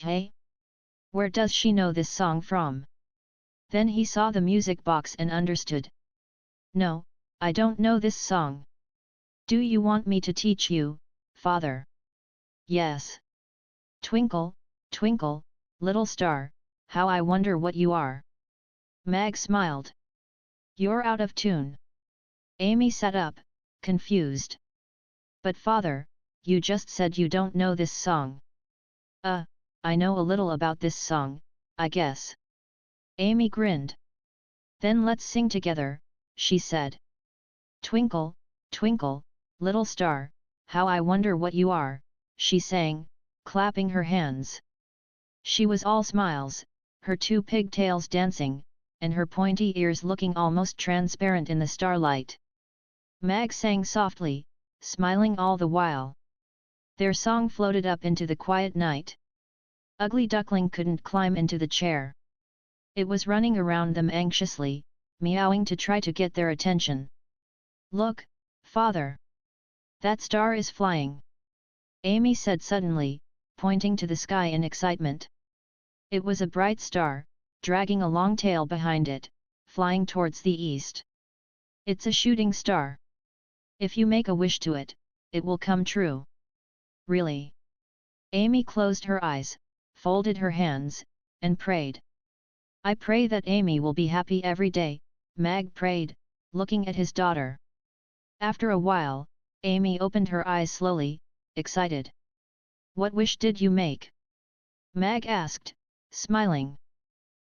Hey? Where does she know this song from? Then he saw the music box and understood. No, I don't know this song. Do you want me to teach you, father? Yes. Twinkle, twinkle, little star, how I wonder what you are. Mag smiled. You're out of tune. Amy sat up, confused. But father, you just said you don't know this song. I know a little about this song, I guess. Amy grinned. Then let's sing together, she said. Twinkle, twinkle, little star, how I wonder what you are, she sang, clapping her hands. She was all smiles, her two pigtails dancing, and her pointy ears looking almost transparent in the starlight. Mag sang softly, smiling all the while. Their song floated up into the quiet night. Ugly Duckling couldn't climb into the chair. It was running around them anxiously, meowing to try to get their attention. Look, father! That star is flying! Amy said suddenly, pointing to the sky in excitement. It was a bright star, dragging a long tail behind it, flying towards the east. It's a shooting star. If you make a wish to it, it will come true. Really? Amy closed her eyes, folded her hands, and prayed. I pray that Amy will be happy every day, Mag prayed, looking at his daughter. After a while, Amy opened her eyes slowly, excited. What wish did you make? Mag asked, smiling.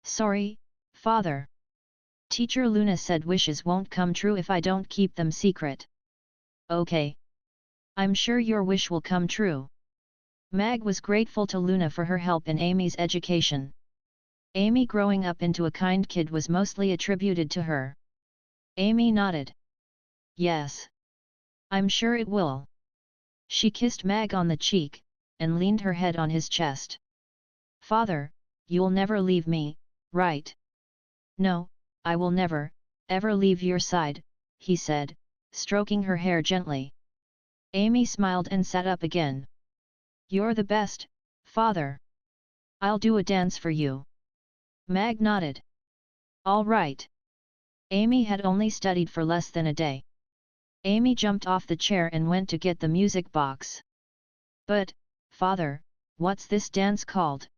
Sorry, father. Teacher Luna said wishes won't come true if I don't keep them secret. Okay. I'm sure your wish will come true. Mag was grateful to Luna for her help in Amy's education. Amy growing up into a kind kid was mostly attributed to her. Amy nodded. Yes. I'm sure it will. She kissed Mag on the cheek, and leaned her head on his chest. Father, you'll never leave me, right? No, I will never, ever leave your side, he said, stroking her hair gently. Amy smiled and sat up again. You're the best, father. I'll do a dance for you. Mag nodded. All right. Amy had only studied for less than a day. Amy jumped off the chair and went to get the music box. But, father, what's this dance called?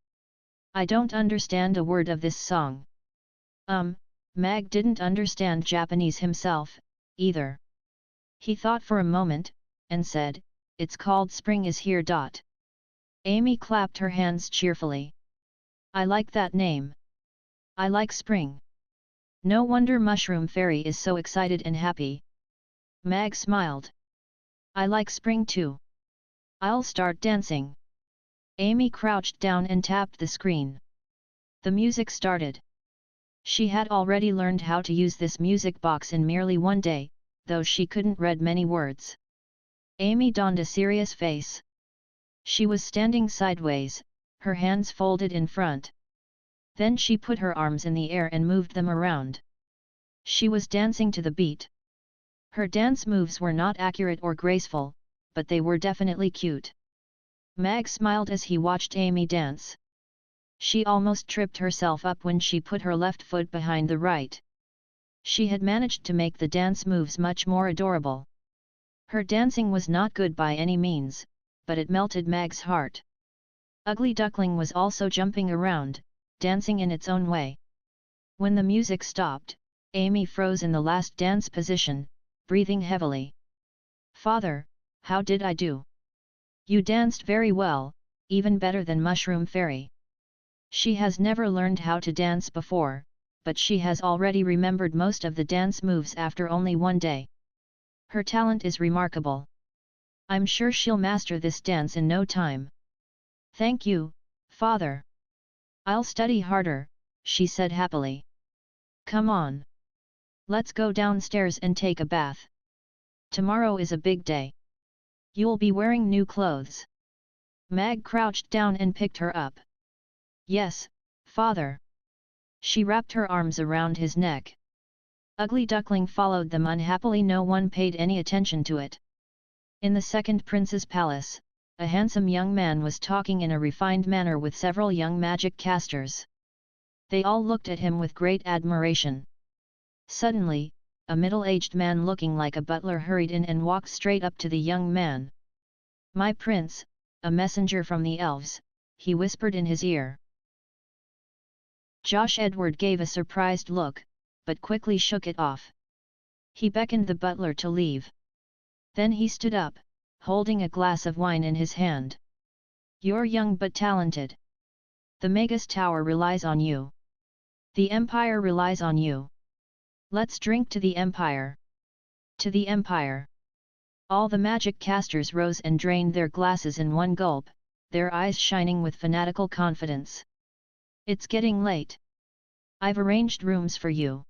I don't understand a word of this song. Mag didn't understand Japanese himself, either. He thought for a moment, and said, it's called Spring is Here. Amy clapped her hands cheerfully. I like that name. I like spring. No wonder Mushroom Fairy is so excited and happy. Mag smiled. I like spring too. I'll start dancing. Amy crouched down and tapped the screen. The music started. She had already learned how to use this music box in merely one day, though she couldn't read many words. Amy donned a serious face. She was standing sideways, her hands folded in front. Then she put her arms in the air and moved them around. She was dancing to the beat. Her dance moves were not accurate or graceful, but they were definitely cute. Mag smiled as he watched Amy dance. She almost tripped herself up when she put her left foot behind the right. She had managed to make the dance moves much more adorable. Her dancing was not good by any means, but it melted Mag's heart. Ugly Duckling was also jumping around, dancing in its own way. When the music stopped, Amy froze in the last dance position, breathing heavily. Father, how did I do? You danced very well, even better than Mushroom Fairy. She has never learned how to dance before, but she has already remembered most of the dance moves after only one day. Her talent is remarkable. I'm sure she'll master this dance in no time. Thank you, father. I'll study harder, she said happily. Come on. Let's go downstairs and take a bath. Tomorrow is a big day. You'll be wearing new clothes. Mag crouched down and picked her up. Yes, father. She wrapped her arms around his neck. Ugly Duckling followed them unhappily. No one paid any attention to it. In the second prince's palace, a handsome young man was talking in a refined manner with several young magic casters. They all looked at him with great admiration. Suddenly, a middle-aged man looking like a butler hurried in and walked straight up to the young man. "My prince, a messenger from the elves," he whispered in his ear. Josh Edward gave a surprised look, but quickly shook it off. He beckoned the butler to leave. Then he stood up, holding a glass of wine in his hand. "You're young but talented. The Magus Tower relies on you. The Empire relies on you. Let's drink to the Empire. To the Empire." All the magic casters rose and drained their glasses in one gulp, their eyes shining with fanatical confidence. "It's getting late. I've arranged rooms for you.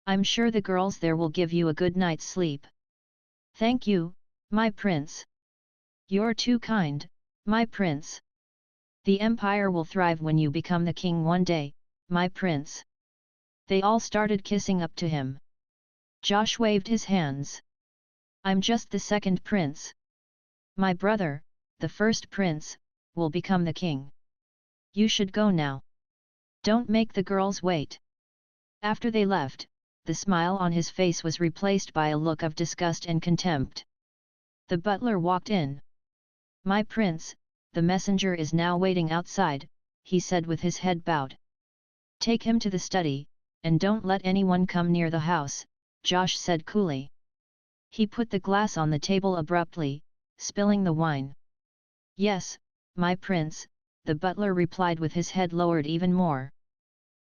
I'm sure the girls there will give you a good night's sleep." "Thank you, my prince. You're too kind, my prince. The Empire will thrive when you become the king one day, my prince." They all started kissing up to him. Josh waved his hands. "I'm just the second prince. My brother, the first prince, will become the king. You should go now. Don't make the girls wait." After they left, the smile on his face was replaced by a look of disgust and contempt. The butler walked in. "My prince, the messenger is now waiting outside," he said with his head bowed. "Take him to the study, and don't let anyone come near the house," Josh said coolly. He put the glass on the table abruptly, spilling the wine. "Yes, my prince," the butler replied with his head lowered even more.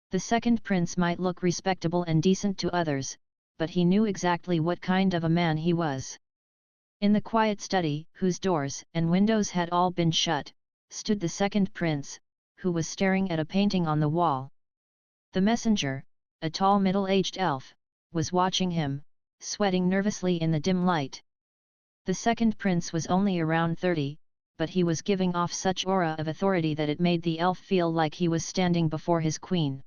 The second prince might look respectable and decent to others, but he knew exactly what kind of a man he was. In the quiet study, whose doors and windows had all been shut, stood the second prince, who was staring at a painting on the wall. The messenger, a tall middle-aged elf, was watching him, sweating nervously in the dim light. The second prince was only around 30, but he was giving off such aura of authority that it made the elf feel like he was standing before his queen.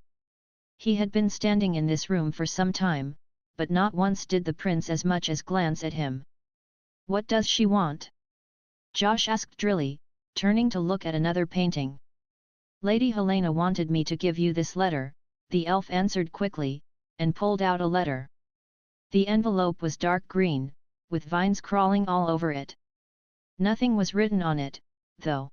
He had been standing in this room for some time, but not once did the prince as much as glance at him. "What does she want?" Josh asked drily, turning to look at another painting. "Lady Helena wanted me to give you this letter," the elf answered quickly, and pulled out a letter. The envelope was dark green, with vines crawling all over it. Nothing was written on it, though.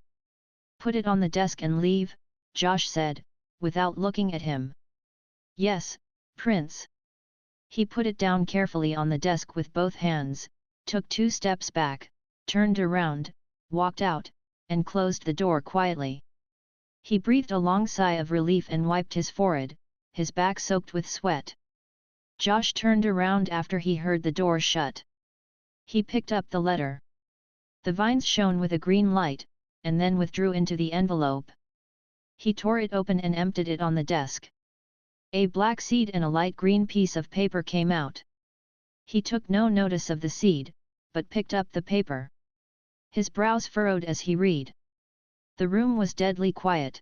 "Put it on the desk and leave," Josh said, without looking at him. "Yes, Prince." He put it down carefully on the desk with both hands, took 2 steps back, turned around, walked out, and closed the door quietly. He breathed a long sigh of relief and wiped his forehead, his back soaked with sweat. Josh turned around after he heard the door shut. He picked up the letter. The vines shone with a green light, and then withdrew into the envelope. He tore it open and emptied it on the desk. A black seed and a light green piece of paper came out. He took no notice of the seed, but picked up the paper. His brows furrowed as he read. The room was deadly quiet.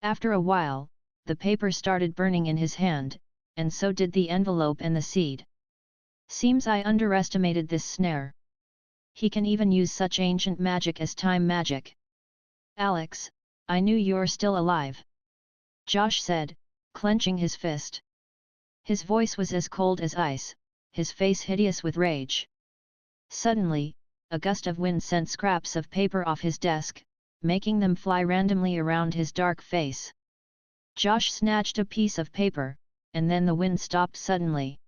After a while, the paper started burning in his hand, and so did the envelope and the seed. "Seems I underestimated this snare. He can even use such ancient magic as time magic. Alex, I knew you're still alive," Josh said, clenching his fist. His voice was as cold as ice, his face hideous with rage. Suddenly, a gust of wind sent scraps of paper off his desk, making them fly randomly around his dark face. Josh snatched a piece of paper, and then the wind stopped suddenly.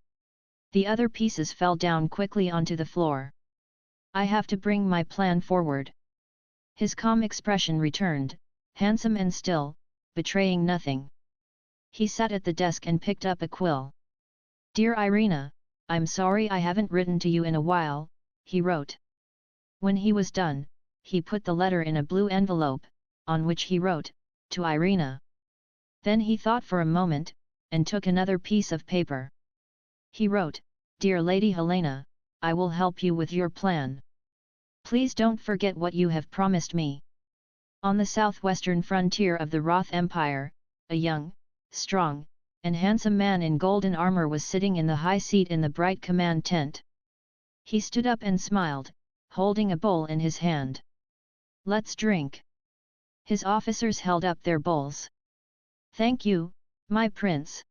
The other pieces fell down quickly onto the floor. "I have to bring my plan forward." His calm expression returned, handsome and still, betraying nothing. He sat at the desk and picked up a quill. "Dear Irina, I'm sorry I haven't written to you in a while," he wrote. When he was done, he put the letter in a blue envelope, on which he wrote, "To Irina." Then he thought for a moment, and took another piece of paper. He wrote, "Dear Lady Helena, I will help you with your plan. Please don't forget what you have promised me." On the southwestern frontier of the Roth Empire, a young, strong, and handsome man in golden armor was sitting in the high seat in the bright command tent. He stood up and smiled, holding a bowl in his hand. Let's drink. His officers held up their bowls. Thank you, my prince.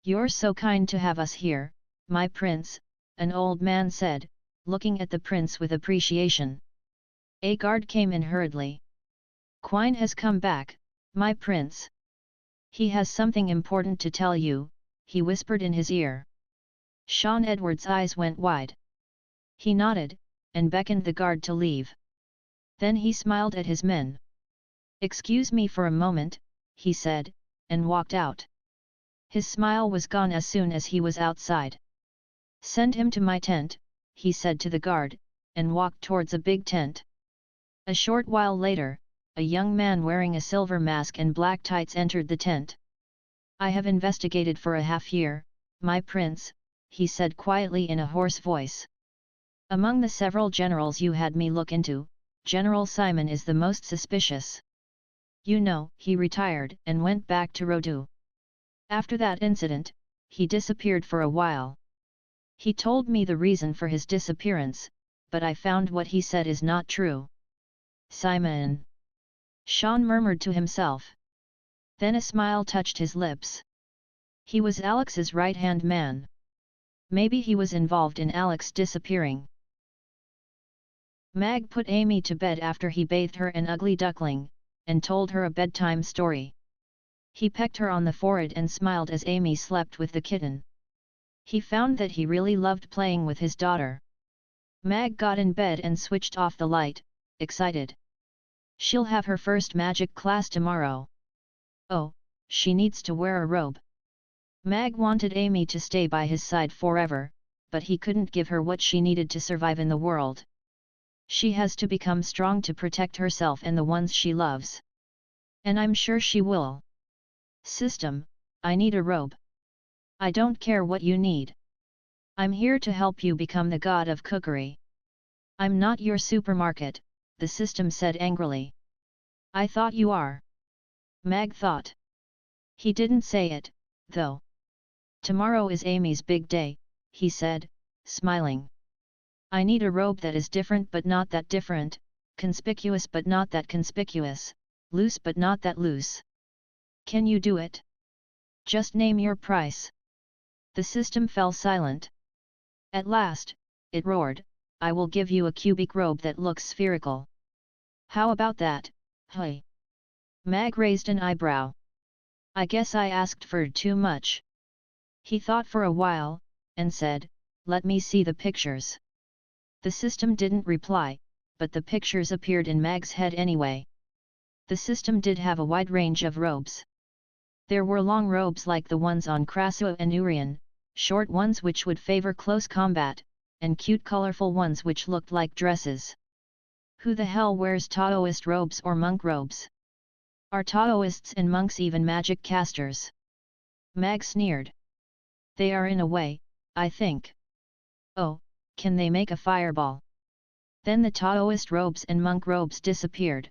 You're so kind to have us here, my prince, an old man said, looking at the prince with appreciation. A guard came in hurriedly. Quine has come back, my prince. He has something important to tell you, he whispered in his ear. Sean Edward's eyes went wide. He nodded, and beckoned the guard to leave. Then he smiled at his men. Excuse me for a moment, he said, and walked out. His smile was gone as soon as he was outside. Send him to my tent, he said to the guard, and walked towards a big tent. A short while later, a young man wearing a silver mask and black tights entered the tent. I have investigated for a half-year, my prince, he said quietly in a hoarse voice. Among the several generals you had me look into, General Simon is the most suspicious. You know, he retired and went back to Rodu. After that incident, he disappeared for a while. He told me the reason for his disappearance, but I found what he said is not true. Simon. Sean murmured to himself. Then a smile touched his lips. He was Alex's right-hand man. Maybe he was involved in Alex disappearing. Mag put Amy to bed after he bathed her an ugly duckling, and told her a bedtime story. He pecked her on the forehead and smiled as Amy slept with the kitten. He found that he really loved playing with his daughter. Mag got in bed and switched off the light, excited. She'll have her first magic class tomorrow. Oh, she needs to wear a robe. Mag wanted Amy to stay by his side forever, but he couldn't give her what she needed to survive in the world. She has to become strong to protect herself and the ones she loves. And I'm sure she will. System, I need a robe. I don't care what you need. I'm here to help you become the god of cookery. I'm not your supermarket, the system said angrily. I thought you are. Mag thought. He didn't say it, though. Tomorrow is Amy's big day, he said, smiling. I need a robe that is different but not that different, conspicuous but not that conspicuous, loose but not that loose. Can you do it? Just name your price. The system fell silent. At last, it roared, I will give you a cubic robe that looks spherical. How about that, hey? Mag raised an eyebrow. I guess I asked for too much. He thought for a while, and said, let me see the pictures. The system didn't reply, but the pictures appeared in Mag's head anyway. The system did have a wide range of robes. There were long robes like the ones on Krasua and Urian, short ones which would favor close combat, and cute colorful ones which looked like dresses. Who the hell wears Taoist robes or monk robes? Are Taoists and monks even magic casters? Mag sneered. They are in a way, I think. Oh, can they make a fireball? Then the Taoist robes and monk robes disappeared.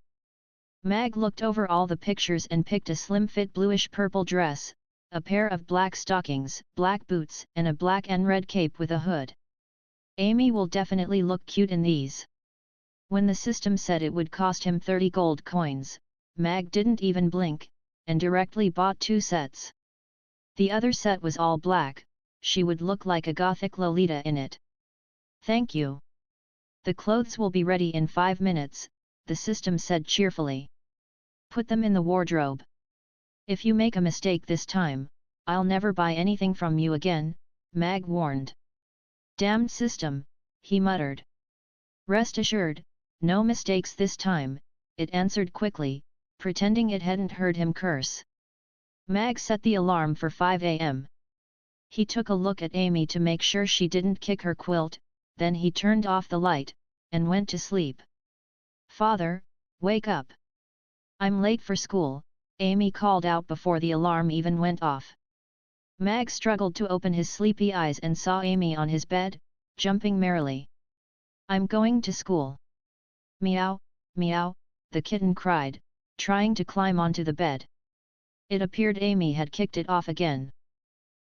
Mag looked over all the pictures and picked a slim-fit bluish-purple dress, a pair of black stockings, black boots and a black and red cape with a hood. Amy will definitely look cute in these. When the system said it would cost him 30 gold coins, Mag didn't even blink, and directly bought 2 sets. The other set was all black, she would look like a gothic Lolita in it. Thank you. The clothes will be ready in 5 minutes, the system said cheerfully. Put them in the wardrobe. If you make a mistake this time, I'll never buy anything from you again, Mag warned. Damned system, he muttered. Rest assured, no mistakes this time, it answered quickly, pretending it hadn't heard him curse. Mag set the alarm for 5 a.m. He took a look at Amy to make sure she didn't kick her quilt, then he turned off the light, and went to sleep. Father, wake up! I'm late for school, Amy called out before the alarm even went off. Mag struggled to open his sleepy eyes and saw Amy on his bed, jumping merrily. I'm going to school. Meow, meow, the kitten cried, trying to climb onto the bed. It appeared Amy had kicked it off again.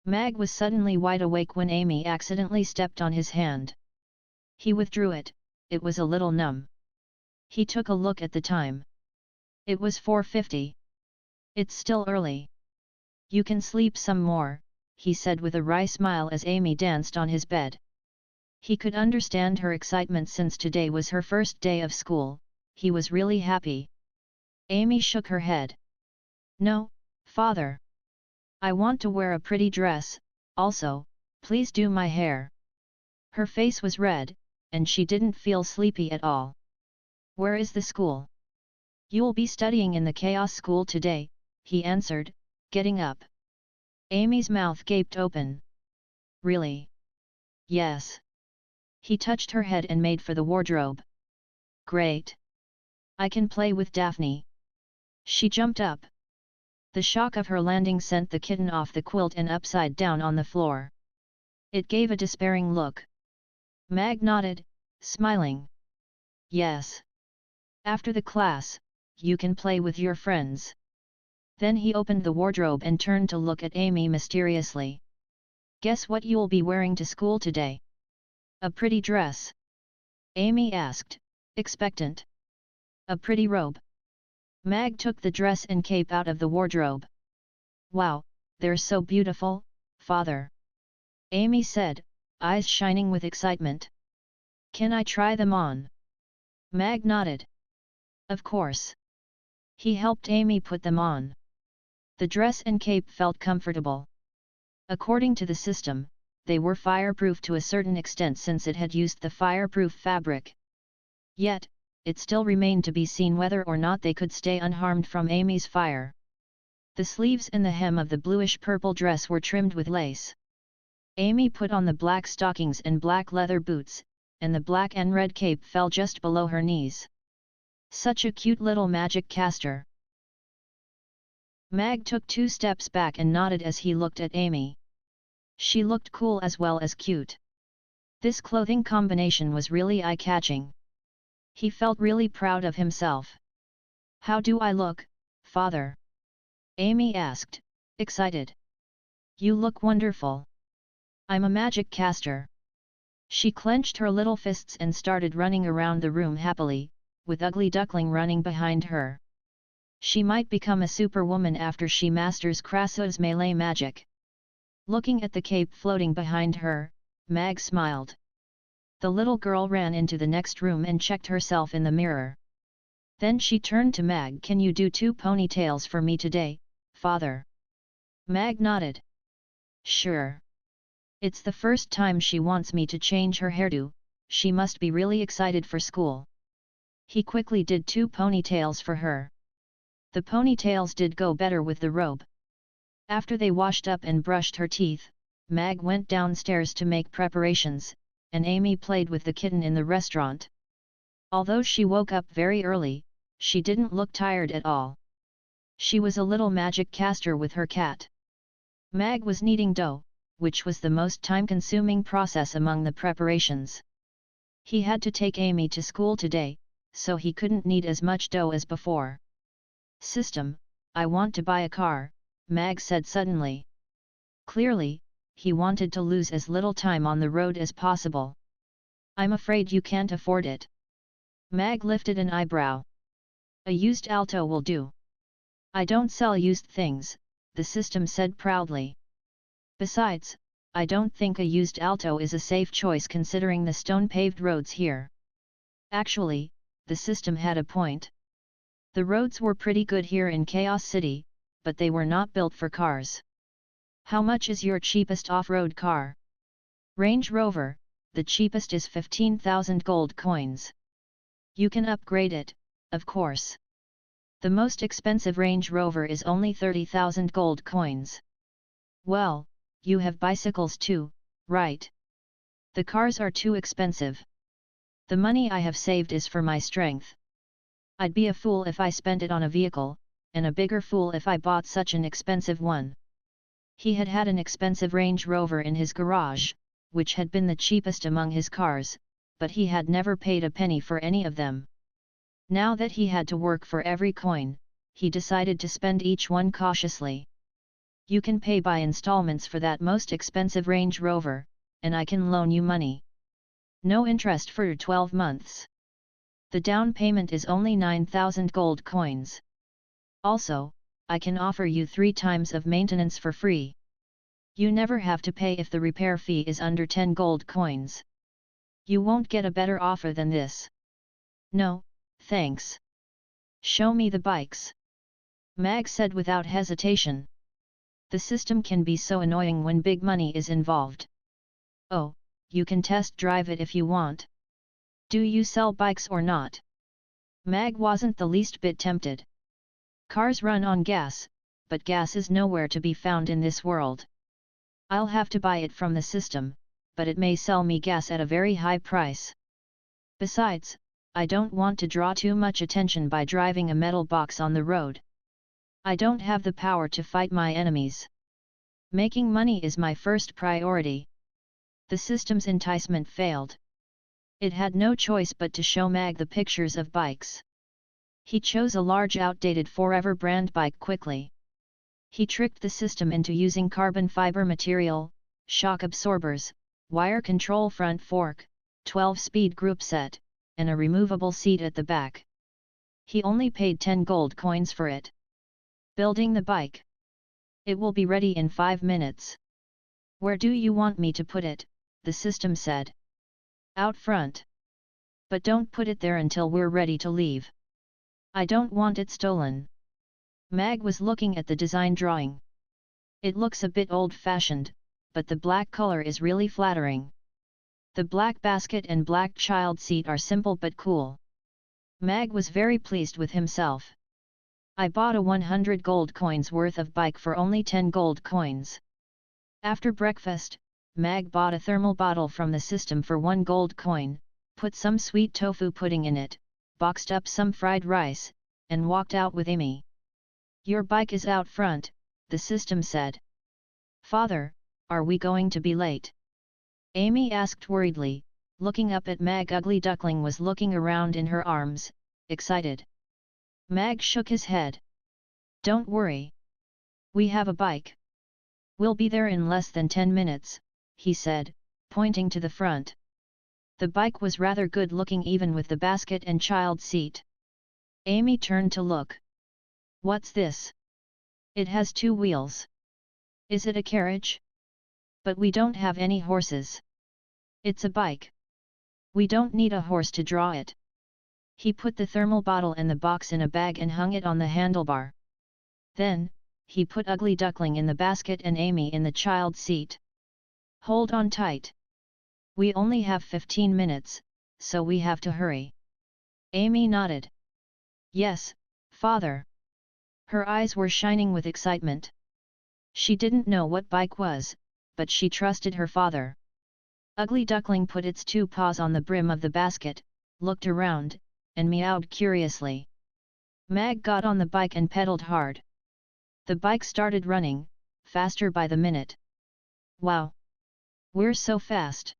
Mag was suddenly wide awake when Amy accidentally stepped on his hand. He withdrew it, it was a little numb. He took a look at the time. It was 4:50. It's still early. You can sleep some more, he said with a wry smile as Amy danced on his bed. He could understand her excitement since today was her first day of school. He was really happy. Amy shook her head. No, father. I want to wear a pretty dress, also, please do my hair. Her face was red, and she didn't feel sleepy at all. Where is the school? You'll be studying in the chaos school today, he answered, getting up. Amy's mouth gaped open. Really? Yes. He touched her head and made for the wardrobe. Great. I can play with Daphne. She jumped up. The shock of her landing sent the kitten off the quilt and upside down on the floor. It gave a despairing look. Mag nodded, smiling. Yes. After the class, you can play with your friends. Then he opened the wardrobe and turned to look at Amy mysteriously. Guess what you'll be wearing to school today? A pretty dress? Amy asked, expectant. A pretty robe? Mag took the dress and cape out of the wardrobe. Wow, they're so beautiful, father. Amy said, eyes shining with excitement. Can I try them on? Mag nodded. Of course. He helped Amy put them on. The dress and cape felt comfortable. According to the system, they were fireproof to a certain extent since it had used the fireproof fabric. Yet, it still remained to be seen whether or not they could stay unharmed from Amy's fire. The sleeves and the hem of the bluish-purple dress were trimmed with lace. Amy put on the black stockings and black leather boots, and the black and red cape fell just below her knees. Such a cute little magic caster. Mag took 2 steps back and nodded as he looked at Amy. She looked cool as well as cute. This clothing combination was really eye-catching. He felt really proud of himself. How do I look, father? Amy asked, excited. You look wonderful. I'm a magic caster. She clenched her little fists and started running around the room happily, with Ugly Duckling running behind her. She might become a superwoman after she masters Krasu's melee magic. Looking at the cape floating behind her, Mag smiled. The little girl ran into the next room and checked herself in the mirror. Then she turned to Mag. Can you do 2 ponytails for me today, father? Mag nodded. Sure. It's the first time she wants me to change her hairdo, she must be really excited for school. He quickly did 2 ponytails for her. The ponytails did go better with the robe. After they washed up and brushed her teeth, Mag went downstairs to make preparations, and Amy played with the kitten in the restaurant. Although she woke up very early, she didn't look tired at all. She was a little magic caster with her cat. Mag was kneading dough, which was the most time-consuming process among the preparations. He had to take Amy to school today, so he couldn't knead as much dough as before. System, I want to buy a car, Mag said suddenly. Clearly, he wanted to lose as little time on the road as possible. I'm afraid you can't afford it. Mag lifted an eyebrow. A used Alto will do. I don't sell used things, the system said proudly. Besides, I don't think a used Alto is a safe choice considering the stone-paved roads here. Actually, the system had a point. The roads were pretty good here in Chaos City, but they were not built for cars. How much is your cheapest off-road car? Range Rover, the cheapest is 15,000 gold coins. You can upgrade it, of course. The most expensive Range Rover is only 30,000 gold coins. Well, you have bicycles too, right? The cars are too expensive. The money I have saved is for my strength. I'd be a fool if I spent it on a vehicle, and a bigger fool if I bought such an expensive one. He had had an expensive Range Rover in his garage, which had been the cheapest among his cars, but he had never paid a penny for any of them. Now that he had to work for every coin, he decided to spend each one cautiously. You can pay by installments for that most expensive Range Rover, and I can loan you money. No interest for 12 months. The down payment is only 9,000 gold coins. Also, I can offer you 3 times of maintenance for free. You never have to pay if the repair fee is under 10 gold coins. You won't get a better offer than this. No, thanks. Show me the bikes. Mag said without hesitation. The system can be so annoying when big money is involved. Oh, you can test drive it if you want. Do you sell bikes or not? Mag wasn't the least bit tempted. Cars run on gas, but gas is nowhere to be found in this world. I'll have to buy it from the system, but it may sell me gas at a very high price. Besides, I don't want to draw too much attention by driving a metal box on the road. I don't have the power to fight my enemies. Making money is my first priority. The system's enticement failed. It had no choice but to show Mag the pictures of bikes. He chose a large outdated Forever brand bike quickly. He tricked the system into using carbon fiber material, shock absorbers, wire control front fork, 12-speed group set, and a removable seat at the back. He only paid 10 gold coins for it. Building the bike. It will be ready in 5 minutes. Where do you want me to put it? The system said. Out front. But don't put it there until we're ready to leave. I don't want it stolen. Mag was looking at the design drawing. It looks a bit old-fashioned, but the black color is really flattering. The black basket and black child seat are simple but cool. Mag was very pleased with himself. I bought a 100 gold coins worth of bike for only 10 gold coins. After breakfast, Mag bought a thermal bottle from the system for 1 gold coin, put some sweet tofu pudding in it, boxed up some fried rice, and walked out with Amy. Your bike is out front, the system said. Father, are we going to be late? Amy asked worriedly, looking up at Mag. Ugly Duckling was looking around in her arms, excited. Mag shook his head. Don't worry. We have a bike. We'll be there in less than 10 minutes, he said, pointing to the front. The bike was rather good looking even with the basket and child seat. Amy turned to look. What's this? It has 2 wheels. Is it a carriage? But we don't have any horses. It's a bike. We don't need a horse to draw it. He put the thermal bottle and the box in a bag and hung it on the handlebar. Then, he put Ugly Duckling in the basket and Amy in the child seat. Hold on tight. We only have 15 minutes, so we have to hurry. Amy nodded. Yes, father. Her eyes were shining with excitement. She didn't know what bike was, but she trusted her father. Ugly Duckling put its 2 paws on the brim of the basket, looked around, and meowed curiously. Mag got on the bike and pedaled hard. The bike started running, faster by the minute. Wow! We're so fast!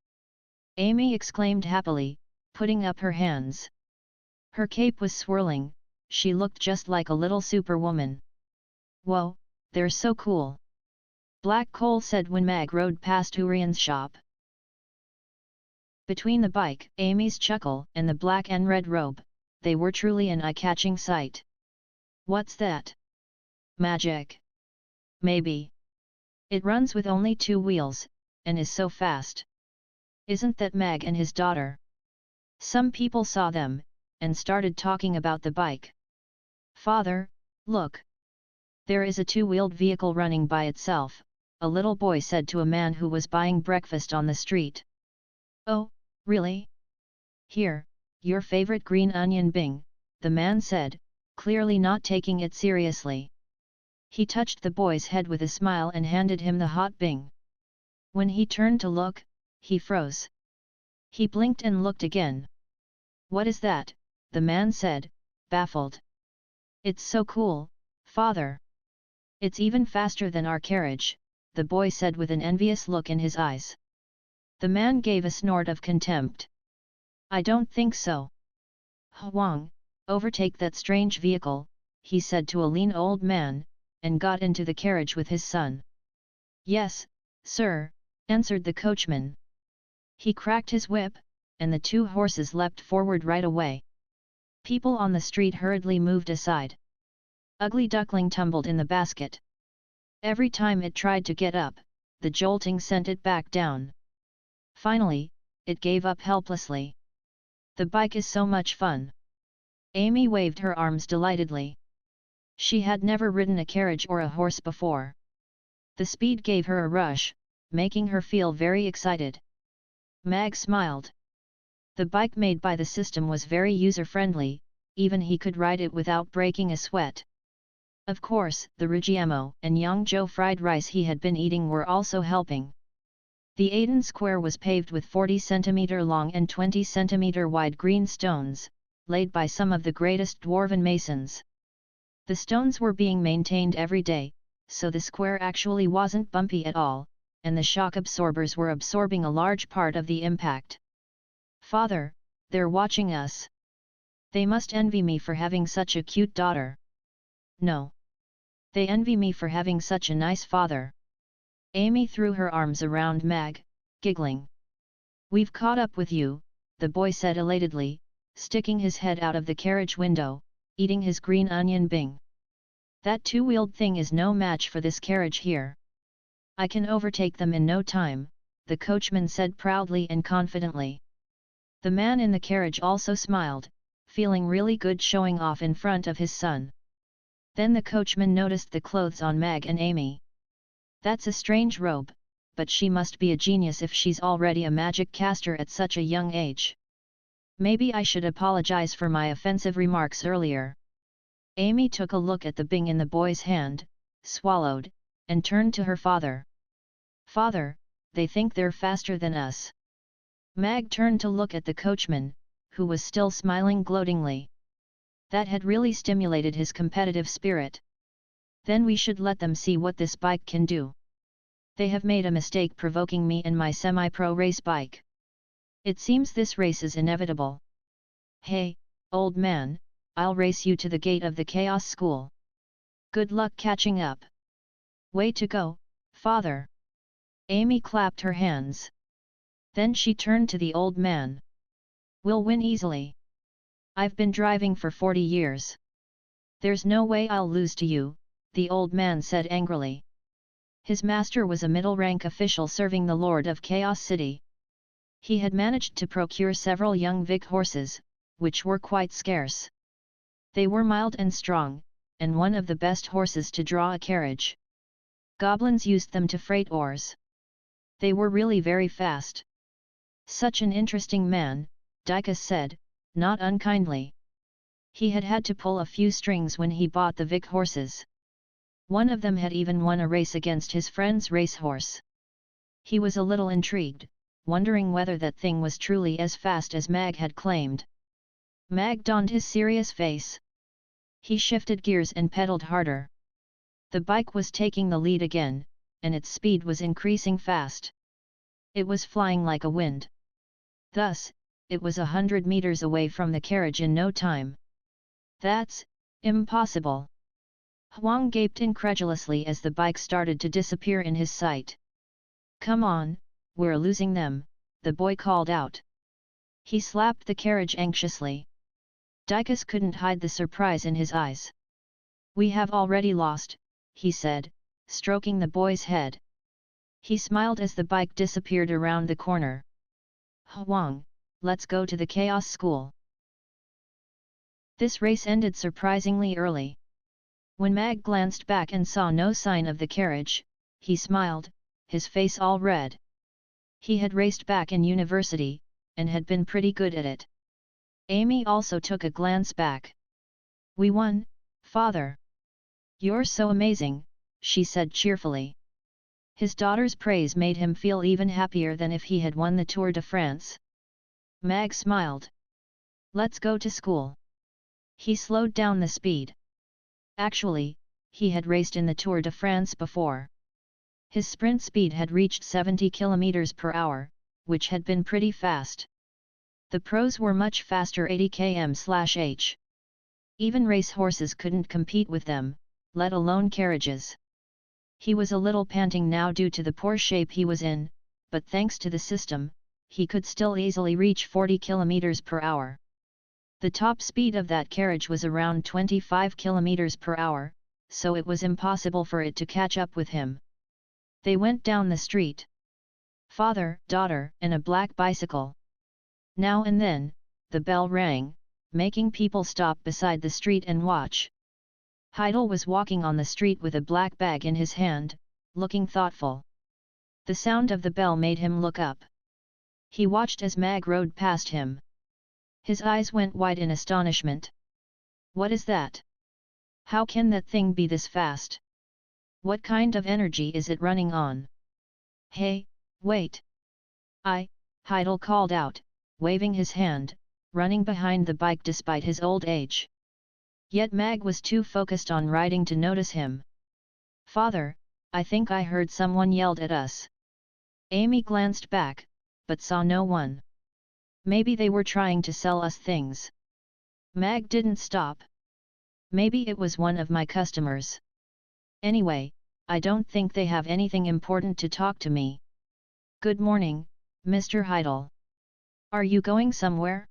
Amy exclaimed happily, putting up her hands. Her cape was swirling, she looked just like a little superwoman. Whoa, they're so cool! Black Coal said when Mag rode past Urian's shop. Between the bike, Amy's chuckle, and the black and red robe, they were truly an eye-catching sight. What's that? Magic? Maybe. It runs with only 2 wheels, and is so fast. Isn't that Mag and his daughter? Some people saw them, and started talking about the bike. Father, look! There is a 2-wheeled vehicle running by itself, a little boy said to a man who was buying breakfast on the street. Oh, really? Here, your favorite green onion Bing, the man said, clearly not taking it seriously. He touched the boy's head with a smile and handed him the hot Bing. When he turned to look, he froze. He blinked and looked again. What is that? The man said, baffled. It's so cool, father. It's even faster than our carriage, the boy said with an envious look in his eyes. The man gave a snort of contempt. I don't think so. Huang, overtake that strange vehicle, he said to a lean old man, and got into the carriage with his son. Yes, sir, answered the coachman. He cracked his whip, and the 2 horses leapt forward right away. People on the street hurriedly moved aside. Ugly Duckling tumbled in the basket. Every time it tried to get up, the jolting sent it back down. Finally, it gave up helplessly. The bike is so much fun. Amy waved her arms delightedly. She had never ridden a carriage or a horse before. The speed gave her a rush, making her feel very excited. Mag smiled. The bike made by the system was very user-friendly, even he could ride it without breaking a sweat. Of course, the Rigiamo and Yangzhou fried rice he had been eating were also helping. The Aden Square was paved with 40 cm long and 20 cm wide green stones, laid by some of the greatest dwarven masons. The stones were being maintained every day, so the square actually wasn't bumpy at all, and the shock absorbers were absorbing a large part of the impact. Father, they're watching us. They must envy me for having such a cute daughter. No. They envy me for having such a nice father. Amy threw her arms around Mag, giggling. We've caught up with you, the boy said elatedly, sticking his head out of the carriage window, eating his green onion bing. That two-wheeled thing is no match for this carriage here. I can overtake them in no time, the coachman said proudly and confidently. The man in the carriage also smiled, feeling really good showing off in front of his son. Then the coachman noticed the clothes on Mag and Amy. That's a strange robe, but she must be a genius if she's already a magic caster at such a young age. Maybe I should apologize for my offensive remarks earlier. Amy took a look at the bing in the boy's hand, swallowed, and turned to her father. Father, they think they're faster than us. Mag turned to look at the coachman, who was still smiling gloatingly. That had really stimulated his competitive spirit. Then we should let them see what this bike can do. They have made a mistake provoking me and my semi-pro race bike. It seems this race is inevitable. Hey, old man, I'll race you to the gate of the Chaos School. Good luck catching up. Way to go, father. Amy clapped her hands. Then she turned to the old man. We'll win easily. I've been driving for 40 years. There's no way I'll lose to you, the old man said angrily. His master was a middle-rank official serving the Lord of Chaos City. He had managed to procure several young Vic horses, which were quite scarce. They were mild and strong, and one of the best horses to draw a carriage. Goblins used them to freight ores. They were really very fast. Such an interesting man, Dicus said, not unkindly. He had had to pull a few strings when he bought the Vic horses. One of them had even won a race against his friend's racehorse. He was a little intrigued, wondering whether that thing was truly as fast as Mag had claimed. Mag donned his serious face. He shifted gears and pedaled harder. The bike was taking the lead again, and its speed was increasing fast. It was flying like a wind. Thus, it was 100 meters away from the carriage in no time. That's impossible. Huang gaped incredulously as the bike started to disappear in his sight. Come on, we're losing them, the boy called out. He slapped the carriage anxiously. Dicus couldn't hide the surprise in his eyes. We have already lost, he said, stroking the boy's head. He smiled as the bike disappeared around the corner. Huang, let's go to the Chaos School. This race ended surprisingly early. When Mag glanced back and saw no sign of the carriage, he smiled, his face all red. He had raced back in university, and had been pretty good at it. Amy also took a glance back. We won, father. You're so amazing, she said cheerfully. His daughter's praise made him feel even happier than if he had won the Tour de France. Mag smiled. Let's go to school. He slowed down the speed. Actually, he had raced in the Tour de France before. His sprint speed had reached 70 km per hour, which had been pretty fast. The pros were much faster 80 km/h. Even racehorses couldn't compete with them, let alone carriages. He was a little panting now due to the poor shape he was in, but thanks to the system, he could still easily reach 40 km per hour. The top speed of that carriage was around 25 kilometers per hour, so it was impossible for it to catch up with him. They went down the street. Father, daughter, and a black bicycle. Now and then, the bell rang, making people stop beside the street and watch. Heidel was walking on the street with a black bag in his hand, looking thoughtful. The sound of the bell made him look up. He watched as Mag rode past him. His eyes went wide in astonishment. What is that? How can that thing be this fast? What kind of energy is it running on? Hey, wait! Heidel called out, waving his hand, running behind the bike despite his old age. Yet Mag was too focused on riding to notice him. Father, I think I heard someone yelled at us. Amy glanced back, but saw no one. Maybe they were trying to sell us things. Mag didn't stop. Maybe it was one of my customers. Anyway, I don't think they have anything important to talk to me. Good morning, Mr. Heidel. Are you going somewhere?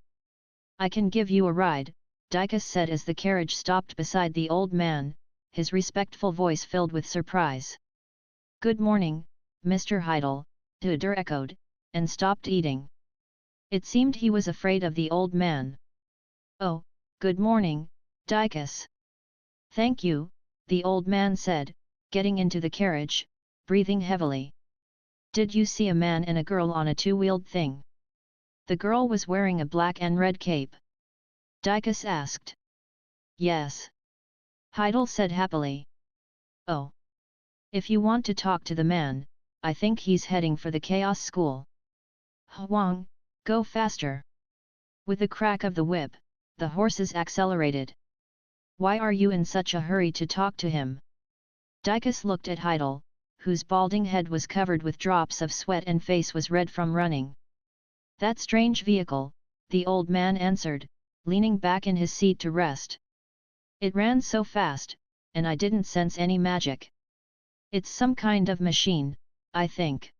I can give you a ride, Dicus said as the carriage stopped beside the old man, his respectful voice filled with surprise. Good morning, Mr. Heidel, SAHDR echoed, and stopped eating. It seemed he was afraid of the old man. Oh, good morning, Dicus. Thank you, the old man said, getting into the carriage, breathing heavily. Did you see a man and a girl on a two-wheeled thing? The girl was wearing a black and red cape. Dicus asked. Yes. Heidel said happily. Oh. If you want to talk to the man, I think he's heading for the Chaos School. Huang, go faster. With a crack of the whip, the horses accelerated. Why are you in such a hurry to talk to him? Dicus looked at Heidel, whose balding head was covered with drops of sweat and face was red from running. That strange vehicle, the old man answered, leaning back in his seat to rest. It ran so fast, and I didn't sense any magic. It's some kind of machine, I think.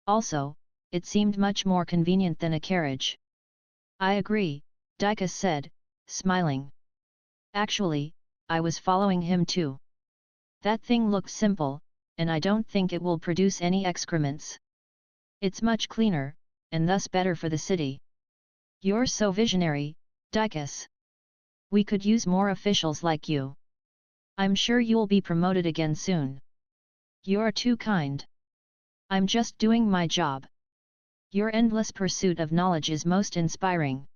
Also, it seemed much more convenient than a carriage. I agree, Dicus said, smiling. Actually, I was following him too. That thing looks simple, and I don't think it will produce any excrements. It's much cleaner, and thus better for the city. You're so visionary, Dicus. We could use more officials like you. I'm sure you'll be promoted again soon. You're too kind. I'm just doing my job. Your endless pursuit of knowledge is most inspiring.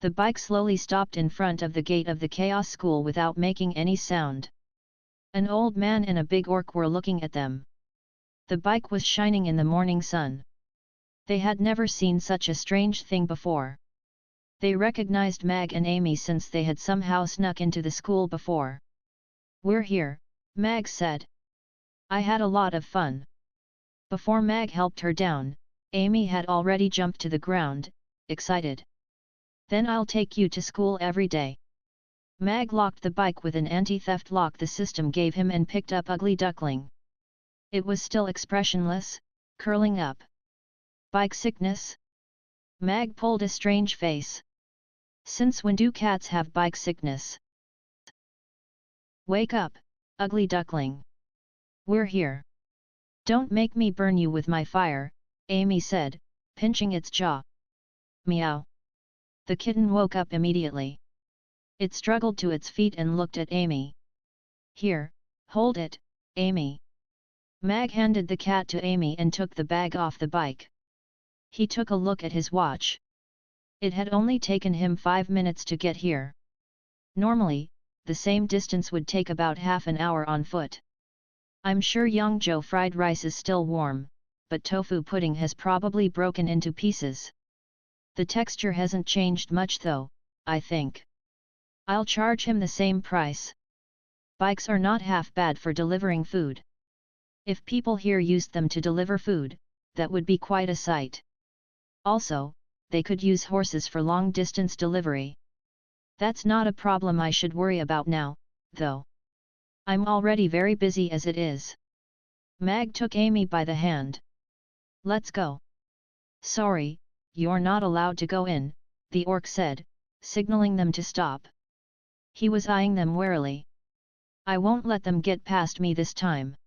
The bike slowly stopped in front of the gate of the Chaos School without making any sound. An old man and a big orc were looking at them. The bike was shining in the morning sun. They had never seen such a strange thing before. They recognized Mag and Amy since they had somehow snuck into the school before. We're here, Mag said. I had a lot of fun. Before Mag helped her down, Amy had already jumped to the ground, excited. Then I'll take you to school every day. Mag locked the bike with an anti-theft lock the system gave him and picked up Ugly Duckling. It was still expressionless, curling up. Bike sickness? Mag pulled a strange face. Since when do cats have bike sickness? Wake up, Ugly Duckling. We're here. Don't make me burn you with my fire, Amy said, pinching its jaw. Meow. The kitten woke up immediately. It struggled to its feet and looked at Amy. Here, hold it, Amy. Mag handed the cat to Amy and took the bag off the bike. He took a look at his watch. It had only taken him 5 minutes to get here. Normally, the same distance would take about half an hour on foot. I'm sure Yongzhou fried rice is still warm, but tofu pudding has probably broken into pieces. The texture hasn't changed much though, I think. I'll charge him the same price. Bikes are not half bad for delivering food. If people here used them to deliver food, that would be quite a sight. Also, they could use horses for long-distance delivery. That's not a problem I should worry about now, though. I'm already very busy as it is. Mag took Amy by the hand. Let's go. Sorry, you're not allowed to go in, the orc said, signaling them to stop. He was eyeing them warily. I won't let them get past me this time.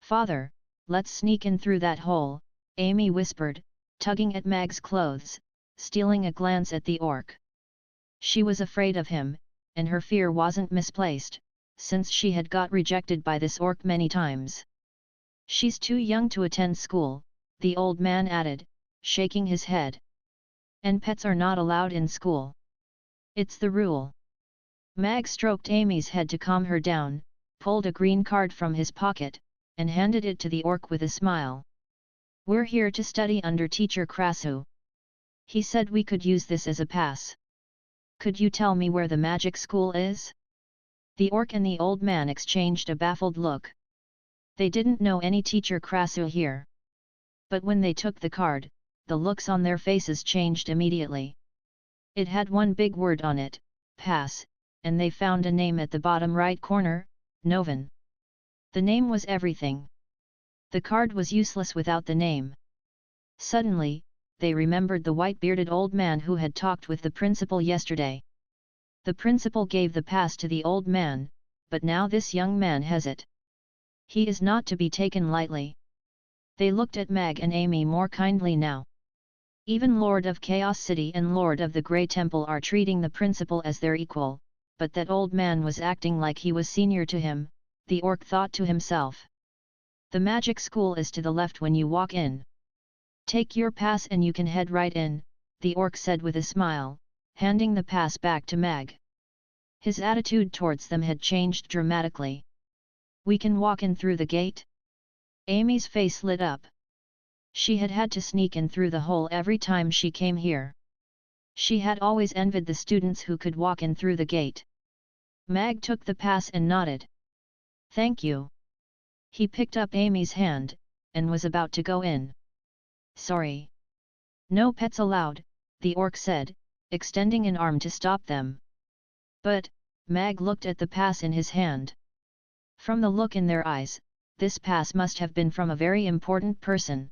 Father, let's sneak in through that hole, Amy whispered, tugging at Mag's clothes, stealing a glance at the orc. She was afraid of him, and her fear wasn't misplaced, since she had got rejected by this orc many times. She's too young to attend school, the old man added, shaking his head. And pets are not allowed in school. It's the rule. Mag stroked Amy's head to calm her down, pulled a green card from his pocket, and handed it to the orc with a smile. We're here to study under Teacher Krasu. He said we could use this as a pass. Could you tell me where the magic school is? The orc and the old man exchanged a baffled look. They didn't know any Teacher Krasu here. But when they took the card, the looks on their faces changed immediately. It had one big word on it, pass, and they found a name at the bottom right corner, Novan. The name was everything. The card was useless without the name. Suddenly, they remembered the white-bearded old man who had talked with the principal yesterday. The principal gave the pass to the old man, but now this young man has it. He is not to be taken lightly. They looked at Mag and Amy more kindly now. Even Lord of Chaos City and Lord of the Grey Temple are treating the principal as their equal, but that old man was acting like he was senior to him, the orc thought to himself. The magic school is to the left when you walk in. Take your pass and you can head right in, the orc said with a smile, handing the pass back to Mag. His attitude towards them had changed dramatically. We can walk in through the gate? Amy's face lit up. She had had to sneak in through the hole every time she came here. She had always envied the students who could walk in through the gate. Mag took the pass and nodded. Thank you. He picked up Amy's hand, and was about to go in. Sorry. No pets allowed, the orc said, extending an arm to stop them. But, Mag looked at the pass in his hand. From the look in their eyes, this pass must have been from a very important person.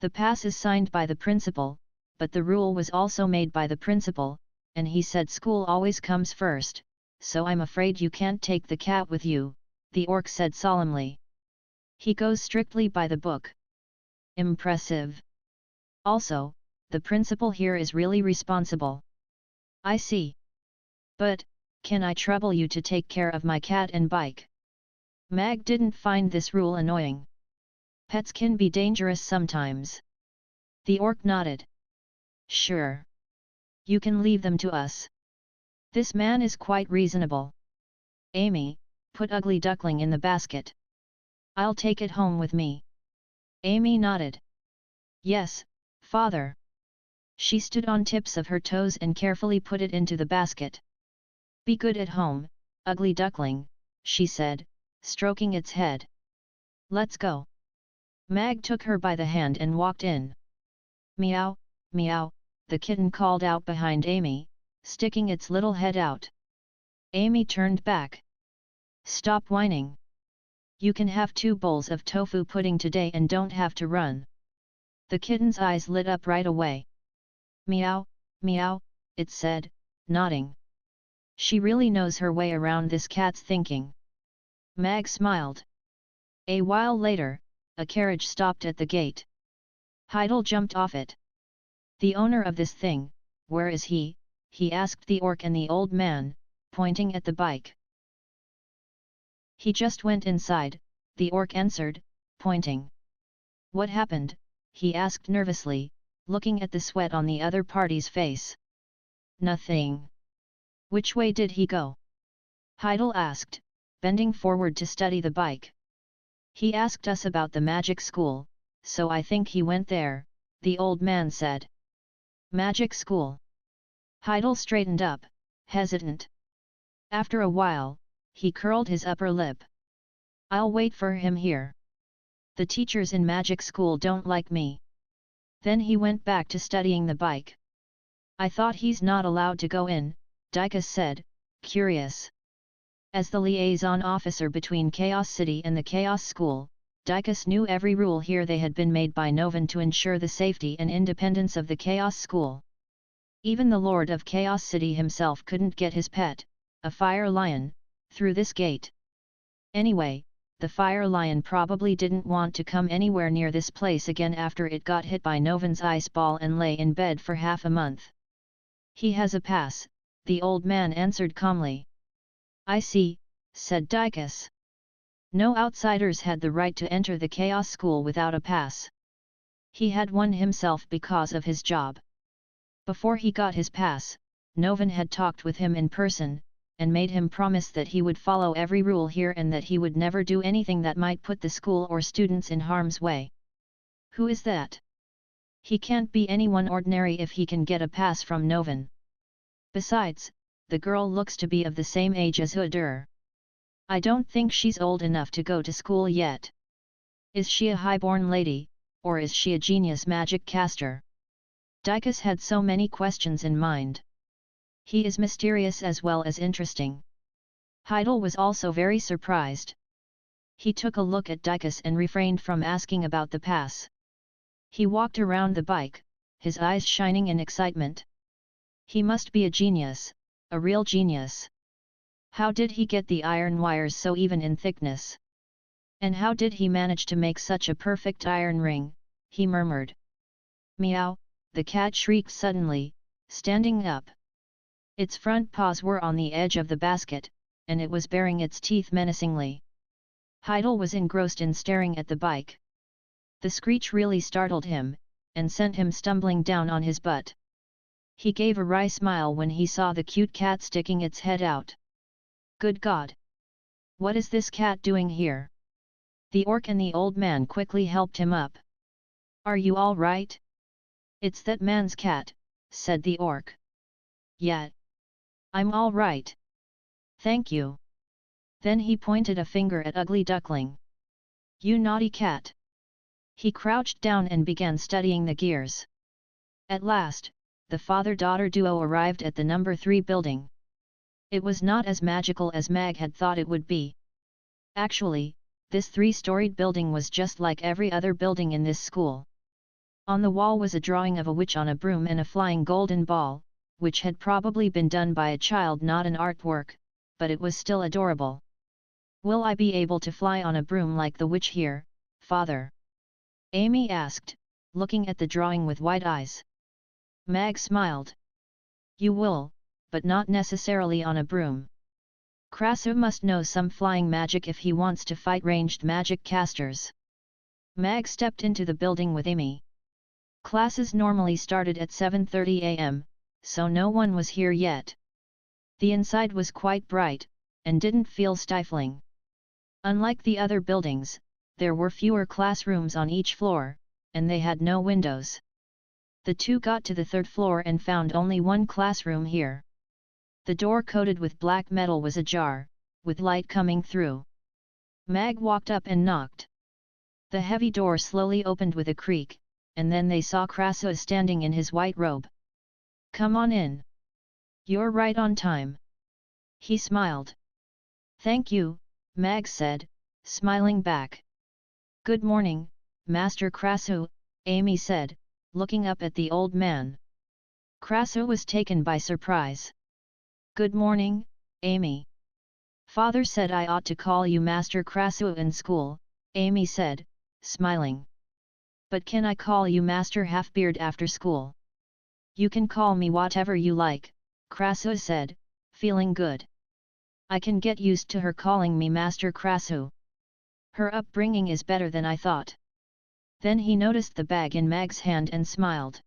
The pass is signed by the principal, but the rule was also made by the principal, and he said school always comes first, so I'm afraid you can't take the cat with you, the orc said solemnly. He goes strictly by the book. Impressive. Also, the principal here is really responsible. I see. But, can I trouble you to take care of my cat and bike? Mag didn't find this rule annoying. Pets can be dangerous sometimes. The orc nodded. Sure. You can leave them to us. This man is quite reasonable. Amy, put Ugly Duckling in the basket. I'll take it home with me. Amy nodded. Yes, father. She stood on tips of her toes and carefully put it into the basket. Be good at home, Ugly Duckling, she said, stroking its head. Let's go. Mag took her by the hand and walked in. Meow, meow, the kitten called out behind Amy, sticking its little head out. Amy turned back. Stop whining. You can have 2 bowls of tofu pudding today and don't have to run. The kitten's eyes lit up right away. Meow, meow, it said, nodding. She really knows her way around this cat's thinking. Mag smiled. A while later, a carriage stopped at the gate. Heidel jumped off it. The owner of this thing, where is he? He asked the orc and the old man, pointing at the bike. He just went inside, the orc answered, pointing. What happened? He asked nervously, looking at the sweat on the other party's face. Nothing. Which way did he go? Heidel asked, bending forward to study the bike. He asked us about the magic school, so I think he went there, the old man said. Magic school. Heidel straightened up, hesitant. After a while, he curled his upper lip. I'll wait for him here. The teachers in magic school don't like me. Then he went back to studying the bike. I thought he's not allowed to go in, Dicus said, curious. As the liaison officer between Chaos City and the Chaos School, Dicus knew every rule here. They had been made by Novan to ensure the safety and independence of the Chaos School. Even the Lord of Chaos City himself couldn't get his pet, a fire lion, through this gate. Anyway, the fire lion probably didn't want to come anywhere near this place again after it got hit by Novan's ice ball and lay in bed for half a month. He has a pass, the old man answered calmly. I see, said Dicus. No outsiders had the right to enter the Chaos School without a pass. He had one himself because of his job. Before he got his pass, Novan had talked with him in person, and made him promise that he would follow every rule here and that he would never do anything that might put the school or students in harm's way. Who is that? He can't be anyone ordinary if he can get a pass from Novan. Besides, the girl looks to be of the same age as SAHDR. I don't think she's old enough to go to school yet. Is she a highborn lady, or is she a genius magic caster? Dicus had so many questions in mind. He is mysterious as well as interesting. Heidel was also very surprised. He took a look at Dicus and refrained from asking about the pass. He walked around the bike, his eyes shining in excitement. He must be a genius, a real genius. How did he get the iron wires so even in thickness? And how did he manage to make such a perfect iron ring? He murmured. Meow, the cat shrieked suddenly, standing up. Its front paws were on the edge of the basket, and it was baring its teeth menacingly. Heidel was engrossed in staring at the bike. The screech really startled him, and sent him stumbling down on his butt. He gave a wry smile when he saw the cute cat sticking its head out. Good God! What is this cat doing here? The orc and the old man quickly helped him up. Are you all right? It's that man's cat, said the orc. Yeah. I'm all right. Thank you. Then he pointed a finger at Ugly Duckling. You naughty cat! He crouched down and began studying the gears. At last, the father-daughter duo arrived at the number 3 building. It was not as magical as Mag had thought it would be. Actually, this 3-storied building was just like every other building in this school. On the wall was a drawing of a witch on a broom and a flying golden ball, which had probably been done by a child, not an artwork, but it was still adorable. Will I be able to fly on a broom like the witch here, father? Amy asked, looking at the drawing with wide eyes. Mag smiled. You will, but not necessarily on a broom. Krasu must know some flying magic if he wants to fight ranged magic casters. Mag stepped into the building with Amy. Classes normally started at 7:30 a.m., so no one was here yet. The inside was quite bright, and didn't feel stifling. Unlike the other buildings, there were fewer classrooms on each floor, and they had no windows. The two got to the 3rd floor and found only one classroom here. The door coated with black metal was ajar, with light coming through. Mag walked up and knocked. The heavy door slowly opened with a creak, and then they saw Krasu standing in his white robe. Come on in. You're right on time. He smiled. Thank you, Mag said, smiling back. Good morning, Master Krasu, Amy said, looking up at the old man. Krasu was taken by surprise. Good morning, Amy. Father said I ought to call you Master Krasu in school, Amy said, smiling. But can I call you Master Halfbeard after school? You can call me whatever you like, Krasu said, feeling good. I can get used to her calling me Master Krasu. Her upbringing is better than I thought. Then he noticed the bag in Mag's hand and smiled.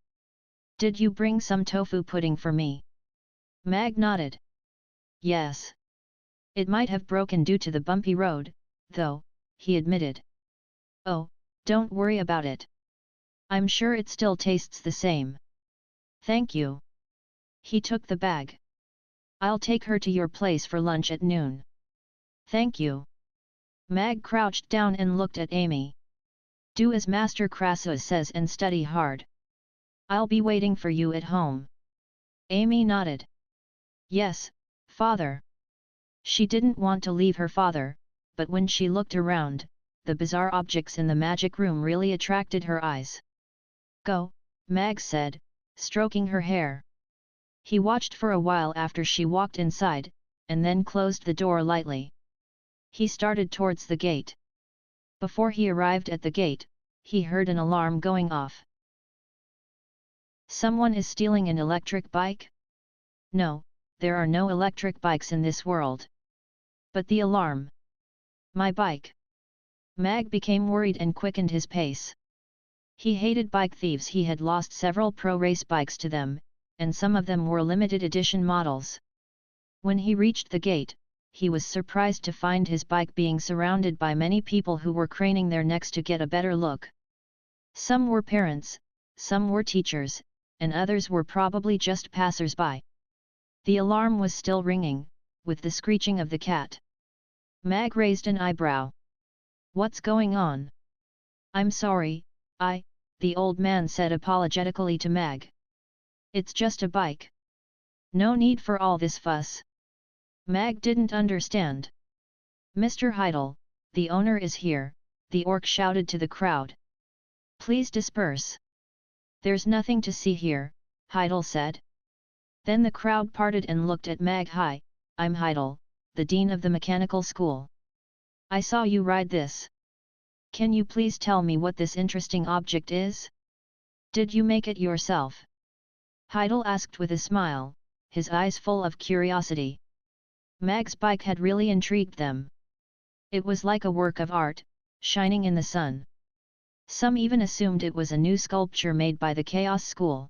Did you bring some tofu pudding for me? Mag nodded. Yes. It might have broken due to the bumpy road, though, he admitted. Oh, don't worry about it. I'm sure it still tastes the same. Thank you. He took the bag. I'll take her to your place for lunch at noon. Thank you. Mag crouched down and looked at Amy. Do as Master Krasu says and study hard. I'll be waiting for you at home. Amy nodded. Yes, father. She didn't want to leave her father, but when she looked around, the bizarre objects in the magic room really attracted her eyes. Go, Mag said, stroking her hair. He watched for a while after she walked inside, and then closed the door lightly. He started towards the gate. Before he arrived at the gate, he heard an alarm going off. Someone is stealing an electric bike? No, there are no electric bikes in this world. But the alarm. My bike. Mag became worried and quickened his pace. He hated bike thieves. He had lost several pro race bikes to them, and some of them were limited edition models. When he reached the gate, he was surprised to find his bike being surrounded by many people who were craning their necks to get a better look. Some were parents, some were teachers, and others were probably just passers-by. The alarm was still ringing, with the screeching of the cat. Mag raised an eyebrow. What's going on? I'm sorry, the old man said apologetically to Mag. It's just a bike. No need for all this fuss. Mag didn't understand. Mr. Heidel, the owner is here, the orc shouted to the crowd. Please disperse. There's nothing to see here, Heidel said. Then the crowd parted and looked at Mag. Hi, I'm Heidel, the dean of the mechanical school. I saw you ride this. Can you please tell me what this interesting object is? Did you make it yourself? Heidel asked with a smile, his eyes full of curiosity. Mag's bike had really intrigued them. It was like a work of art, shining in the sun. Some even assumed it was a new sculpture made by the Chaos School.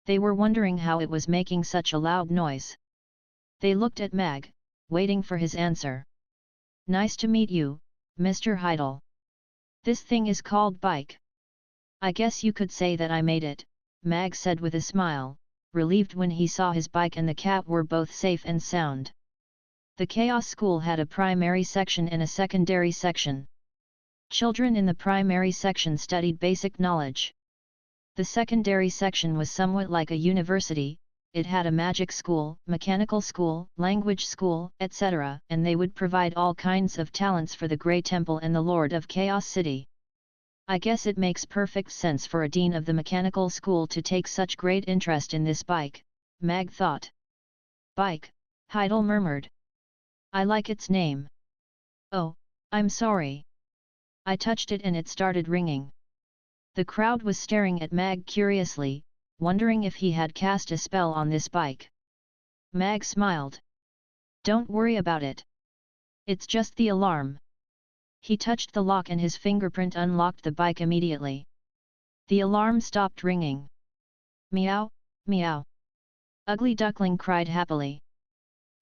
They were wondering how it was making such a loud noise. They looked at Mag, waiting for his answer. Nice to meet you, Mr. Heidel. This thing is called bike. I guess you could say that I made it, Mag said with a smile, relieved when he saw his bike and the cat were both safe and sound. The Chaos School had a primary section and a secondary section. Children in the primary section studied basic knowledge. The secondary section was somewhat like a university. It had a magic school, mechanical school, language school, etc., and they would provide all kinds of talents for the Grey Temple and the Lord of Chaos City. I guess it makes perfect sense for a dean of the mechanical school to take such great interest in this bike, Mag thought. Bike, Heidel murmured. I like its name. Oh, I'm sorry. I touched it and it started ringing. The crowd was staring at Mag curiously, wondering if he had cast a spell on this bike. Mag smiled. Don't worry about it. It's just the alarm. He touched the lock and his fingerprint unlocked the bike immediately. The alarm stopped ringing. Meow, meow. Ugly Duckling cried happily.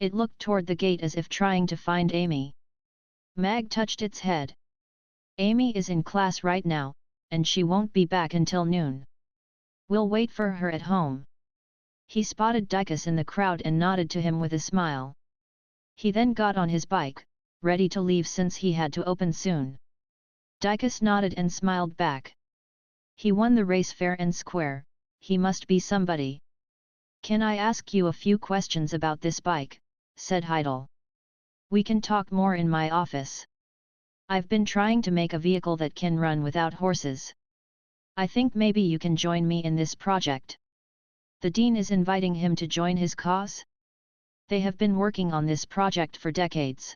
It looked toward the gate as if trying to find Amy. Mag touched its head. Amy is in class right now, and she won't be back until noon. We'll wait for her at home. He spotted Dykus in the crowd and nodded to him with a smile. He then got on his bike, ready to leave since he had to open soon. Dykus nodded and smiled back. He won the race fair and square, he must be somebody. Can I ask you a few questions about this bike? Said Heidel. We can talk more in my office. I've been trying to make a vehicle that can run without horses. I think maybe you can join me in this project. The dean is inviting him to join his cause? They have been working on this project for decades.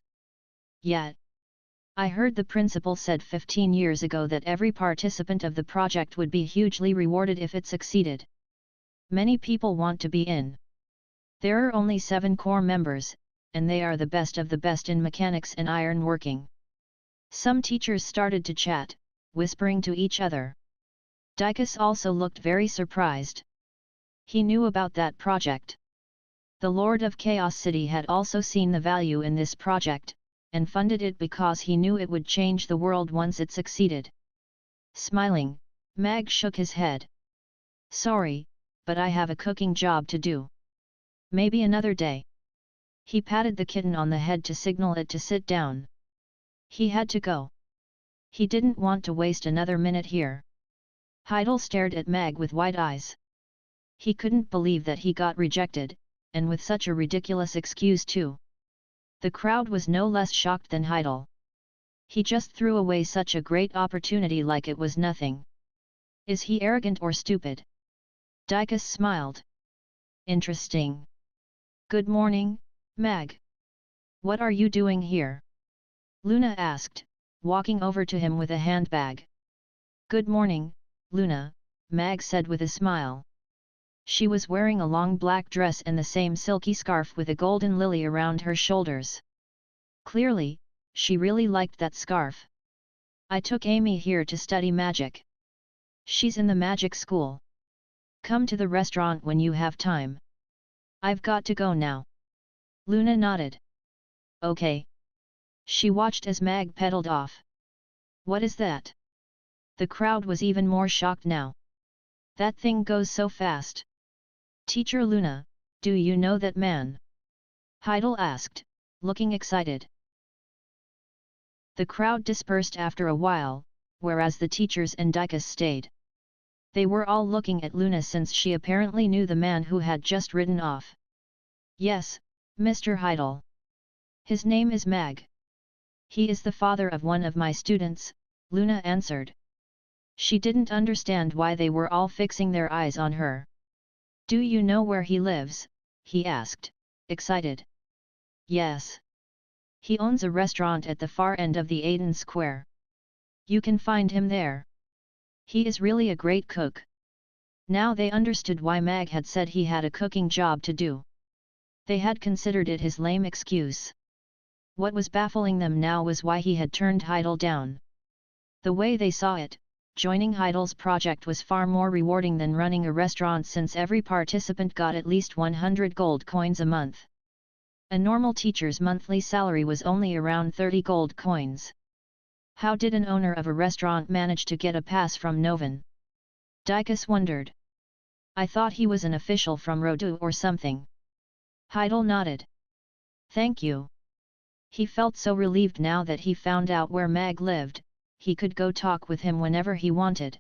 Yet, I heard the principal said 15 years ago that every participant of the project would be hugely rewarded if it succeeded. Many people want to be in. There are only 7 core members, and they are the best of the best in mechanics and iron working. Some teachers started to chat, whispering to each other. Dykus also looked very surprised. He knew about that project. The Lord of Chaos City had also seen the value in this project, and funded it because he knew it would change the world once it succeeded. Smiling, Mag shook his head. Sorry, but I have a cooking job to do. Maybe another day. He patted the kitten on the head to signal it to sit down. He had to go. He didn't want to waste another minute here. Heidel stared at Mag with wide eyes. He couldn't believe that he got rejected, and with such a ridiculous excuse too. The crowd was no less shocked than Heidel. He just threw away such a great opportunity like it was nothing. Is he arrogant or stupid? Dykus smiled. interesting. Good morning, Mag. What are you doing here? Luna asked, walking over to him with a handbag. Good morning, Luna, Mag said with a smile. She was wearing a long black dress and the same silky scarf with a golden lily around her shoulders. Clearly, she really liked that scarf. I took Amy here to study magic. She's in the magic school. Come to the restaurant when you have time. I've got to go now. Luna nodded. Okay. She watched as Mag pedaled off. What is that? The crowd was even more shocked now. That thing goes so fast. Teacher Luna, do you know that man? Heidel asked, looking excited. The crowd dispersed after a while, whereas the teachers and Dicus stayed. They were all looking at Luna since she apparently knew the man who had just ridden off. Yes, Mr. Heidel. His name is Mag. He is the father of one of my students, Luna answered. She didn't understand why they were all fixing their eyes on her. Do you know where he lives? He asked, excited. Yes. He owns a restaurant at the far end of the Aiden Square. You can find him there. He is really a great cook. Now they understood why Mag had said he had a cooking job to do. They had considered it his lame excuse. What was baffling them now was why he had turned Heidel down. The way they saw it, joining Heidel's project was far more rewarding than running a restaurant since every participant got at least 100 gold coins a month. A normal teacher's monthly salary was only around 30 gold coins. How did an owner of a restaurant manage to get a pass from Novan? Dicus wondered. I thought he was an official from Rodu or something. Heidel nodded. Thank you. He felt so relieved now that he found out where Mag lived. He could go talk with him whenever he wanted.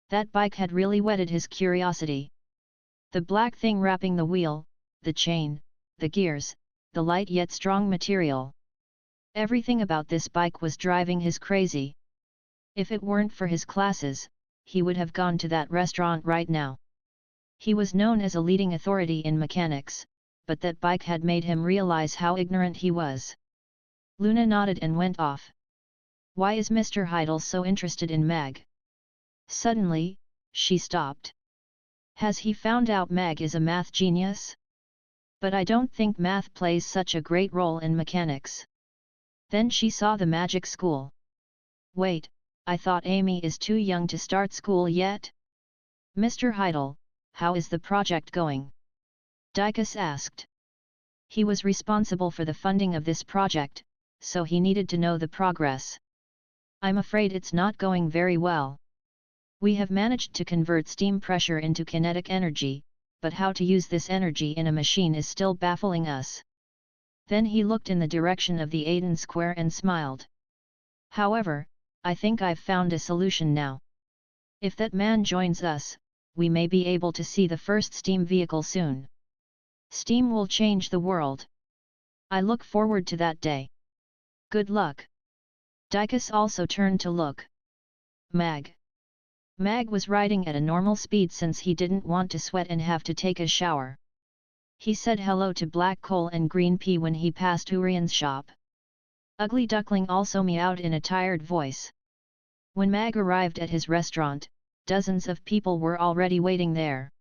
That bike had really whetted his curiosity. The black thing wrapping the wheel, the chain, the gears, the light yet strong material. Everything about this bike was driving his crazy. If it weren't for his classes, he would have gone to that restaurant right now. He was known as a leading authority in mechanics, but that bike had made him realize how ignorant he was. Luna nodded and went off. Why is Mr. Heidel so interested in Mag? Suddenly, she stopped. Has he found out Mag is a math genius? But I don't think math plays such a great role in mechanics. Then she saw the magic school. Wait, I thought Amy is too young to start school yet? Mr. Heidel, how is the project going? Dicus asked. He was responsible for the funding of this project, so he needed to know the progress. I'm afraid it's not going very well. We have managed to convert steam pressure into kinetic energy, but how to use this energy in a machine is still baffling us. Then he looked in the direction of the Aiden Square and smiled. However, I think I've found a solution now. If that man joins us, we may be able to see the first steam vehicle soon. Steam will change the world. I look forward to that day. Good luck. Dicus also turned to look. Mag. Mag was riding at a normal speed since he didn't want to sweat and have to take a shower. He said hello to Black Coal and Green Pea when he passed Urian's shop. Ugly Duckling also meowed in a tired voice. When Mag arrived at his restaurant, dozens of people were already waiting there.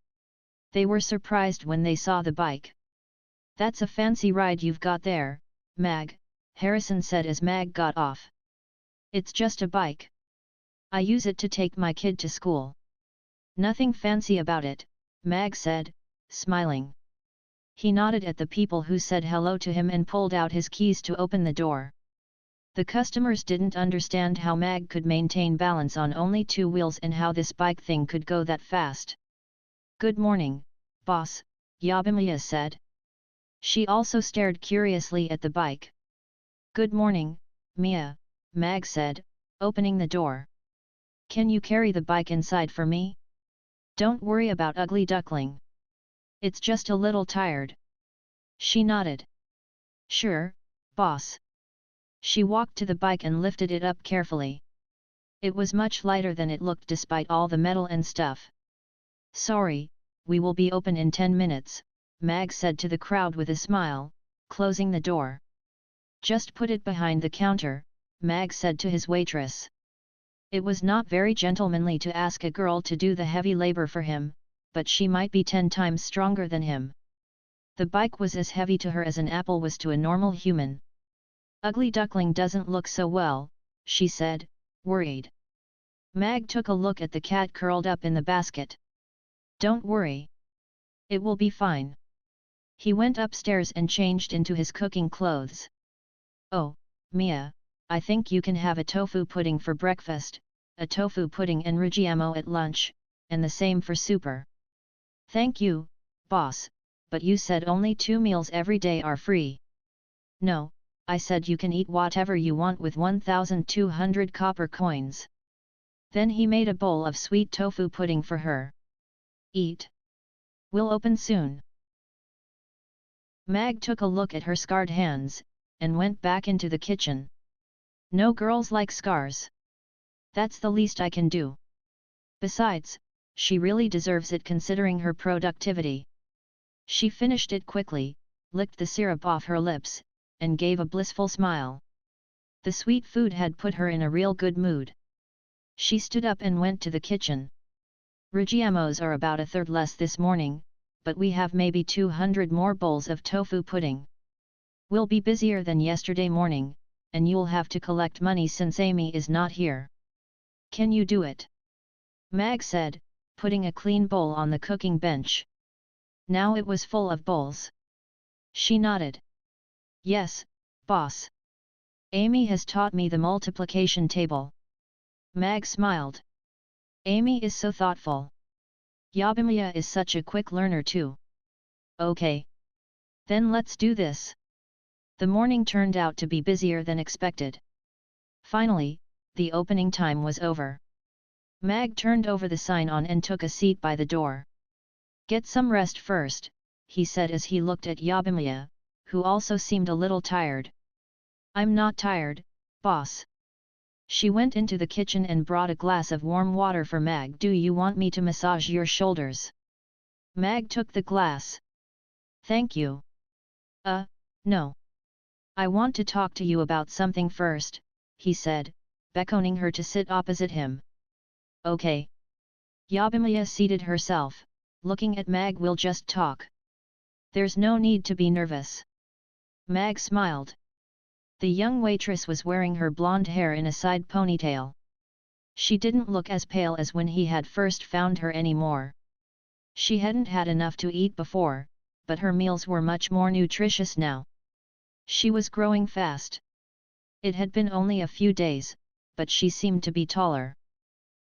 They were surprised when they saw the bike. That's a fancy ride you've got there, Mag, Harrison said as Mag got off. It's just a bike. I use it to take my kid to school. Nothing fancy about it, Mag said, smiling. He nodded at the people who said hello to him and pulled out his keys to open the door. The customers didn't understand how Mag could maintain balance on only 2 wheels and how this bike thing could go that fast. Good morning, boss, Yabimiya said. She also stared curiously at the bike. Good morning, Mia, Mag said, opening the door. Can you carry the bike inside for me? Don't worry about Ugly Duckling. It's just a little tired. She nodded. Sure, boss. She walked to the bike and lifted it up carefully. It was much lighter than it looked despite all the metal and stuff. Sorry, we will be open in 10 minutes, Mag said to the crowd with a smile, closing the door. Just put it behind the counter, Mag said to his waitress. It was not very gentlemanly to ask a girl to do the heavy labor for him, but she might be 10 times stronger than him. The bike was as heavy to her as an apple was to a normal human. Ugly duckling doesn't look so well, she said, worried. Mag took a look at the cat curled up in the basket. Don't worry. It will be fine. He went upstairs and changed into his cooking clothes. Oh, Mia, I think you can have a tofu pudding for breakfast, a tofu pudding and rigiamo at lunch, and the same for supper. Thank you, boss, but you said only 2 meals every day are free. No, I said you can eat whatever you want with 1,200 copper coins. Then he made a bowl of sweet tofu pudding for her. Eat. We'll open soon. Mag took a look at her scarred hands, and went back into the kitchen. No girls like scars. That's the least I can do. Besides, she really deserves it considering her productivity. She finished it quickly, licked the syrup off her lips, and gave a blissful smile. The sweet food had put her in a real good mood. She stood up and went to the kitchen. Rigiamos are about a third less this morning, but we have maybe 200 more bowls of tofu pudding. We'll be busier than yesterday morning, and you'll have to collect money since Amy is not here. Can you do it? Mag said, putting a clean bowl on the cooking bench. Now it was full of bowls. She nodded. Yes, boss. Amy has taught me the multiplication table. Mag smiled. Amy is so thoughtful. Yabimiya is such a quick learner too. Okay. Then let's do this. The morning turned out to be busier than expected. Finally, the opening time was over. Mag turned over the sign-on and took a seat by the door. Get some rest first, he said as he looked at Yabimiya, who also seemed a little tired. I'm not tired, boss. She went into the kitchen and brought a glass of warm water for Mag. Do you want me to massage your shoulders? Mag took the glass. Thank you. No. I want to talk to you about something first, he said, beckoning her to sit opposite him. Okay. Yabimiya seated herself, looking at Mag. We'll just talk. There's no need to be nervous. Mag smiled. The young waitress was wearing her blonde hair in a side ponytail. She didn't look as pale as when he had first found her anymore. She hadn't had enough to eat before, but her meals were much more nutritious now. She was growing fast. It had been only a few days, but she seemed to be taller.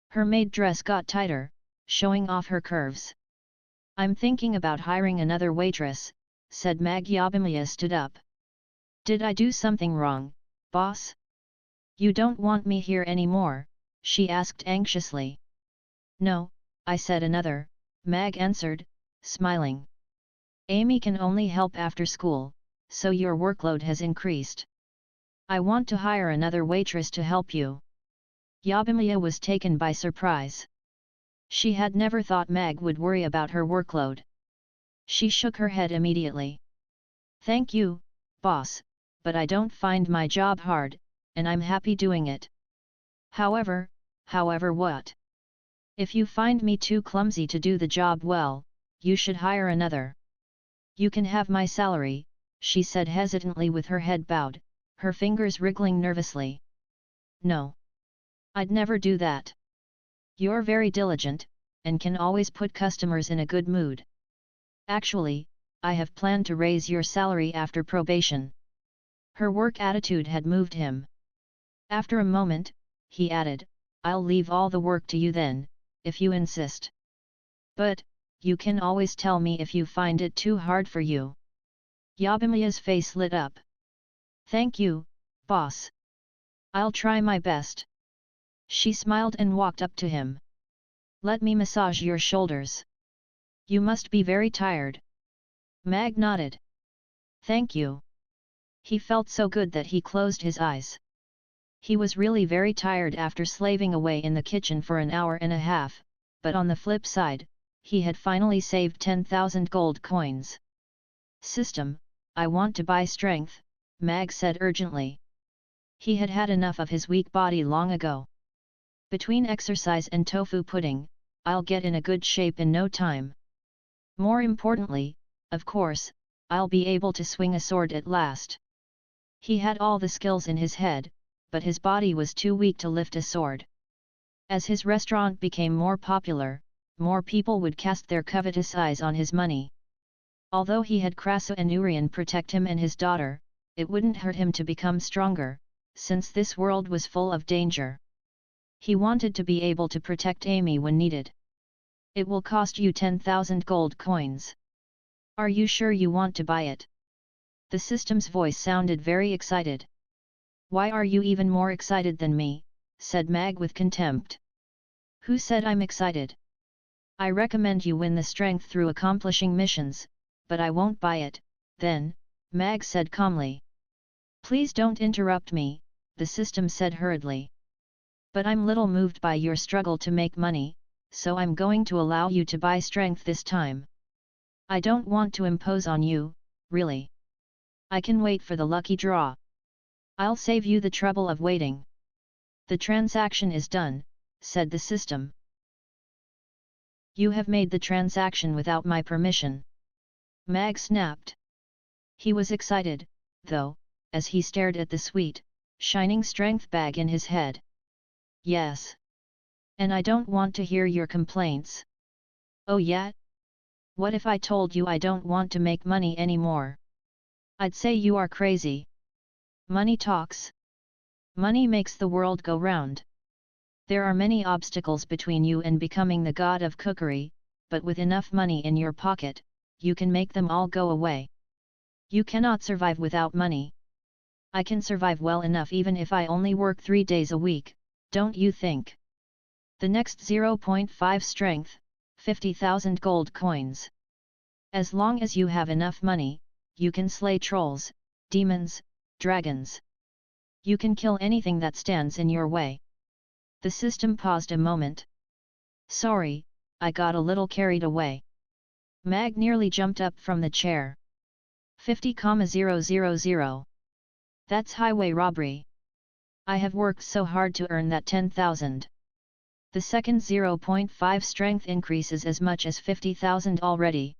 Her maid dress got tighter, showing off her curves. I'm thinking about hiring another waitress, said Mag. Yabimiya stood up. Did I do something wrong, boss? You don't want me here anymore, she asked anxiously. No, I said another, Mag answered, smiling. Amy can only help after school, so your workload has increased. I want to hire another waitress to help you. Yabimiya was taken by surprise. She had never thought Mag would worry about her workload. She shook her head immediately. Thank you, boss, but I don't find my job hard, and I'm happy doing it. However what? If you find me too clumsy to do the job well, you should hire another. You can have my salary, she said hesitantly with her head bowed, her fingers wriggling nervously. No. I'd never do that. You're very diligent, and can always put customers in a good mood. Actually, I have planned to raise your salary after probation. Her work attitude had moved him. After a moment, he added, I'll leave all the work to you then, if you insist. But, you can always tell me if you find it too hard for you. Yabimiya's face lit up. Thank you, boss. I'll try my best. She smiled and walked up to him. Let me massage your shoulders. You must be very tired. Mag nodded. Thank you. He felt so good that he closed his eyes. He was really very tired after slaving away in the kitchen for an hour and a half, but on the flip side, he had finally saved 10,000 gold coins. System, I want to buy strength, Mag said urgently. He had had enough of his weak body long ago. Between exercise and tofu pudding, I'll get in a good shape in no time. More importantly, of course, I'll be able to swing a sword at last. He had all the skills in his head, but his body was too weak to lift a sword. As his restaurant became more popular, more people would cast their covetous eyes on his money. Although he had Krasu and Urian protect him and his daughter, it wouldn't hurt him to become stronger, since this world was full of danger. He wanted to be able to protect Amy when needed. It will cost you 10,000 gold coins. Are you sure you want to buy it? The system's voice sounded very excited. Why are you even more excited than me? Said Mag with contempt. Who said I'm excited? I recommend you win the strength through accomplishing missions, but I won't buy it, then, Mag said calmly. Please don't interrupt me, the system said hurriedly. But I'm little moved by your struggle to make money, so I'm going to allow you to buy strength this time. I don't want to impose on you, really. I can wait for the lucky draw. I'll save you the trouble of waiting. The transaction is done, said the system. You have made the transaction without my permission. Mag snapped. He was excited, though, as he stared at the sweet, shining strength bag in his head. Yes. And I don't want to hear your complaints. Oh yeah? What if I told you I don't want to make money anymore? I'd say you are crazy. Money talks. Money makes the world go round. There are many obstacles between you and becoming the god of cookery, but with enough money in your pocket, you can make them all go away. You cannot survive without money. I can survive well enough even if I only work 3 days a week, don't you think? The next 0.5 strength, 50,000 gold coins. As long as you have enough money, you can slay trolls, demons, dragons. You can kill anything that stands in your way. The system paused a moment. Sorry, I got a little carried away. Mag nearly jumped up from the chair. 50,000. That's highway robbery. I have worked so hard to earn that 10,000. The second 0.5 strength increases as much as 50,000 already.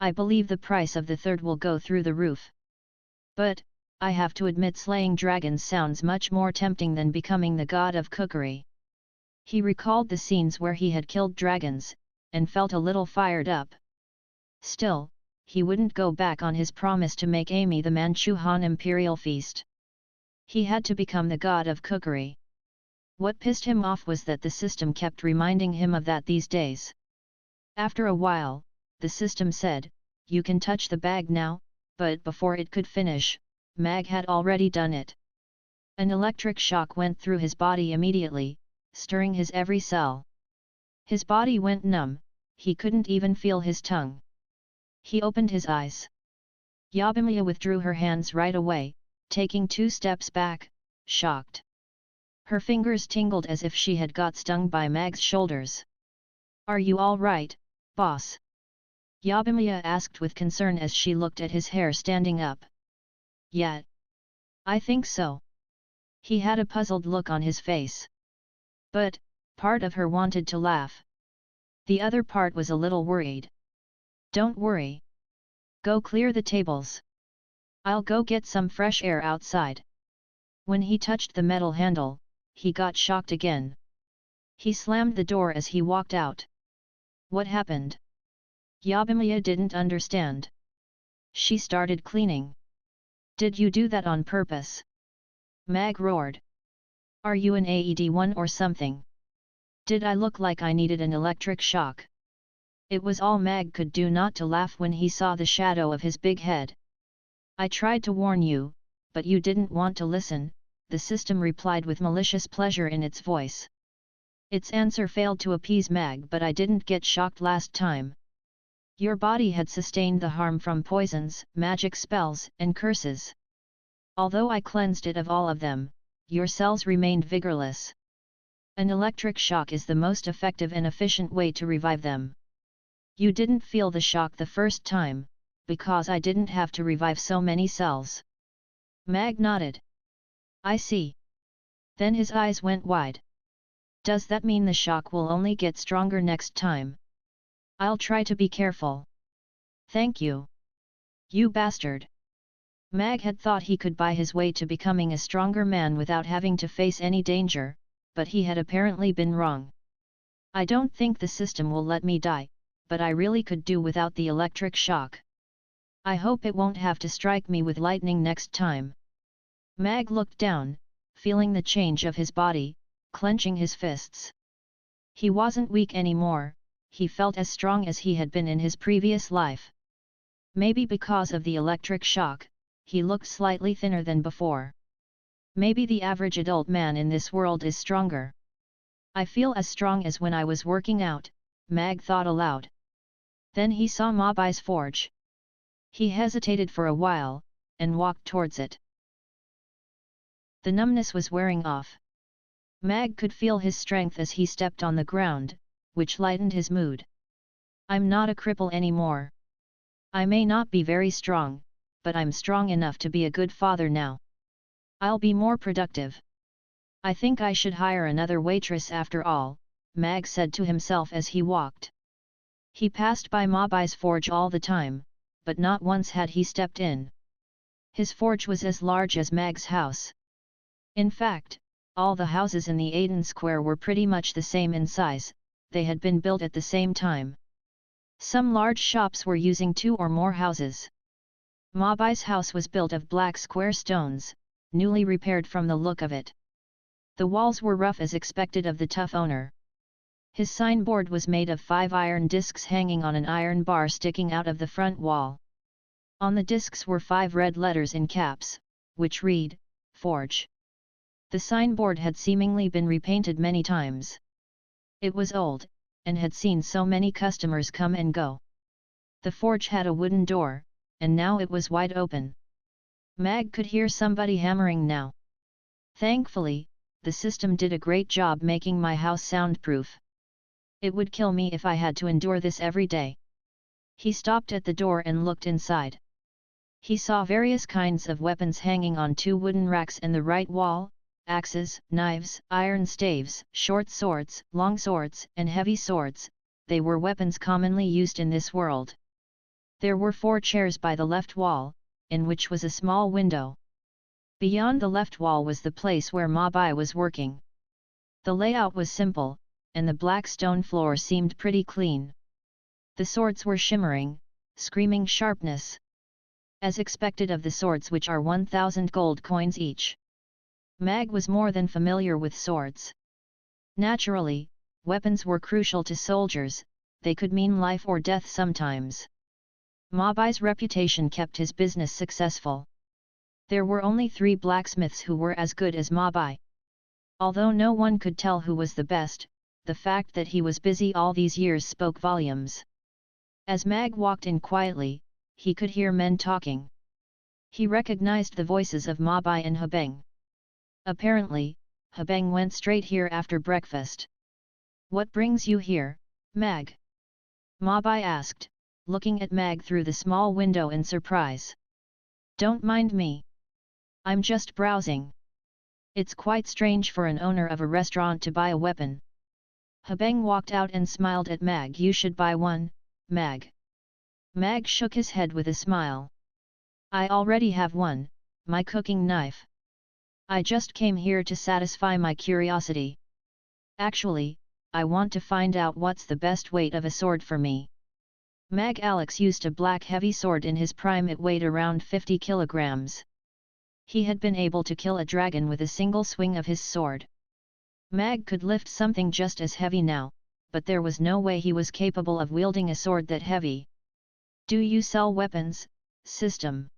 I believe the price of the third will go through the roof. But, I have to admit slaying dragons sounds much more tempting than becoming the god of cookery. He recalled the scenes where he had killed dragons, and felt a little fired up. Still, he wouldn't go back on his promise to make Amy the Manchu Han imperial feast. He had to become the god of cookery. What pissed him off was that the system kept reminding him of that these days. After a while, the system said, "You can touch the bag now," but before it could finish, Mag had already done it. An electric shock went through his body immediately, stirring his every cell. His body went numb, he couldn't even feel his tongue. He opened his eyes. Yabimiya withdrew her hands right away, taking 2 steps back, shocked. Her fingers tingled as if she had got stung by Mag's shoulders. "Are you all right, boss?" Yabimiya asked with concern as she looked at his hair standing up. "Yeah. I think so." He had a puzzled look on his face. But, part of her wanted to laugh. The other part was a little worried. "Don't worry. Go clear the tables. I'll go get some fresh air outside." When he touched the metal handle, he got shocked again. He slammed the door as he walked out. What happened? Yabimiya didn't understand. She started cleaning. "Did you do that on purpose?" Mag roared. "Are you an AED-1 or something? Did I look like I needed an electric shock?" It was all Mag could do not to laugh when he saw the shadow of his big head. "I tried to warn you, but you didn't want to listen," the system replied with malicious pleasure in its voice. Its answer failed to appease Mag, "But I didn't get shocked last time. Your body had sustained the harm from poisons, magic spells, and curses. Although I cleansed it of all of them, your cells remained vigorless. An electric shock is the most effective and efficient way to revive them. You didn't feel the shock the first time, because I didn't have to revive so many cells. Mag nodded. I see. Then his eyes went wide. Does that mean the shock will only get stronger next time? I'll try to be careful. Thank you. You bastard. Mag had thought he could buy his way to becoming a stronger man without having to face any danger, but he had apparently been wrong. I don't think the system will let me die, but I really could do without the electric shock. I hope it won't have to strike me with lightning next time. Mag looked down, feeling the change of his body, clenching his fists. He wasn't weak anymore, he felt as strong as he had been in his previous life. Maybe because of the electric shock, he looked slightly thinner than before. Maybe the average adult man in this world is stronger. I feel as strong as when I was working out, Mag thought aloud. Then he saw Mabai's forge. He hesitated for a while, and walked towards it. The numbness was wearing off. Mag could feel his strength as he stepped on the ground, which lightened his mood. I'm not a cripple anymore. I may not be very strong, but I'm strong enough to be a good father now. I'll be more productive. I think I should hire another waitress after all, Mag said to himself as he walked. He passed by Mabai's forge all the time, but not once had he stepped in. His forge was as large as Mag's house. In fact, all the houses in the Aden Square were pretty much the same in size, they had been built at the same time. Some large shops were using 2 or more houses. Mabai's house was built of black square stones, newly repaired from the look of it. The walls were rough as expected of the tough owner. His signboard was made of 5 iron discs hanging on an iron bar sticking out of the front wall. On the discs were 5 red letters in caps, which read, Forge. The signboard had seemingly been repainted many times. It was old, and had seen so many customers come and go. The forge had a wooden door, and now it was wide open. Mag could hear somebody hammering now. Thankfully, the system did a great job making my house soundproof. It would kill me if I had to endure this every day. He stopped at the door and looked inside. He saw various kinds of weapons hanging on 2 wooden racks in the right wall, axes, knives, iron staves, short swords, long swords, and heavy swords. They were weapons commonly used in this world. There were 4 chairs by the left wall, in which was a small window. Beyond the left wall was the place where Mabai was working. The layout was simple, and the black stone floor seemed pretty clean. The swords were shimmering, screaming sharpness. As expected of the swords, which are 1,000 gold coins each. Mag was more than familiar with swords. Naturally, weapons were crucial to soldiers, they could mean life or death sometimes. Mabai's reputation kept his business successful. There were only 3 blacksmiths who were as good as Mabai. Although no one could tell who was the best, the fact that he was busy all these years spoke volumes. As Mag walked in quietly, he could hear men talking. He recognized the voices of Mabai and Habeng. Apparently, Habeng went straight here after breakfast. What brings you here, Mag? Mabai asked, looking at Mag through the small window in surprise. Don't mind me. I'm just browsing. It's quite strange for an owner of a restaurant to buy a weapon. Habeng walked out and smiled at Mag. You should buy one, Mag. Mag shook his head with a smile. I already have one, my cooking knife. I just came here to satisfy my curiosity. Actually, I want to find out what's the best weight of a sword for me. Mag Alex used a black heavy sword in his prime. It weighed around 50 kilograms. He had been able to kill a dragon with a single swing of his sword. Mag could lift something just as heavy now, but there was no way he was capable of wielding a sword that heavy. Do you sell weapons, system?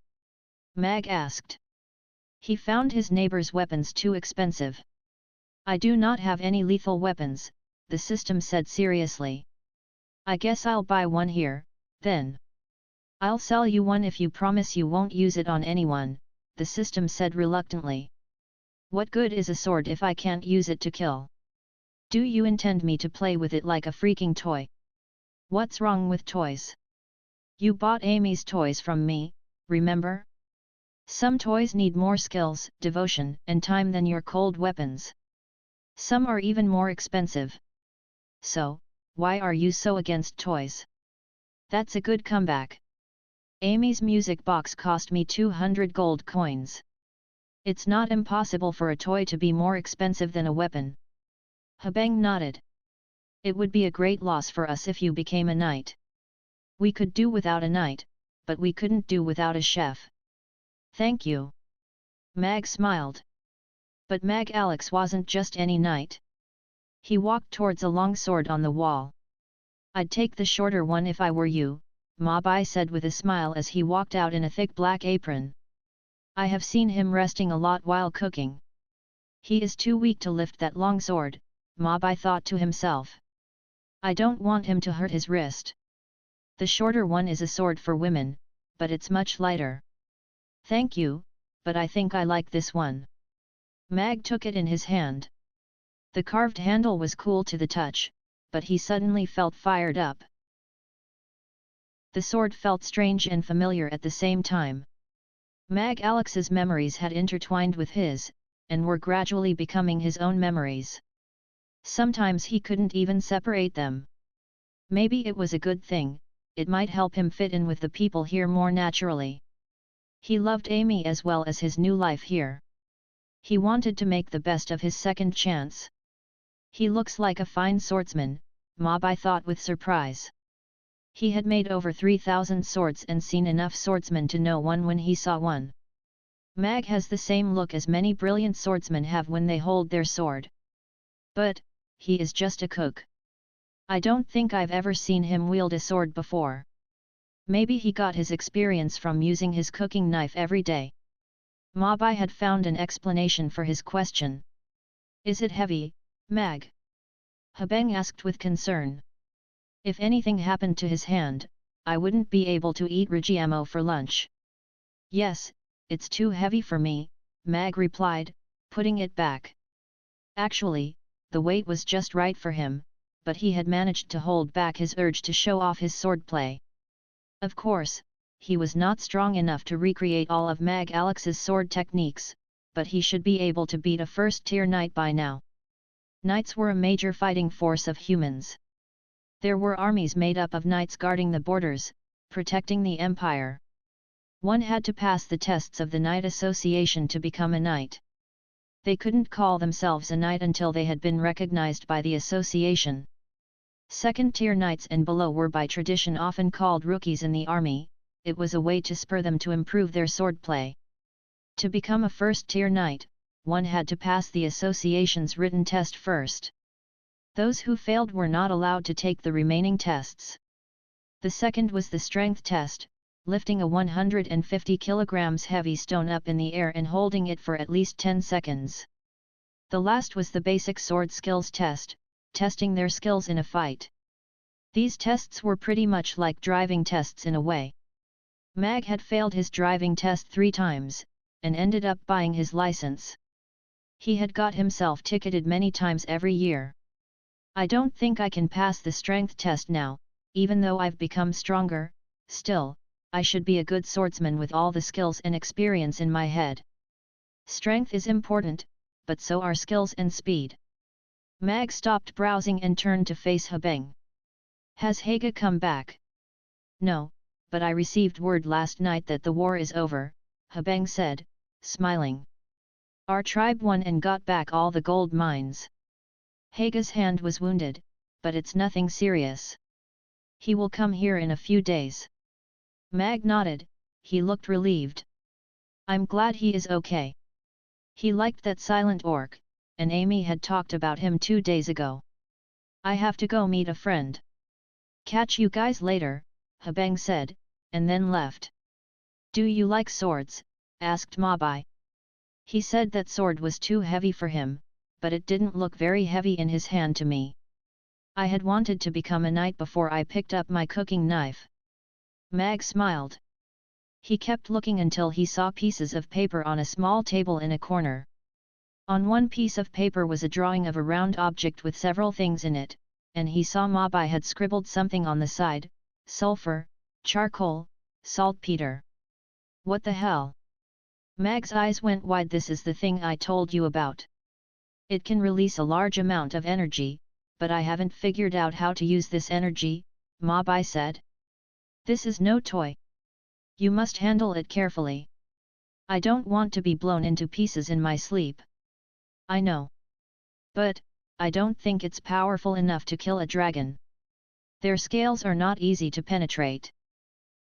Mag asked. He found his neighbor's weapons too expensive. I do not have any lethal weapons, the system said seriously. I guess I'll buy one here, then. I'll sell you one if you promise you won't use it on anyone, the system said reluctantly. What good is a sword if I can't use it to kill? Do you intend me to play with it like a freaking toy? What's wrong with toys? You bought Amy's toys from me, remember? Some toys need more skills, devotion, and time than your cold weapons. Some are even more expensive. So, why are you so against toys? That's a good comeback. Amy's music box cost me 200 gold coins. It's not impossible for a toy to be more expensive than a weapon. Habeng nodded. It would be a great loss for us if you became a knight. We could do without a knight, but we couldn't do without a chef. Thank you. Mag smiled. But Mag Alex wasn't just any knight. He walked towards a long sword on the wall. I'd take the shorter one if I were you, Ma Bai said with a smile as he walked out in a thick black apron. I have seen him resting a lot while cooking. He is too weak to lift that long sword, Ma Bai thought to himself. I don't want him to hurt his wrist. The shorter one is a sword for women, but it's much lighter. Thank you, but I think I like this one. Mag took it in his hand. The carved handle was cool to the touch, but he suddenly felt fired up. The sword felt strange and familiar at the same time. Mag Alex's memories had intertwined with his, and were gradually becoming his own memories. Sometimes he couldn't even separate them. Maybe it was a good thing, it might help him fit in with the people here more naturally. He loved Amy as well as his new life here. He wanted to make the best of his second chance. He looks like a fine swordsman, Ma Bai thought with surprise. He had made over 3,000 swords and seen enough swordsmen to know one when he saw one. Mag has the same look as many brilliant swordsmen have when they hold their sword. But, he is just a cook. I don't think I've ever seen him wield a sword before. Maybe he got his experience from using his cooking knife every day. Ma Bai had found an explanation for his question. Is it heavy, Mag? Habeng asked with concern. If anything happened to his hand, I wouldn't be able to eat Rigiamo for lunch. Yes, it's too heavy for me, Mag replied, putting it back. Actually, the weight was just right for him, but he had managed to hold back his urge to show off his swordplay. Of course, he was not strong enough to recreate all of Mag Alex's sword techniques, but he should be able to beat a first-tier knight by now. Knights were a major fighting force of humans. There were armies made up of knights guarding the borders, protecting the empire. One had to pass the tests of the Knight Association to become a knight. They couldn't call themselves a knight until they had been recognized by the association. Second-tier knights and below were by tradition often called rookies in the army. It was a way to spur them to improve their swordplay. To become a first-tier knight, one had to pass the association's written test first. Those who failed were not allowed to take the remaining tests. The second was the strength test, lifting a 150 kilograms heavy stone up in the air and holding it for at least 10 seconds. The last was the basic sword skills test, testing their skills in a fight. These tests were pretty much like driving tests in a way. Mag had failed his driving test 3 times, and ended up buying his license. He had got himself ticketed many times every year. I don't think I can pass the strength test now, even though I've become stronger. Still, I should be a good swordsman with all the skills and experience in my head. Strength is important, but so are skills and speed. Mag stopped browsing and turned to face Habeng. Has Haga come back? No, but I received word last night that the war is over, Habeng said, smiling. Our tribe won and got back all the gold mines. Haga's hand was wounded, but it's nothing serious. He will come here in a few days. Mag nodded, he looked relieved. I'm glad he is okay. He liked that silent orc, and Amy had talked about him 2 days ago. I have to go meet a friend. Catch you guys later, Habeng said, and then left. Do you like swords? Asked Ma Bai. He said that sword was too heavy for him, but it didn't look very heavy in his hand to me. I had wanted to become a knight before I picked up my cooking knife. Mag smiled. He kept looking until he saw pieces of paper on a small table in a corner. On one piece of paper was a drawing of a round object with several things in it, and he saw Mabai had scribbled something on the side: sulfur, charcoal, saltpeter. What the hell? Mag's eyes went wide. This is the thing I told you about. It can release a large amount of energy, but I haven't figured out how to use this energy, Mabai said. This is no toy. You must handle it carefully. I don't want to be blown into pieces in my sleep. I know. But, I don't think it's powerful enough to kill a dragon. Their scales are not easy to penetrate.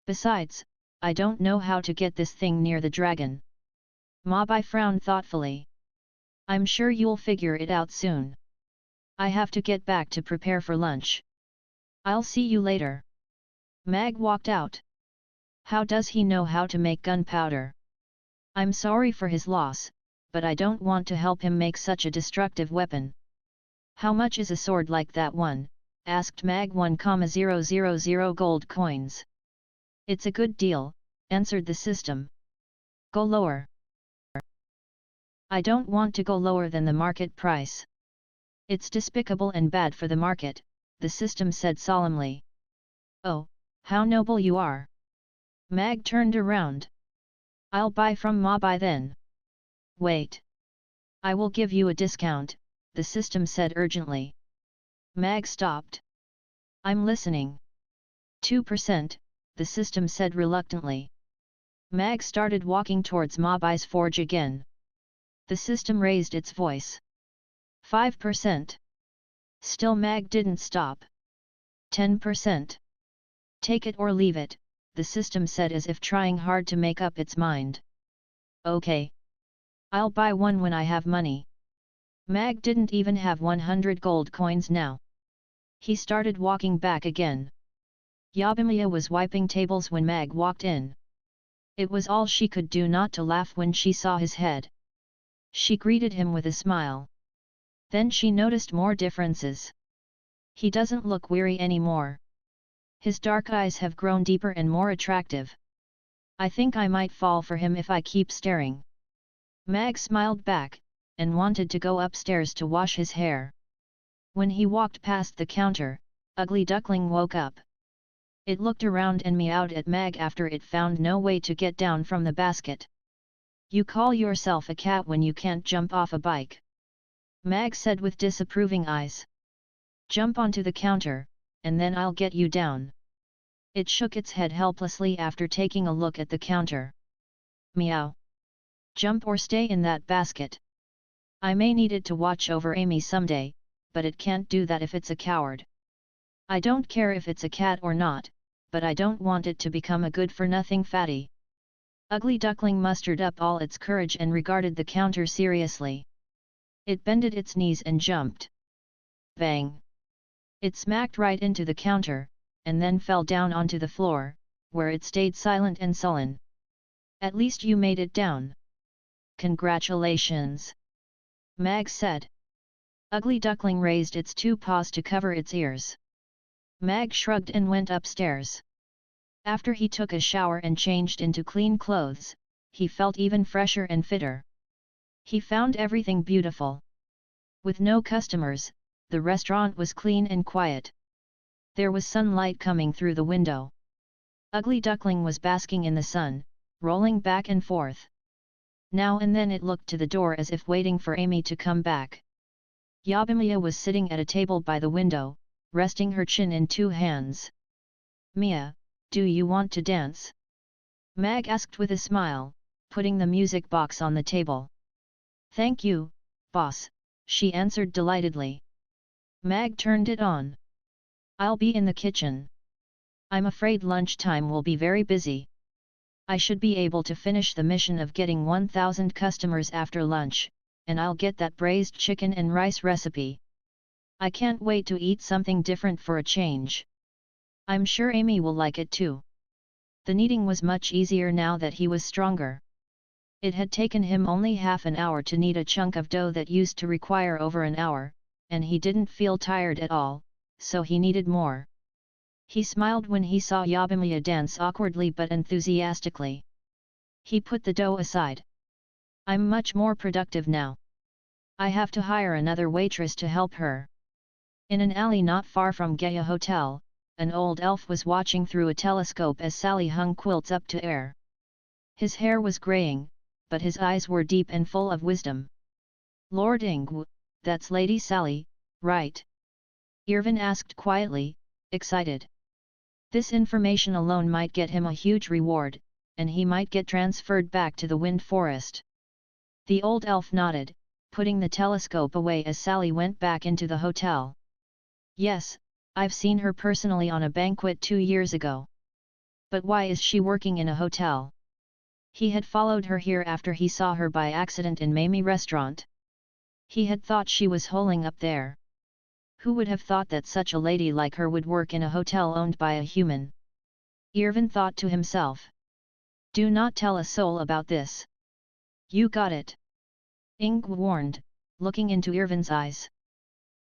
Besides, I don't know how to get this thing near the dragon. Mabai frowned thoughtfully. I'm sure you'll figure it out soon. I have to get back to prepare for lunch. I'll see you later. Mag walked out. How does he know how to make gunpowder? I'm sorry for his loss, but I don't want to help him make such a destructive weapon. How much is a sword like that one? Asked Mag. 1,000 gold coins. It's a good deal, answered the system. Go lower. I don't want to go lower than the market price. It's despicable and bad for the market, the system said solemnly. Oh, how noble you are. Mag turned around. I'll buy from Mabai then. Wait. I will give you a discount, the system said urgently. Mag stopped. I'm listening. 2%, the system said reluctantly. Mag started walking towards Mabai's forge again. The system raised its voice. 5%. Still Mag didn't stop. 10%. Take it or leave it, the system said as if trying hard to make up its mind. Okay. I'll buy one when I have money. Mag didn't even have 100 gold coins now. He started walking back again. Yabimiya was wiping tables when Mag walked in. It was all she could do not to laugh when she saw his head. She greeted him with a smile. Then she noticed more differences. He doesn't look weary anymore. His dark eyes have grown deeper and more attractive. I think I might fall for him if I keep staring. Mag smiled back, and wanted to go upstairs to wash his hair. When he walked past the counter, Ugly Duckling woke up. It looked around and meowed at Mag after it found no way to get down from the basket. You call yourself a cat when you can't jump off a bike? Mag said with disapproving eyes. Jump onto the counter, and then I'll get you down. It shook its head helplessly after taking a look at the counter. Meow. Jump or stay in that basket. I may need it to watch over Amy someday, but it can't do that if it's a coward. I don't care if it's a cat or not, but I don't want it to become a good-for-nothing fatty. Ugly Duckling mustered up all its courage and regarded the counter seriously. It bended its knees and jumped. Bang! It smacked right into the counter, and then fell down onto the floor, where it stayed silent and sullen. At least you made it down. Congratulations! Mag said. Ugly Duckling raised its two paws to cover its ears. Mag shrugged and went upstairs. After he took a shower and changed into clean clothes, he felt even fresher and fitter. He found everything beautiful. With no customers, the restaurant was clean and quiet. There was sunlight coming through the window. Ugly Duckling was basking in the sun, rolling back and forth. Now and then it looked to the door as if waiting for Amy to come back. Yabimiya was sitting at a table by the window, resting her chin in two hands. Mia, do you want to dance? Mag asked with a smile, putting the music box on the table. Thank you, boss, she answered delightedly. Mag turned it on. I'll be in the kitchen. I'm afraid lunchtime will be very busy. I should be able to finish the mission of getting 1,000 customers after lunch, and I'll get that braised chicken and rice recipe. I can't wait to eat something different for a change. I'm sure Amy will like it too. The kneading was much easier now that he was stronger. It had taken him only half an hour to knead a chunk of dough that used to require over an hour, and he didn't feel tired at all, so he kneaded more. He smiled when he saw Yabimiya dance awkwardly but enthusiastically. He put the dough aside. I'm much more productive now. I have to hire another waitress to help her. In an alley not far from Gaia Hotel, an old elf was watching through a telescope as Sally hung quilts up to air. His hair was graying, but his eyes were deep and full of wisdom. "Lord Ingw, that's Lady Sally, right?" Irvin asked quietly, excited. This information alone might get him a huge reward, and he might get transferred back to the Wind Forest. The old elf nodded, putting the telescope away as Sally went back into the hotel. "Yes, I've seen her personally on a banquet 2 years ago. But why is she working in a hotel?" He had followed her here after he saw her by accident in Mamie restaurant. He had thought she was holing up there. Who would have thought that such a lady like her would work in a hotel owned by a human? Irvin thought to himself. "Do not tell a soul about this. You got it?" Ingw warned, looking into Irvin's eyes.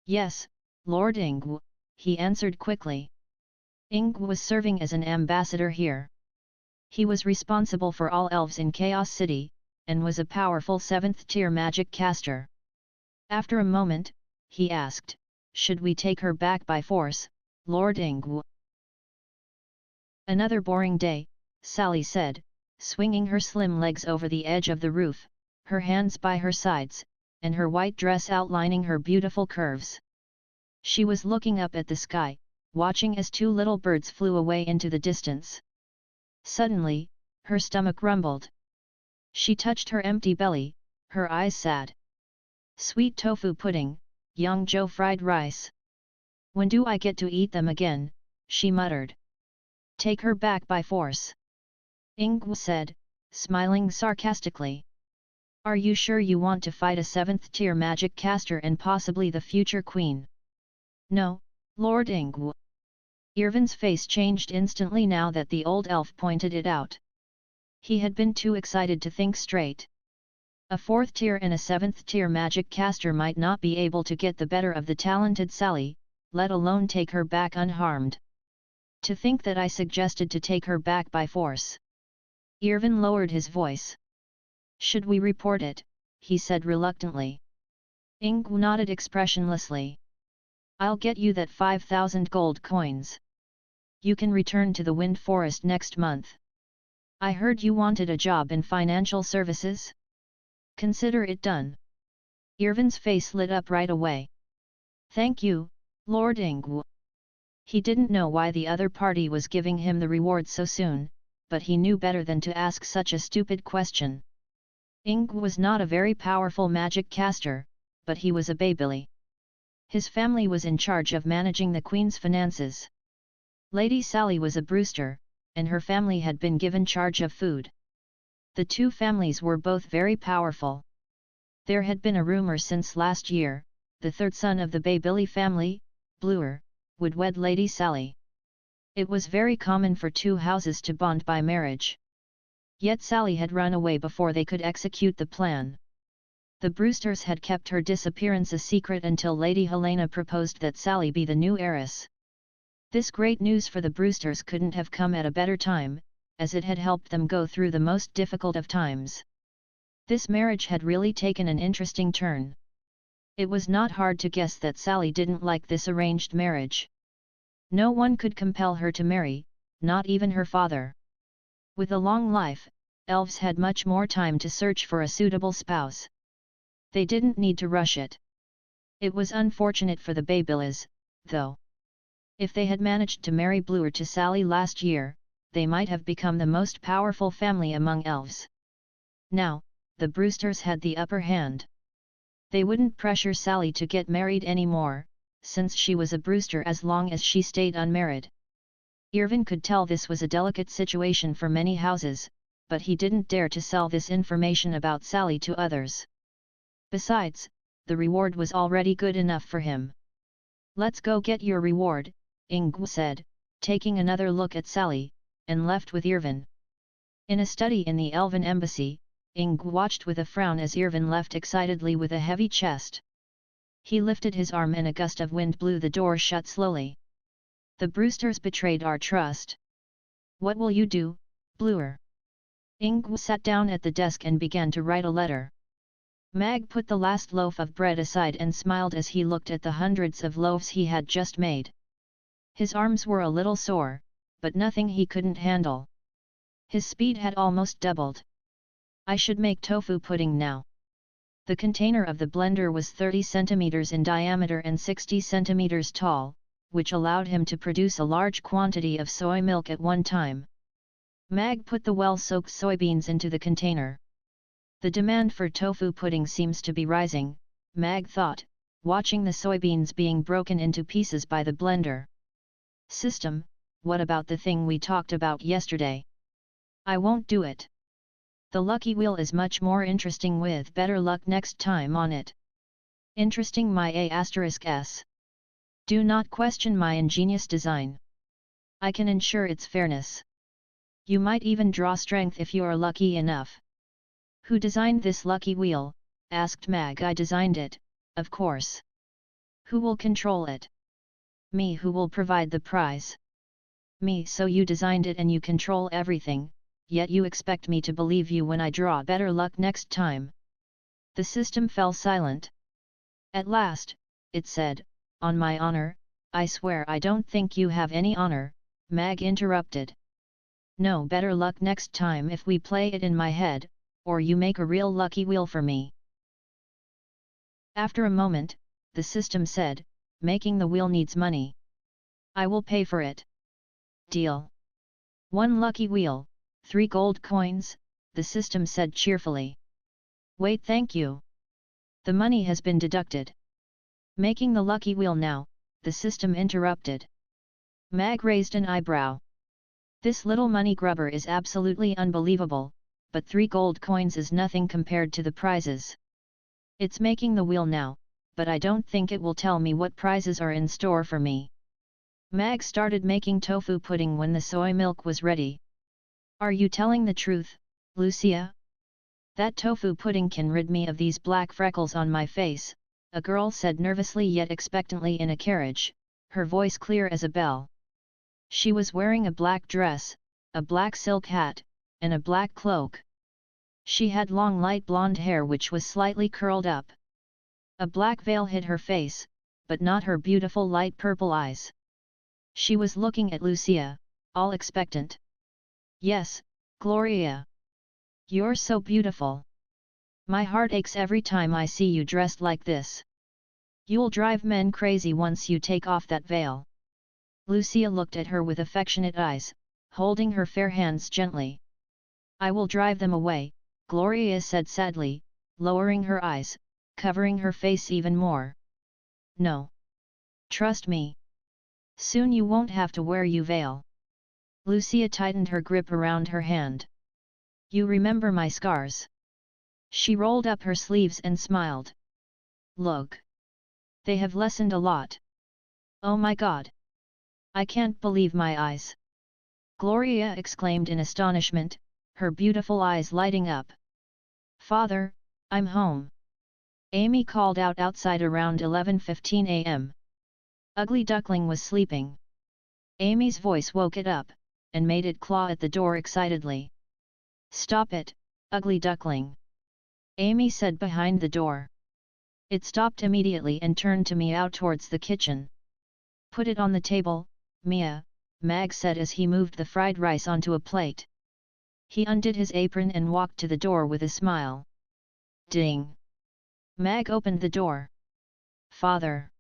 "Yes, Lord Ingw," he answered quickly. Ingw was serving as an ambassador here. He was responsible for all elves in Chaos City, and was a powerful 7th-tier magic caster. After a moment, he asked, "Should we take her back by force, Lord Ingw?" "Another boring day," Sally said, swinging her slim legs over the edge of the roof, her hands by her sides, and her white dress outlining her beautiful curves. She was looking up at the sky, watching as 2 little birds flew away into the distance. Suddenly, her stomach rumbled. She touched her empty belly, her eyes sad. "Sweet tofu pudding, Yangzhou fried rice. When do I get to eat them again?" she muttered. "Take her back by force," Ingw said, smiling sarcastically. "Are you sure you want to fight a 7th-tier magic caster and possibly the future queen?" "No, Lord Ingw." Irvin's face changed instantly now that the old elf pointed it out. He had been too excited to think straight. A 4th-tier and a 7th-tier magic caster might not be able to get the better of the talented Sally, let alone take her back unharmed. "To think that I suggested to take her back by force." Irvin lowered his voice. "Should we report it?" he said reluctantly. Ingw nodded expressionlessly. "I'll get you that 5,000 gold coins. You can return to the Wind Forest next month. I heard you wanted a job in financial services? Consider it done." Irvin's face lit up right away. "Thank you, Lord Ingw." He didn't know why the other party was giving him the reward so soon, but he knew better than to ask such a stupid question. Ingw was not a very powerful magic caster, but he was a Baybili. His family was in charge of managing the Queen's finances. Lady Sally was a Brewster, and her family had been given charge of food. The 2 families were both very powerful. There had been a rumor since last year, the 3rd son of the Baybili family, Bluer, would wed Lady Sally. It was very common for 2 houses to bond by marriage. Yet Sally had run away before they could execute the plan. The Brewsters had kept her disappearance a secret until Lady Helena proposed that Sally be the new heiress. This great news for the Brewsters couldn't have come at a better time, as it had helped them go through the most difficult of times. This marriage had really taken an interesting turn. It was not hard to guess that Sally didn't like this arranged marriage. No one could compel her to marry, not even her father. With a long life, elves had much more time to search for a suitable spouse. They didn't need to rush it. It was unfortunate for the Baybillas, though. If they had managed to marry Bluer to Sally last year, they might have become the most powerful family among elves. Now, the Brewsters had the upper hand. They wouldn't pressure Sally to get married anymore, since she was a Brewster as long as she stayed unmarried. Irvin could tell this was a delicate situation for many houses, but he didn't dare to sell this information about Sally to others. Besides, the reward was already good enough for him. "Let's go get your reward," Ingw said, taking another look at Sally, and left with Irvin. In a study in the Elven embassy, Ingw watched with a frown as Irvin left excitedly with a heavy chest. He lifted his arm and a gust of wind blew the door shut slowly. "The Brewsters betrayed our trust. What will you do, Bluer?" Ingw sat down at the desk and began to write a letter. Mag put the last loaf of bread aside and smiled as he looked at the hundreds of loaves he had just made. His arms were a little sore, but nothing he couldn't handle. His speed had almost doubled. I should make tofu pudding now. The container of the blender was 30 centimeters in diameter and 60 centimeters tall, which allowed him to produce a large quantity of soy milk at one time. Mag put the well-soaked soybeans into the container. The demand for tofu pudding seems to be rising, Mag thought, watching the soybeans being broken into pieces by the blender. System, what about the thing we talked about yesterday? I won't do it. The lucky wheel is much more interesting with better luck next time on it. Interesting my A*s. Do not question my ingenious design. I can ensure its fairness. You might even draw strength if you are lucky enough. Who designed this lucky wheel? Asked Mag. I designed it, of course. Who will control it? Me. Who will provide the prize? Me. So you designed it and you control everything, yet you expect me to believe you when I draw better luck next time. The system fell silent. At last, it said, on my honor, I swear I don't think you have any honor, Mag interrupted. No, better luck next time if we play it in my head, or you make a real lucky wheel for me. After a moment, the system said, making the wheel needs money. I will pay for it. Deal. 1 lucky wheel, 3 gold coins, the system said cheerfully. Wait, thank you. The money has been deducted. Making the lucky wheel now, the system interrupted. Mag raised an eyebrow. This little money grubber is absolutely unbelievable, but 3 gold coins is nothing compared to the prizes. It's making the wheel now, but I don't think it will tell me what prizes are in store for me. Mag started making tofu pudding when the soy milk was ready. Are you telling the truth, Lucia? That tofu pudding can rid me of these black freckles on my face, a girl said nervously yet expectantly in a carriage, her voice clear as a bell. She was wearing a black dress, a black silk hat, and a black cloak. She had long light blonde hair which was slightly curled up. A black veil hid her face, but not her beautiful light purple eyes. She was looking at Lucia, all expectant. Yes, Gloria. You're so beautiful. My heart aches every time I see you dressed like this. You'll drive men crazy once you take off that veil. Lucia looked at her with affectionate eyes, holding her fair hands gently. I will drive them away, Gloria said sadly, lowering her eyes, covering her face even more. No. Trust me. Soon you won't have to wear your veil. Lucia tightened her grip around her hand. You remember my scars? She rolled up her sleeves and smiled. Look. They have lessened a lot. Oh my God. I can't believe my eyes. Gloria exclaimed in astonishment, her beautiful eyes lighting up. Father, I'm home. Amy called out outside around 11:15 a.m. Ugly Duckling was sleeping. Amy's voice woke it up, and made it claw at the door excitedly. Stop it, Ugly Duckling. Amy said behind the door. It stopped immediately and turned to meow towards the kitchen. Put it on the table, Mia, Mag said as he moved the fried rice onto a plate. He undid his apron and walked to the door with a smile. Ding! Mag opened the door. Father!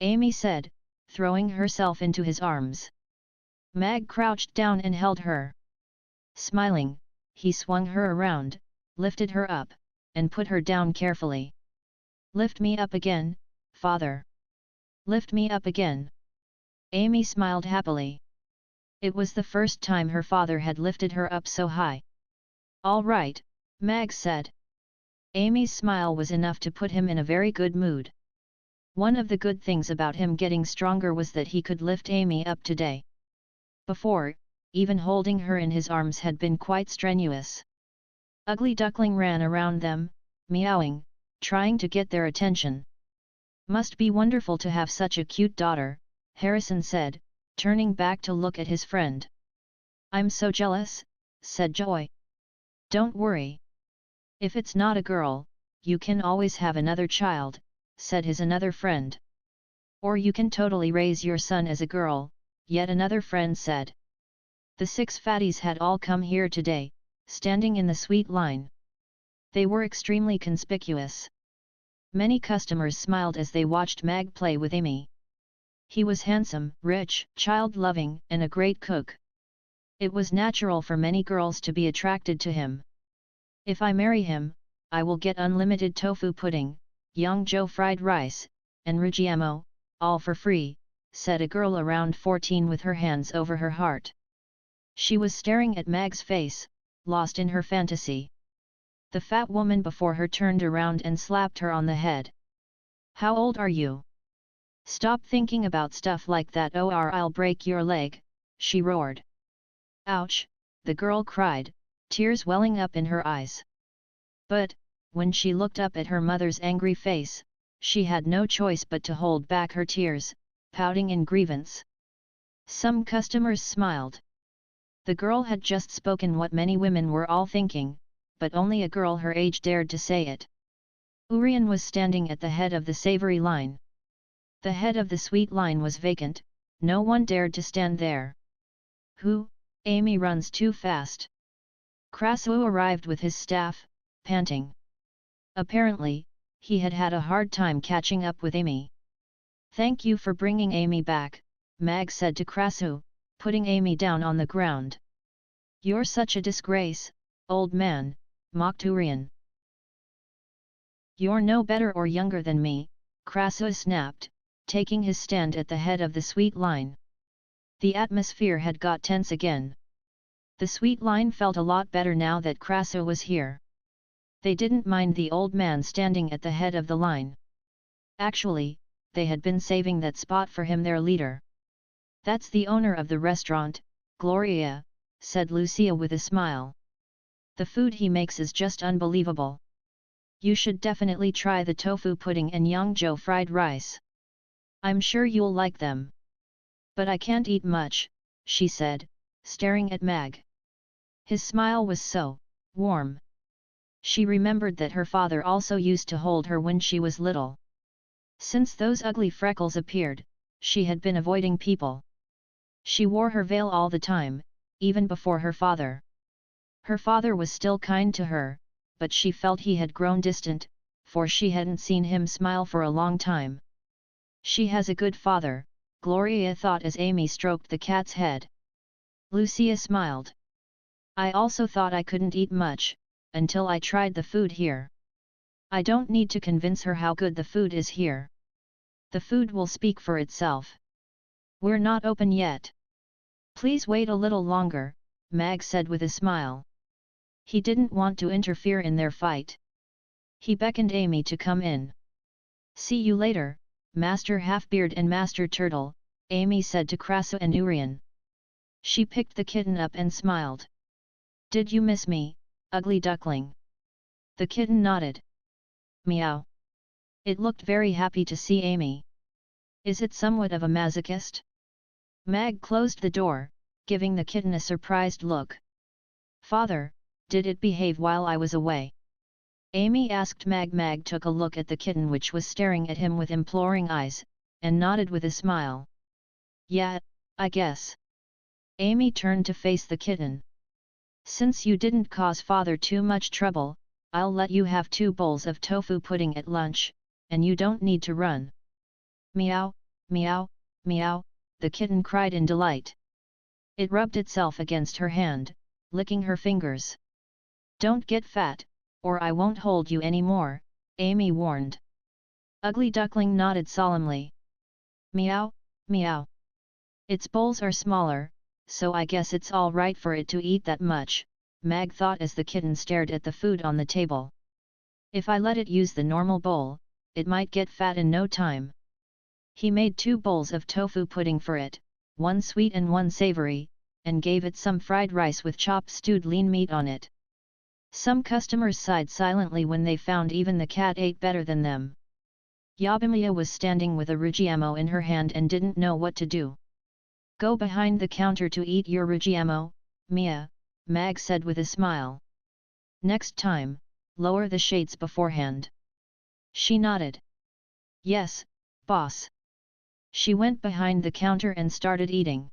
Amy said, throwing herself into his arms. Mag crouched down and held her. Smiling, he swung her around, lifted her up, and put her down carefully. Lift me up again, Father. Lift me up again. Amy smiled happily. It was the first time her father had lifted her up so high. All right, Mag said. Amy's smile was enough to put him in a very good mood. One of the good things about him getting stronger was that he could lift Amy up today. Before, even holding her in his arms had been quite strenuous. Ugly Duckling ran around them, meowing, trying to get their attention. Must be wonderful to have such a cute daughter, Harrison said, turning back to look at his friend. I'm so jealous, said Joy. Don't worry. If it's not a girl, you can always have another child, said his another friend. Or you can totally raise your son as a girl, yet another friend said. The 6 fatties had all come here today, standing in the sweet line. They were extremely conspicuous. Many customers smiled as they watched Mag play with Amy. He was handsome, rich, child-loving, and a great cook. It was natural for many girls to be attracted to him. If I marry him, I will get unlimited tofu pudding, Yangzhou fried rice, and rujiamo, all for free, said a girl around 14 with her hands over her heart. She was staring at Mag's face, lost in her fantasy. The fat woman before her turned around and slapped her on the head. How old are you? Stop thinking about stuff like that or I'll break your leg, she roared. Ouch, the girl cried, tears welling up in her eyes. But, when she looked up at her mother's angry face, she had no choice but to hold back her tears, pouting in grievance. Some customers smiled. The girl had just spoken what many women were all thinking, but only a girl her age dared to say it. Urian was standing at the head of the savory line. The head of the sweet line was vacant, no one dared to stand there. Who? Amy runs too fast. Krasu arrived with his staff, panting. Apparently, he had had a hard time catching up with Amy. Thank you for bringing Amy back, Mag said to Krasu, putting Amy down on the ground. You're such a disgrace, old man, mocked Urian. You're no better or younger than me, Krasu snapped, taking his stand at the head of the sweet line. The atmosphere had got tense again. The sweet line felt a lot better now that Krasu was here. They didn't mind the old man standing at the head of the line. Actually, they had been saving that spot for him, their leader. That's the owner of the restaurant, Gloria, said Lucia with a smile. The food he makes is just unbelievable. You should definitely try the tofu pudding and Yangzhou fried rice. I'm sure you'll like them. But I can't eat much, she said, staring at Mag. His smile was so warm. She remembered that her father also used to hold her when she was little. Since those ugly freckles appeared, she had been avoiding people. She wore her veil all the time, even before her father. Her father was still kind to her, but she felt he had grown distant, for she hadn't seen him smile for a long time. She has a good father, Gloria thought as Amy stroked the cat's head. Lucia smiled. I also thought I couldn't eat much, until I tried the food here. I don't need to convince her how good the food is here. The food will speak for itself. We're not open yet. Please wait a little longer, Mag said with a smile. He didn't want to interfere in their fight. He beckoned Amy to come in. See you later, Master Halfbeard and Master Turtle, Amy said to Krasu and Urian. She picked the kitten up and smiled. Did you miss me, ugly duckling? The kitten nodded. Meow. It looked very happy to see Amy. Is it somewhat of a masochist? Mag closed the door, giving the kitten a surprised look. Father, did it behave while I was away? Amy asked Mag. Mag took a look at the kitten which was staring at him with imploring eyes, and nodded with a smile. Yeah, I guess. Amy turned to face the kitten. Since you didn't cause father too much trouble, I'll let you have 2 bowls of tofu pudding at lunch, and you don't need to run. Meow, meow, meow, the kitten cried in delight. It rubbed itself against her hand, licking her fingers. Don't get fat, or I won't hold you anymore, Amy warned. Ugly Duckling nodded solemnly. Meow, meow. Its bowls are smaller, so I guess it's all right for it to eat that much, Mag thought as the kitten stared at the food on the table. If I let it use the normal bowl, it might get fat in no time. He made 2 bowls of tofu pudding for it, 1 sweet and 1 savory, and gave it some fried rice with chopped stewed lean meat on it. Some customers sighed silently when they found even the cat ate better than them. Yabimiya was standing with a rujiamo in her hand and didn't know what to do. Go behind the counter to eat your rujiamo, Mia, Mag said with a smile. Next time, lower the shades beforehand. She nodded. Yes, boss. She went behind the counter and started eating.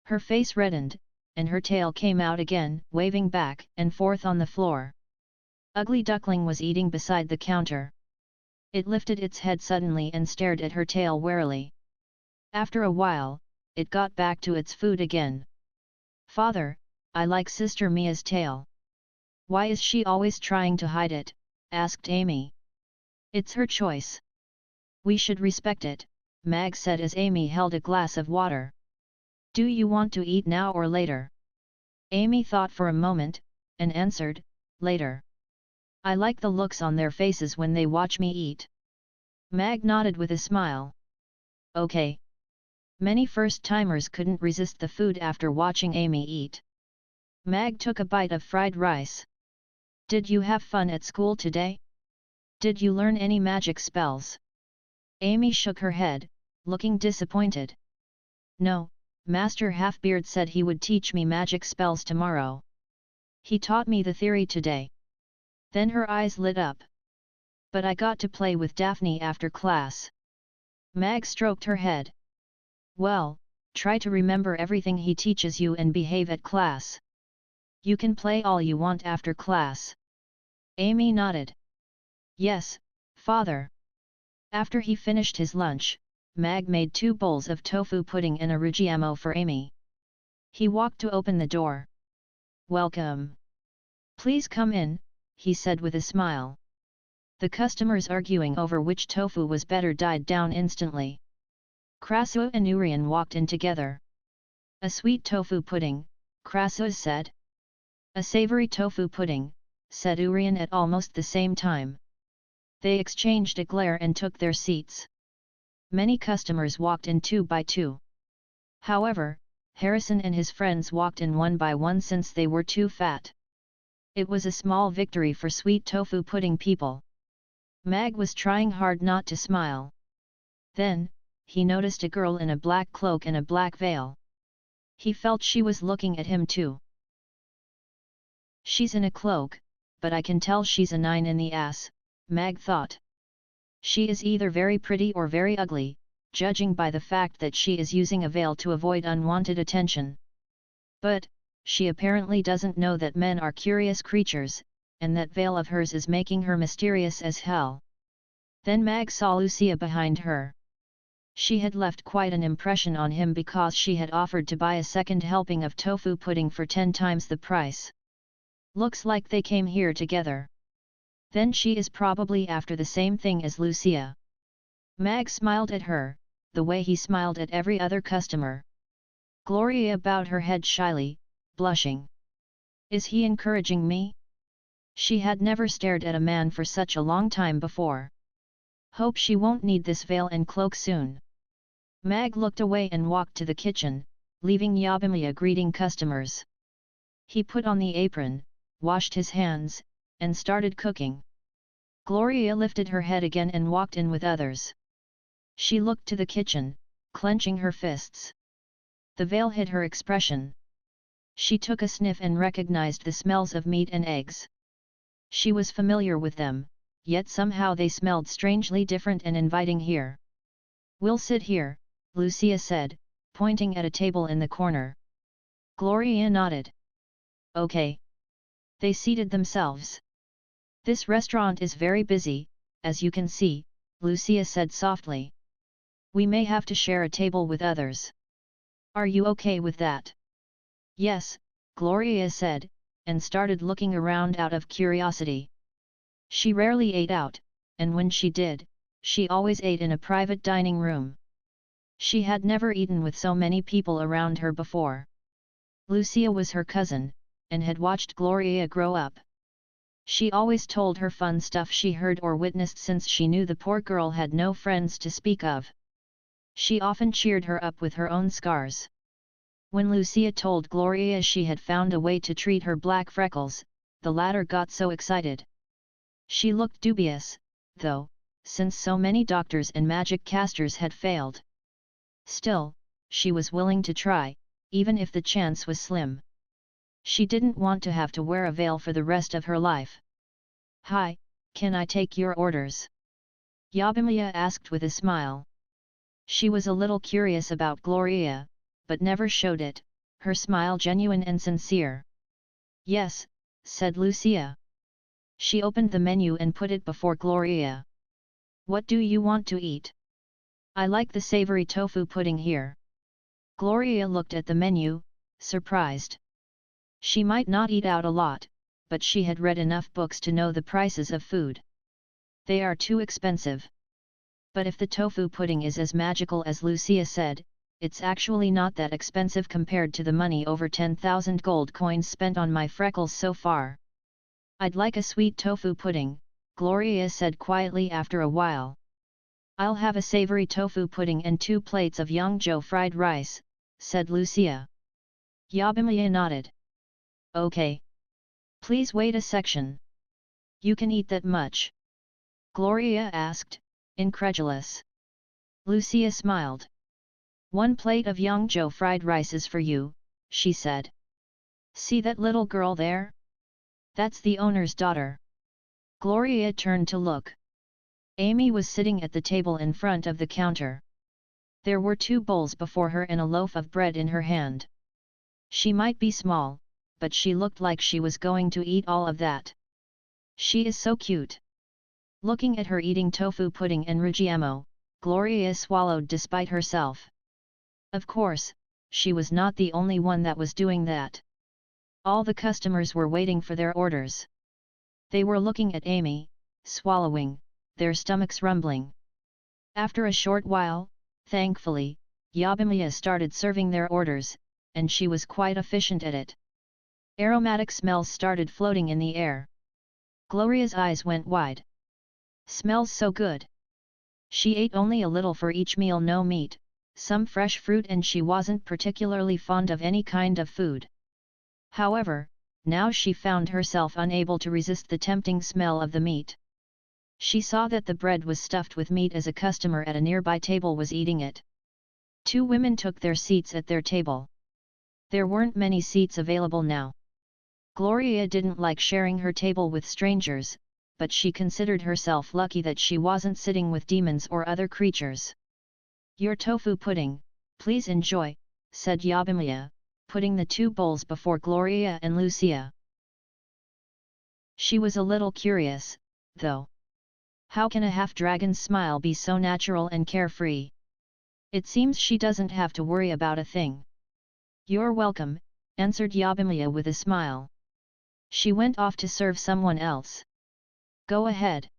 Her face reddened, and her tail came out again, waving back and forth on the floor. Ugly Duckling was eating beside the counter. It lifted its head suddenly and stared at her tail warily. After a while, it got back to its food again. Father, I like Sister Mia's tail. Why is she always trying to hide it? Asked Amy. It's her choice. We should respect it, Mag said as Amy held a glass of water. Do you want to eat now or later? Amy thought for a moment, and answered, later. I like the looks on their faces when they watch me eat. Mag nodded with a smile. Okay. Many first-timers couldn't resist the food after watching Amy eat. Mag took a bite of fried rice. Did you have fun at school today? Did you learn any magic spells? Amy shook her head, looking disappointed. No, Master Halfbeard said he would teach me magic spells tomorrow. He taught me the theory today. Then her eyes lit up. But I got to play with Daphne after class. Mag stroked her head. Well, try to remember everything he teaches you and behave at class. You can play all you want after class. Amy nodded. Yes, Father. After he finished his lunch, Mag made 2 bowls of tofu pudding and a rugiamo for Amy. He walked to open the door. Welcome. Please come in, he said with a smile. The customers arguing over which tofu was better died down instantly. Krasua and Urian walked in together. A sweet tofu pudding, Krasua said. A savory tofu pudding, said Urian at almost the same time. They exchanged a glare and took their seats. Many customers walked in 2 by 2. However, Harrison and his friends walked in 1 by 1 since they were too fat. It was a small victory for sweet tofu pudding people. Mag was trying hard not to smile. Then, he noticed a girl in a black cloak and a black veil. He felt she was looking at him too. She's in a cloak, but I can tell she's a 9 in the ass, Mag thought. She is either very pretty or very ugly, judging by the fact that she is using a veil to avoid unwanted attention. But, she apparently doesn't know that men are curious creatures, and that veil of hers is making her mysterious as hell. Then Mag saw Lucia behind her. She had left quite an impression on him because she had offered to buy a second helping of tofu pudding for 10 times the price. Looks like they came here together. Then she is probably after the same thing as Lucia. Mag smiled at her, the way he smiled at every other customer. Gloria bowed her head shyly, blushing. Is he encouraging me? She had never stared at a man for such a long time before. Hope she won't need this veil and cloak soon. Mag looked away and walked to the kitchen, leaving Yabimiya greeting customers. He put on the apron, washed his hands, and started cooking. Gloria lifted her head again and walked in with others. She looked to the kitchen, clenching her fists. The veil hid her expression. She took a sniff and recognized the smells of meat and eggs. She was familiar with them, yet somehow they smelled strangely different and inviting here. We'll sit here, Lucia said, pointing at a table in the corner. Gloria nodded. Okay. They seated themselves. This restaurant is very busy, as you can see, Lucia said softly. We may have to share a table with others. Are you okay with that? Yes, Gloria said, and started looking around out of curiosity. She rarely ate out, and when she did, she always ate in a private dining room. She had never eaten with so many people around her before. Lucia was her cousin, and had watched Gloria grow up. She always told her fun stuff she heard or witnessed since she knew the poor girl had no friends to speak of. She often cheered her up with her own scars. When Lucia told Gloria she had found a way to treat her black freckles, the latter got so excited. She looked dubious, though, since so many doctors and magic casters had failed. Still, she was willing to try, even if the chance was slim. She didn't want to have to wear a veil for the rest of her life. "Hi, can I take your orders?" Yabimiya asked with a smile. She was a little curious about Gloria, but never showed it, her smile genuine and sincere. "Yes," said Lucia. She opened the menu and put it before Gloria. "What do you want to eat?" "I like the savory tofu pudding here." Gloria looked at the menu, surprised. She might not eat out a lot, but she had read enough books to know the prices of food. They are too expensive. But if the tofu pudding is as magical as Lucia said, it's actually not that expensive compared to the money over 10,000 gold coins spent on my freckles so far. "I'd like a sweet tofu pudding," Gloria said quietly after a while. "I'll have a savory tofu pudding and 2 plates of Yangzhou fried rice," said Lucia. Yabimiya nodded. "Okay. Please wait a section. You can eat that much?" Gloria asked, incredulous. Lucia smiled. "1 plate of Yangzhou fried rice is for you," she said. "See that little girl there? That's the owner's daughter." Gloria turned to look. Amy was sitting at the table in front of the counter. There were 2 bowls before her and a loaf of bread in her hand. She might be small, but she looked like she was going to eat all of that. "She is so cute." Looking at her eating tofu pudding and rujiamo, Gloria swallowed despite herself. Of course, she was not the only one that was doing that. All the customers were waiting for their orders. They were looking at Amy, swallowing, their stomachs rumbling. After a short while, thankfully, Yabimiya started serving their orders, and she was quite efficient at it. Aromatic smells started floating in the air. Gloria's eyes went wide. "Smells so good." She ate only a little for each meal, no meat, some fresh fruit, and she wasn't particularly fond of any kind of food. However, now she found herself unable to resist the tempting smell of the meat. She saw that the bread was stuffed with meat as a customer at a nearby table was eating it. 2 women took their seats at their table. There weren't many seats available now. Gloria didn't like sharing her table with strangers, but she considered herself lucky that she wasn't sitting with demons or other creatures. "Your tofu pudding, please enjoy," said Yabimiya, putting the 2 bowls before Gloria and Lucia. She was a little curious, though. How can a half-dragon's smile be so natural and carefree? It seems she doesn't have to worry about a thing. "You're welcome," answered Yabimiya with a smile. She went off to serve someone else. "Go ahead.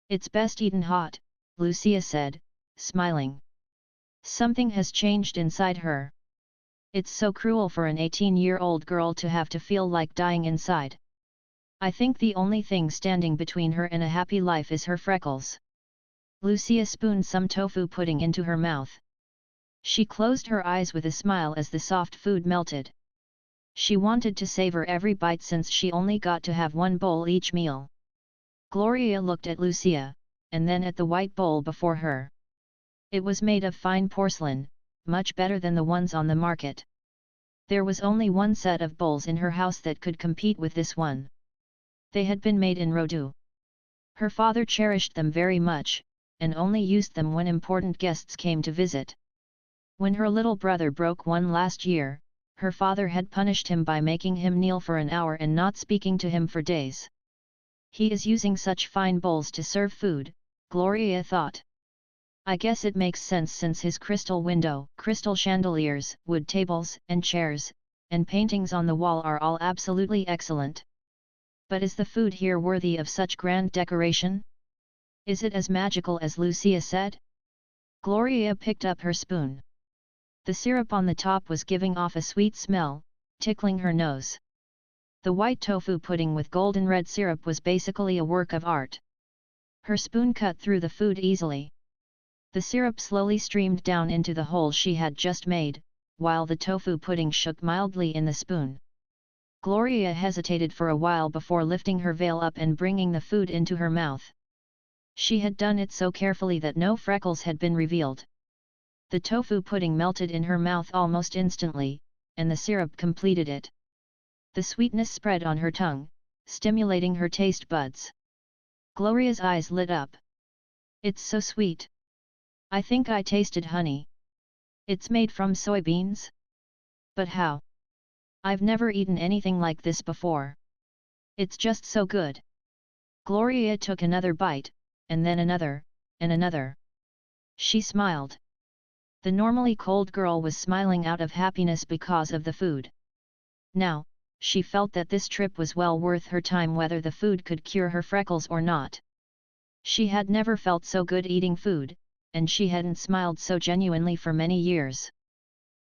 It's best eaten hot," Lucia said, smiling. Something has changed inside her. It's so cruel for an 18-year-old girl to have to feel like dying inside. I think the only thing standing between her and a happy life is her freckles. Lucia spooned some tofu pudding into her mouth. She closed her eyes with a smile as the soft food melted. She wanted to savor every bite since she only got to have 1 bowl each meal. Gloria looked at Lucia, and then at the white bowl before her. It was made of fine porcelain, much better than the ones on the market. There was only 1 set of bowls in her house that could compete with this one. They had been made in Rodu. Her father cherished them very much, and only used them when important guests came to visit. When her little brother broke one last year, her father had punished him by making him kneel for an hour and not speaking to him for days. He is using such fine bowls to serve food, Gloria thought. I guess it makes sense since his crystal window, crystal chandeliers, wood tables and chairs, and paintings on the wall are all absolutely excellent. But is the food here worthy of such grand decoration? Is it as magical as Lucia said? Gloria picked up her spoon. The syrup on the top was giving off a sweet smell, tickling her nose. The white tofu pudding with golden red syrup was basically a work of art. Her spoon cut through the food easily. The syrup slowly streamed down into the hole she had just made, while the tofu pudding shook mildly in the spoon. Gloria hesitated for a while before lifting her veil up and bringing the food into her mouth. She had done it so carefully that no freckles had been revealed. The tofu pudding melted in her mouth almost instantly, and the syrup completed it. The sweetness spread on her tongue, stimulating her taste buds. Gloria's eyes lit up. It's so sweet. I think I tasted honey. It's made from soybeans? But how? I've never eaten anything like this before. It's just so good. Gloria took another bite, and then another, and another. She smiled. The normally cold girl was smiling out of happiness because of the food. Now, she felt that this trip was well worth her time whether the food could cure her freckles or not. She had never felt so good eating food, and she hadn't smiled so genuinely for many years.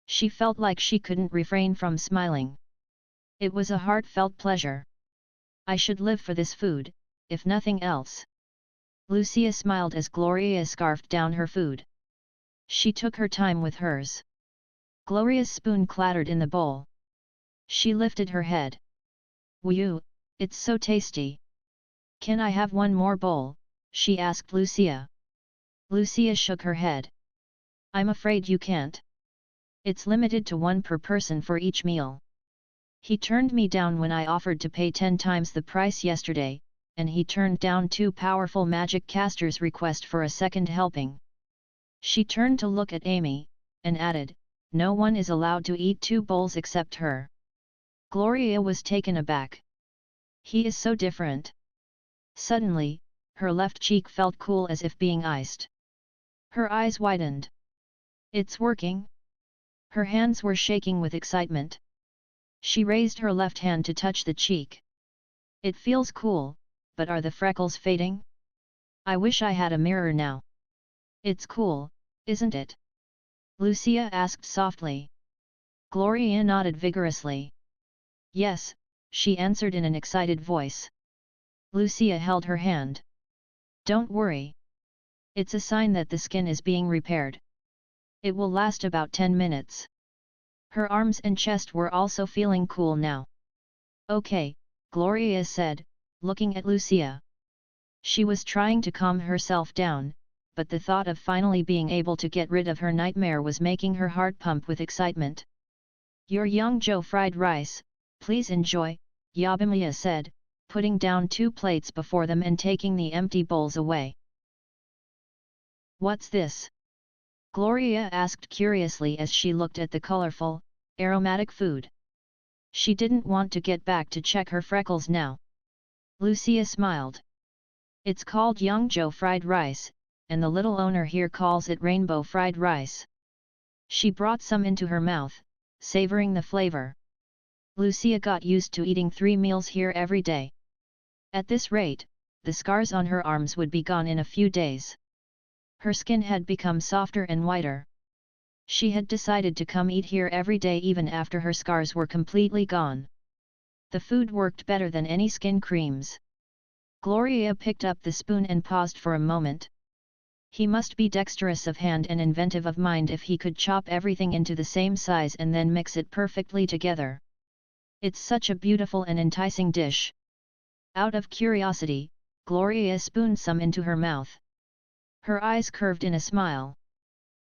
She felt like she couldn't refrain from smiling. It was a heartfelt pleasure. I should live for this food, if nothing else. Lucia smiled as Gloria scarfed down her food. She took her time with hers. Gloria's spoon clattered in the bowl. She lifted her head. "Whew, it's so tasty. Can I have one more bowl?" she asked Lucia. Lucia shook her head. "I'm afraid you can't. It's limited to one per person for each meal. He turned me down when I offered to pay 10 times the price yesterday, and he turned down 2 powerful magic casters' request for a second helping." She turned to look at Amy, and added, "No one is allowed to eat 2 bowls except her." Gloria was taken aback. "He is so different." Suddenly, her left cheek felt cool as if being iced. Her eyes widened. "It's working?" Her hands were shaking with excitement. She raised her left hand to touch the cheek. "It feels cool, but are the freckles fading? I wish I had a mirror now." "It's cool, isn't it?" Lucia asked softly. Gloria nodded vigorously. "Yes," she answered in an excited voice. Lucia held her hand. "Don't worry. It's a sign that the skin is being repaired. It will last about 10 minutes. Her arms and chest were also feeling cool now. "Okay," Gloria said, looking at Lucia. She was trying to calm herself down, but the thought of finally being able to get rid of her nightmare was making her heart pump with excitement. "Your young Joe fried rice, please enjoy," Yabimiya said, putting down 2 plates before them and taking the empty bowls away. "What's this?" Gloria asked curiously as she looked at the colorful, aromatic food. She didn't want to get back to check her freckles now. Lucia smiled. "It's called Young Joe fried rice, and the little owner here calls it rainbow fried rice." She brought some into her mouth, savoring the flavor. Lucia got used to eating 3 meals here every day. At this rate, the scars on her arms would be gone in a few days. Her skin had become softer and whiter. She had decided to come eat here every day even after her scars were completely gone. The food worked better than any skin creams. Gloria picked up the spoon and paused for a moment. He must be dexterous of hand and inventive of mind if he could chop everything into the same size and then mix it perfectly together. It's such a beautiful and enticing dish. Out of curiosity, Gloria spooned some into her mouth. Her eyes curved in a smile.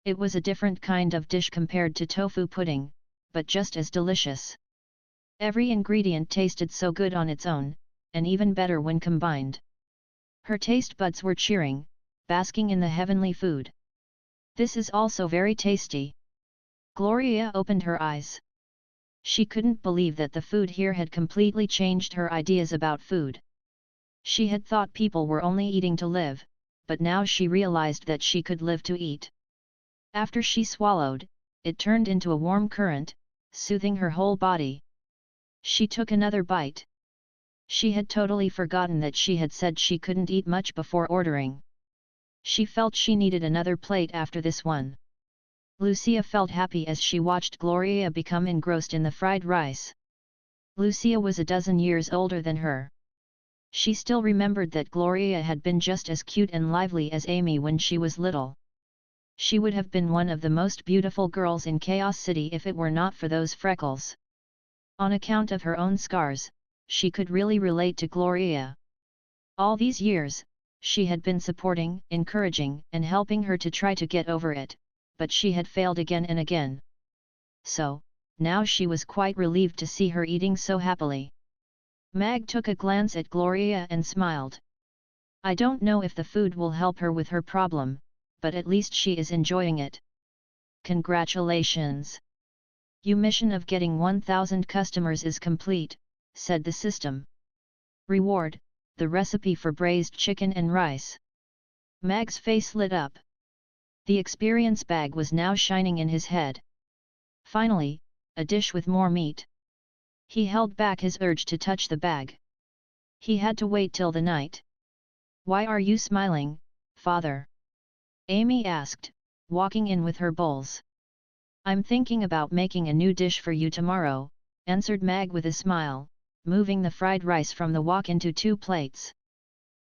It was a different kind of dish compared to tofu pudding, but just as delicious. Every ingredient tasted so good on its own, and even better when combined. Her taste buds were cheering, basking in the heavenly food. "This is also very tasty." Gloria opened her eyes. She couldn't believe that the food here had completely changed her ideas about food. She had thought people were only eating to live, but now she realized that she could live to eat. After she swallowed, it turned into a warm current, soothing her whole body. She took another bite. She had totally forgotten that she had said she couldn't eat much before ordering. She felt she needed another plate after this one. Lucia felt happy as she watched Gloria become engrossed in the fried rice. Lucia was a dozen years older than her. She still remembered that Gloria had been just as cute and lively as Amy when she was little. She would have been one of the most beautiful girls in Chaos City if it were not for those freckles. On account of her own scars, she could really relate to Gloria. All these years, she had been supporting, encouraging, and helping her to try to get over it, but she had failed again and again. So, now she was quite relieved to see her eating so happily. Mag took a glance at Gloria and smiled. I don't know if the food will help her with her problem, but at least she is enjoying it. Congratulations! Your mission of getting 1000 customers is complete, said the system. Reward, the recipe for braised chicken and rice. Mag's face lit up. The experience bag was now shining in his head. Finally, a dish with more meat. He held back his urge to touch the bag. He had to wait till the night. Why are you smiling, father? Amy asked, walking in with her bowls. I'm thinking about making a new dish for you tomorrow, answered Mag with a smile, moving the fried rice from the wok into 2 plates.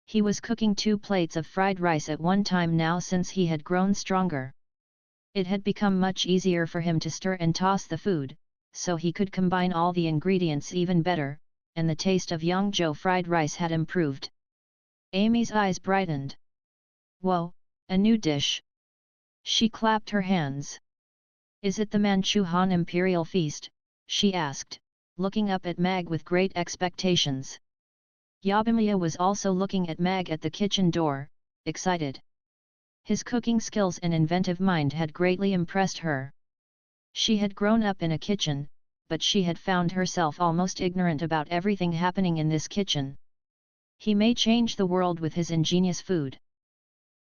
He was cooking 2 plates of fried rice at one time now since he had grown stronger. It had become much easier for him to stir and toss the food, so he could combine all the ingredients even better, and the taste of Yangzhou fried rice had improved. Amy's eyes brightened. Whoa, a new dish! She clapped her hands. Is it the Manchu Han Imperial Feast? She asked, looking up at Mag with great expectations. Yabimiya was also looking at Mag at the kitchen door, excited. His cooking skills and inventive mind had greatly impressed her. She had grown up in a kitchen, but she had found herself almost ignorant about everything happening in this kitchen. He may change the world with his ingenious food.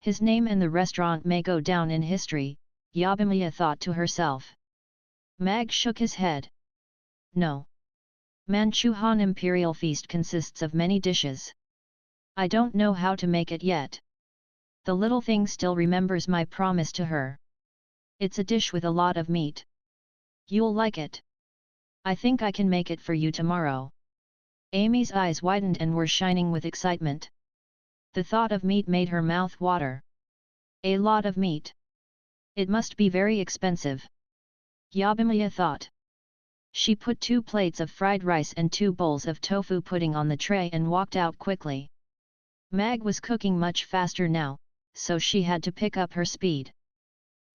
His name and the restaurant may go down in history, Yabimiya thought to herself. Mag shook his head. No. Manchu Han Imperial Feast consists of many dishes. I don't know how to make it yet. The little thing still remembers my promise to her. It's a dish with a lot of meat. You'll like it. I think I can make it for you tomorrow. Amy's eyes widened and were shining with excitement. The thought of meat made her mouth water. A lot of meat. It must be very expensive. Yabimiya thought. She put 2 plates of fried rice and 2 bowls of tofu pudding on the tray and walked out quickly. Mag was cooking much faster now, so she had to pick up her speed.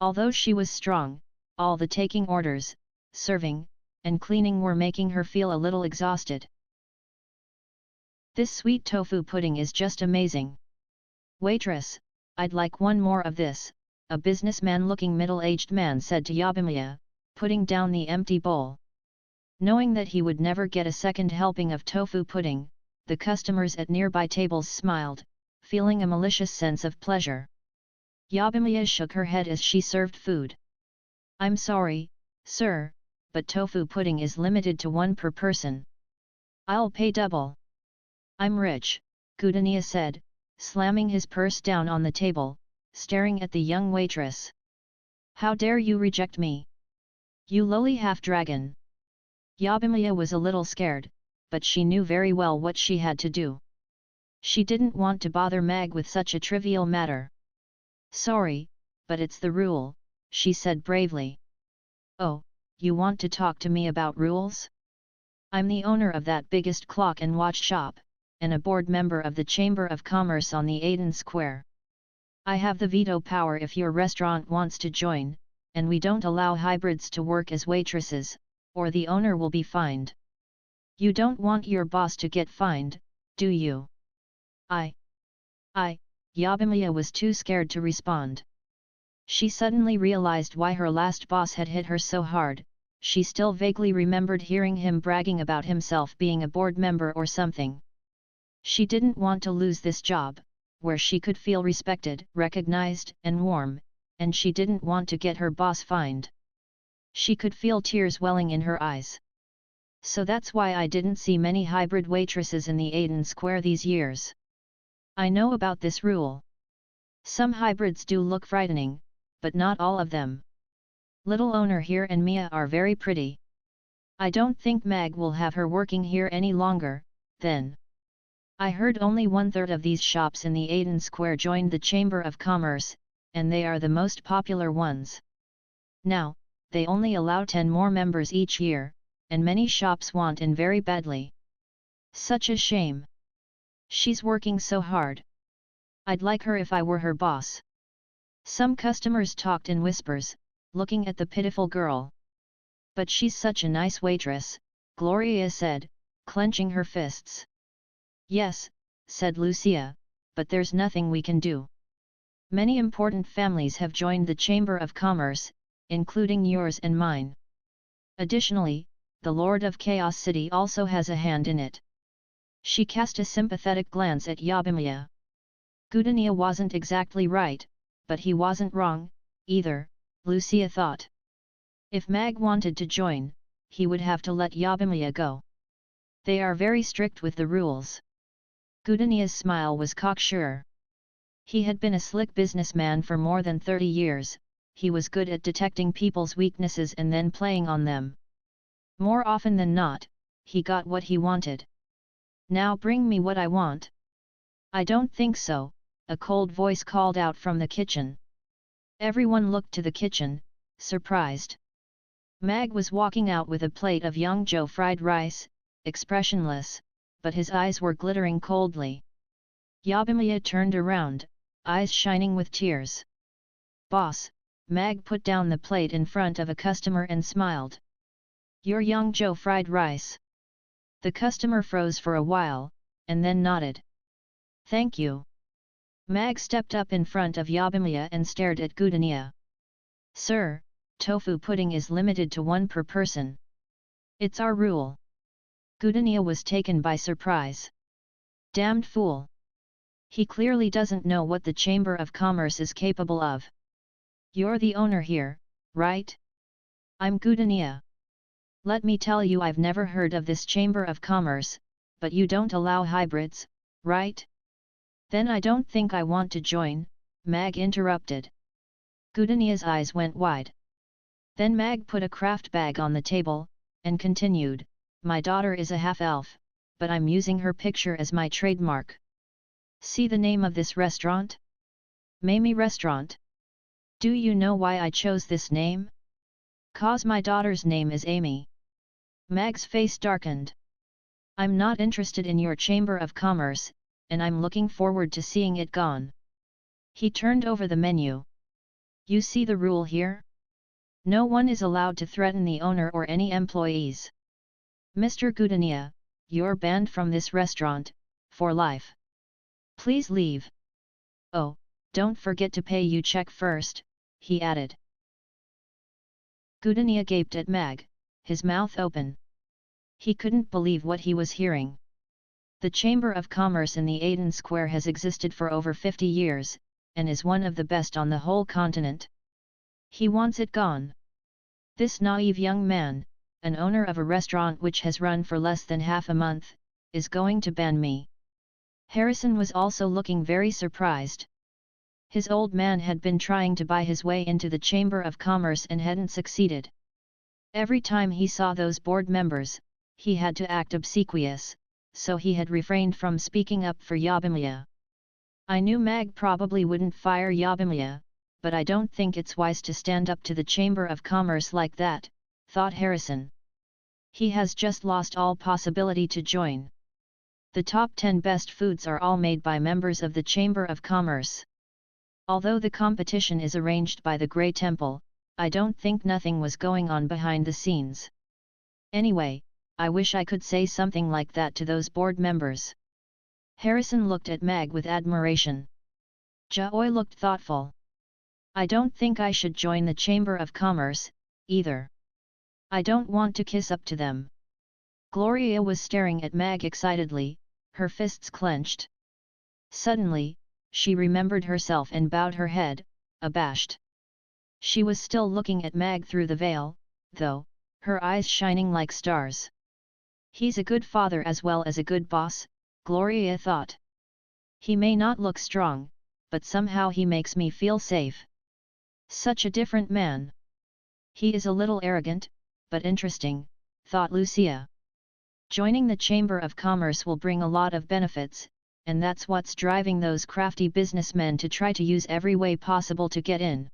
Although she was strong, all the taking orders, serving, and cleaning were making her feel a little exhausted. This sweet tofu pudding is just amazing. Waitress, I'd like one more of this, a businessman-looking middle-aged man said to Yabimiya, putting down the empty bowl. Knowing that he would never get a second helping of tofu pudding, the customers at nearby tables smiled, feeling a malicious sense of pleasure. Yabimiya shook her head as she served food. I'm sorry, sir, but tofu pudding is limited to 1 per person. I'll pay double. I'm rich, Gudania said, slamming his purse down on the table, staring at the young waitress. How dare you reject me? You lowly half-dragon! Yabimiya was a little scared, but she knew very well what she had to do. She didn't want to bother Mag with such a trivial matter. Sorry, but it's the rule, she said bravely. Oh, you want to talk to me about rules? I'm the owner of that biggest clock and watch shop, and a board member of the Chamber of Commerce on the Aden Square. I have the veto power if your restaurant wants to join, and we don't allow hybrids to work as waitresses, or the owner will be fined. You don't want your boss to get fined, do you? Yabimiya was too scared to respond. She suddenly realized why her last boss had hit her so hard. She still vaguely remembered hearing him bragging about himself being a board member or something. She didn't want to lose this job, where she could feel respected, recognized, and warm, and she didn't want to get her boss fined. She could feel tears welling in her eyes. So that's why I didn't see many hybrid waitresses in the Aden Square these years. I know about this rule. Some hybrids do look frightening, but not all of them. Little owner here and Mia are very pretty. I don't think Mag will have her working here any longer, then. I heard only 1/3 of these shops in the Aden Square joined the Chamber of Commerce, and they are the most popular ones. Now, they only allow 10 more members each year, and many shops want in very badly. Such a shame. She's working so hard. I'd like her if I were her boss. Some customers talked in whispers, looking at the pitiful girl. But she's such a nice waitress, Gloria said, clenching her fists. Yes, said Lucia, but there's nothing we can do. Many important families have joined the Chamber of Commerce, including yours and mine. Additionally, the Lord of Chaos City also has a hand in it. She cast a sympathetic glance at Yabimiya. Gudania wasn't exactly right, but he wasn't wrong, either, Lucia thought. If Mag wanted to join, he would have to let Yabimiya go. They are very strict with the rules. Gudania's smile was cocksure. He had been a slick businessman for more than 30 years, he was good at detecting people's weaknesses and then playing on them. More often than not, he got what he wanted. Now bring me what I want. I don't think so, a cold voice called out from the kitchen. Everyone looked to the kitchen, surprised. Mag was walking out with a plate of Yongzhou fried rice, expressionless, but his eyes were glittering coldly. Yabimiya turned around, eyes shining with tears. Boss, Mag put down the plate in front of a customer and smiled. Your Yongzhou fried rice. The customer froze for a while, and then nodded. Thank you. Mag stepped up in front of Yabimiya and stared at Gudania. Sir, tofu pudding is limited to one per person. It's our rule. Gudania was taken by surprise. Damned fool. He clearly doesn't know what the Chamber of Commerce is capable of. You're the owner here, right? I'm Gudania. Let me tell you, I've never heard of this Chamber of Commerce, but you don't allow hybrids, right? Then I don't think I want to join, Mag interrupted. Gudania's eyes went wide. Then Mag put a craft bag on the table, and continued, my daughter is a half-elf, but I'm using her picture as my trademark. See the name of this restaurant? Mamie Restaurant. Do you know why I chose this name? 'Cause my daughter's name is Amy. Mag's face darkened. I'm not interested in your Chamber of Commerce, and I'm looking forward to seeing it gone. He turned over the menu. You see the rule here? No one is allowed to threaten the owner or any employees. Mr. Gudania, you're banned from this restaurant, for life. Please leave. Oh, don't forget to pay your check first, he added. Gudania gaped at Mag, his mouth open. He couldn't believe what he was hearing. The Chamber of Commerce in the Aden Square has existed for over 50 years, and is one of the best on the whole continent. He wants it gone. This naive young man, an owner of a restaurant which has run for less than half a month, is going to ban me. Harrison was also looking very surprised. His old man had been trying to buy his way into the Chamber of Commerce and hadn't succeeded. Every time he saw those board members, he had to act obsequious, so he had refrained from speaking up for Yabimiya. I knew Mag probably wouldn't fire Yabimiya, but I don't think it's wise to stand up to the Chamber of Commerce like that, thought Harrison. He has just lost all possibility to join. The top 10 best foods are all made by members of the Chamber of Commerce. Although the competition is arranged by the Grey Temple, I don't think nothing was going on behind the scenes. Anyway, I wish I could say something like that to those board members. Harrison looked at Mag with admiration. Jaoi looked thoughtful. I don't think I should join the Chamber of Commerce, either. I don't want to kiss up to them. Gloria was staring at Mag excitedly, her fists clenched. Suddenly, she remembered herself and bowed her head, abashed. She was still looking at Mag through the veil, though, her eyes shining like stars. He's a good father as well as a good boss, Gloria thought. He may not look strong, but somehow he makes me feel safe. Such a different man. He is a little arrogant, but interesting, thought Lucia. Joining the Chamber of Commerce will bring a lot of benefits, and that's what's driving those crafty businessmen to try to use every way possible to get in.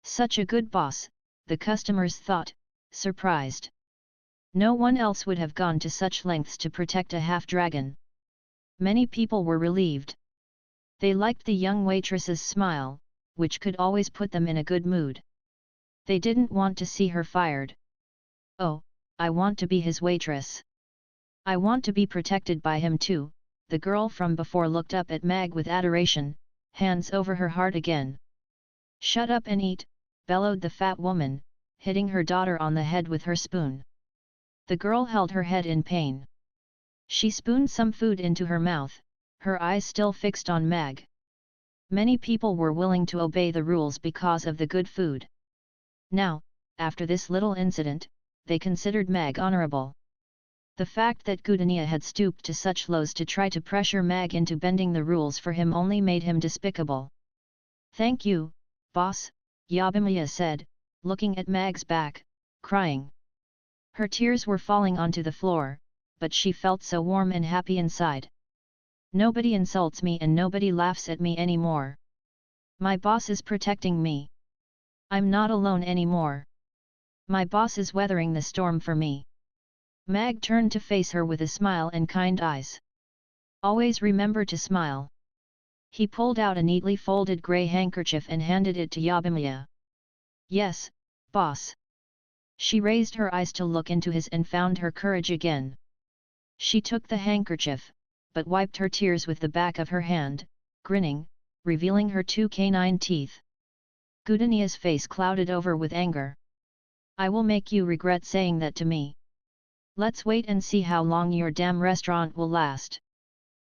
Such a good boss, the customers thought, surprised. No one else would have gone to such lengths to protect a half-dragon. Many people were relieved. They liked the young waitress's smile, which could always put them in a good mood. They didn't want to see her fired. Oh, I want to be his waitress. I want to be protected by him too, the girl from before looked up at Mag with adoration, hands over her heart again. "Shut up and eat," bellowed the fat woman, hitting her daughter on the head with her spoon. The girl held her head in pain. She spooned some food into her mouth, her eyes still fixed on Mag. Many people were willing to obey the rules because of the good food. Now, after this little incident, they considered Mag honorable. The fact that Gudania had stooped to such lows to try to pressure Mag into bending the rules for him only made him despicable. "Thank you, boss," Yabimiya said, looking at Mag's back, crying. Her tears were falling onto the floor, but she felt so warm and happy inside. "Nobody insults me and nobody laughs at me anymore. My boss is protecting me. I'm not alone anymore. My boss is weathering the storm for me." Mag turned to face her with a smile and kind eyes. "Always remember to smile." He pulled out a neatly folded grey handkerchief and handed it to Yabimiya. "Yes, boss." She raised her eyes to look into his and found her courage again. She took the handkerchief, but wiped her tears with the back of her hand, grinning, revealing her 2 canine teeth. Gudania's face clouded over with anger. "I will make you regret saying that to me. Let's wait and see how long your damn restaurant will last."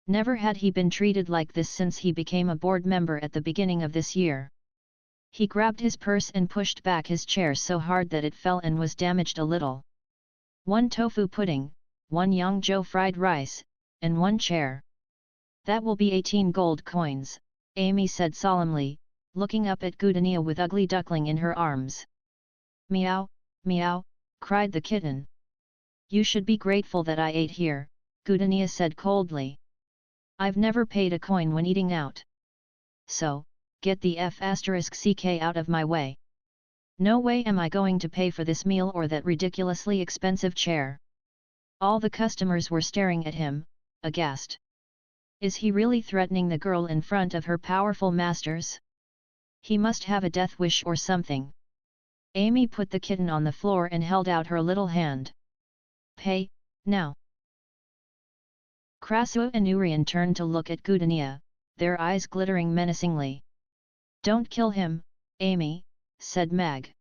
Never had he been treated like this since he became a board member at the beginning of this year. He grabbed his purse and pushed back his chair so hard that it fell and was damaged a little. 1 tofu pudding, 1 Yangzhou fried rice, and 1 chair. "That will be 18 gold coins, Amy said solemnly, looking up at Gudania with Ugly Duckling in her arms. "Meow, meow," cried the kitten. "You should be grateful that I ate here," Gudania said coldly. "I've never paid a coin when eating out. So, get the F*ck out of my way. No way am I going to pay for this meal or that ridiculously expensive chair." All the customers were staring at him, aghast. Is he really threatening the girl in front of her powerful masters? He must have a death wish or something. Amy put the kitten on the floor and held out her little hand. "Pay, now." Krasu and Urian turned to look at Gudania, their eyes glittering menacingly. "Don't kill him, Amy," said Mag.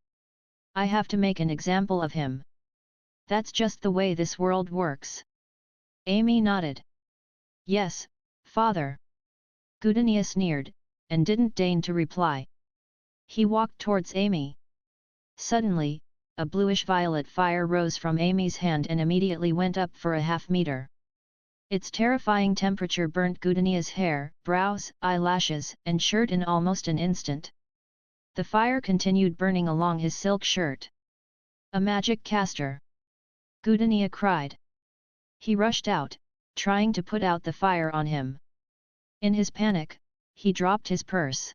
"I have to make an example of him. That's just the way this world works." Amy nodded. "Yes, father." Gudania sneered, and didn't deign to reply. He walked towards Amy. Suddenly, a bluish-violet fire rose from Amy's hand and immediately went up for a half-meter. Its terrifying temperature burnt Gudania's hair, brows, eyelashes, and shirt in almost an instant. The fire continued burning along his silk shirt. "A magic caster!" Gudania cried. He rushed out, trying to put out the fire on him. In his panic, he dropped his purse.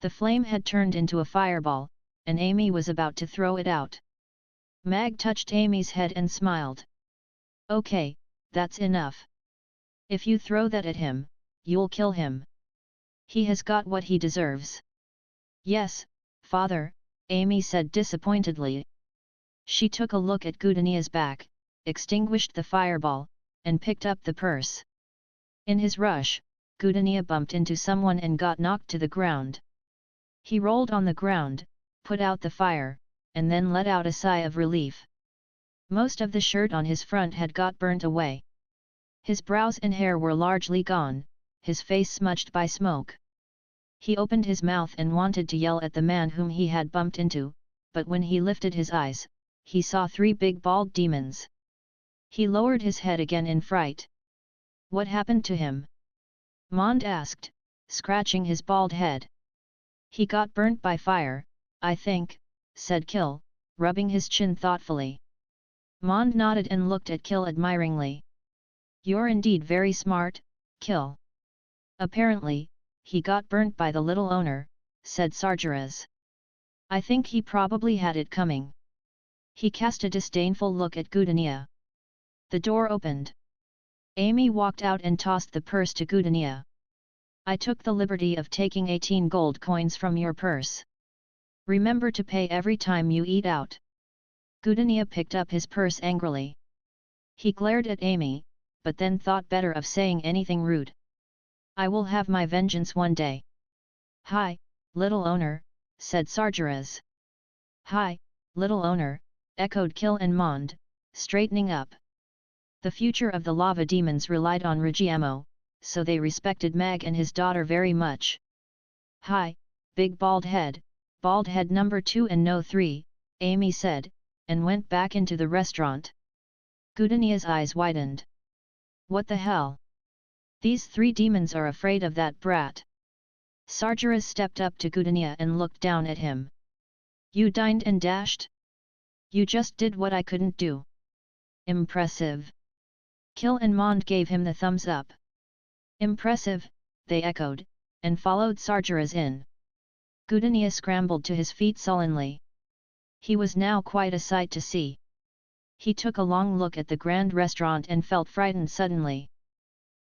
The flame had turned into a fireball, and Amy was about to throw it out. Mag touched Amy's head and smiled. "Okay, that's enough. If you throw that at him, you'll kill him. He has got what he deserves." "Yes, father," Amy said disappointedly. She took a look at Gudania's back, extinguished the fireball, and picked up the purse. In his rush, Gudania bumped into someone and got knocked to the ground. He rolled on the ground, put out the fire, and then let out a sigh of relief. Most of the shirt on his front had got burnt away. His brows and hair were largely gone, his face smudged by smoke. He opened his mouth and wanted to yell at the man whom he had bumped into, but when he lifted his eyes, he saw 3 big bald demons. He lowered his head again in fright. "What happened to him?" Mond asked, scratching his bald head. "He got burnt by fire, I think," said Kill, rubbing his chin thoughtfully. Mond nodded and looked at Kill admiringly. "You're indeed very smart, Kill." "Apparently, he got burnt by the little owner," said Sargeras. "I think he probably had it coming." He cast a disdainful look at Gudania. The door opened. Amy walked out and tossed the purse to Gudania. "I took the liberty of taking 18 gold coins from your purse. Remember to pay every time you eat out." Gudania picked up his purse angrily. He glared at Amy, but then thought better of saying anything rude. I will have my vengeance one day. Hi, little owner, said SAHDR. Hi, little owner, echoed Kill and Mond, straightening up. The future of the lava demons relied on Rigiamo, so they respected Mag and his daughter very much. Hi, big bald head number 2 and no 3, Amy said, and went back into the restaurant. Goodenia's eyes widened. What the hell? These 3 demons are afraid of that brat. SAHDR stepped up to Goodenia and looked down at him. You dined and dashed? You just did what I couldn't do. Impressive. Kill and Mond gave him the thumbs up. Impressive, they echoed, and followed SAHDR in. Goodenia scrambled to his feet sullenly. He was now quite a sight to see. He took a long look at the grand restaurant and felt frightened suddenly.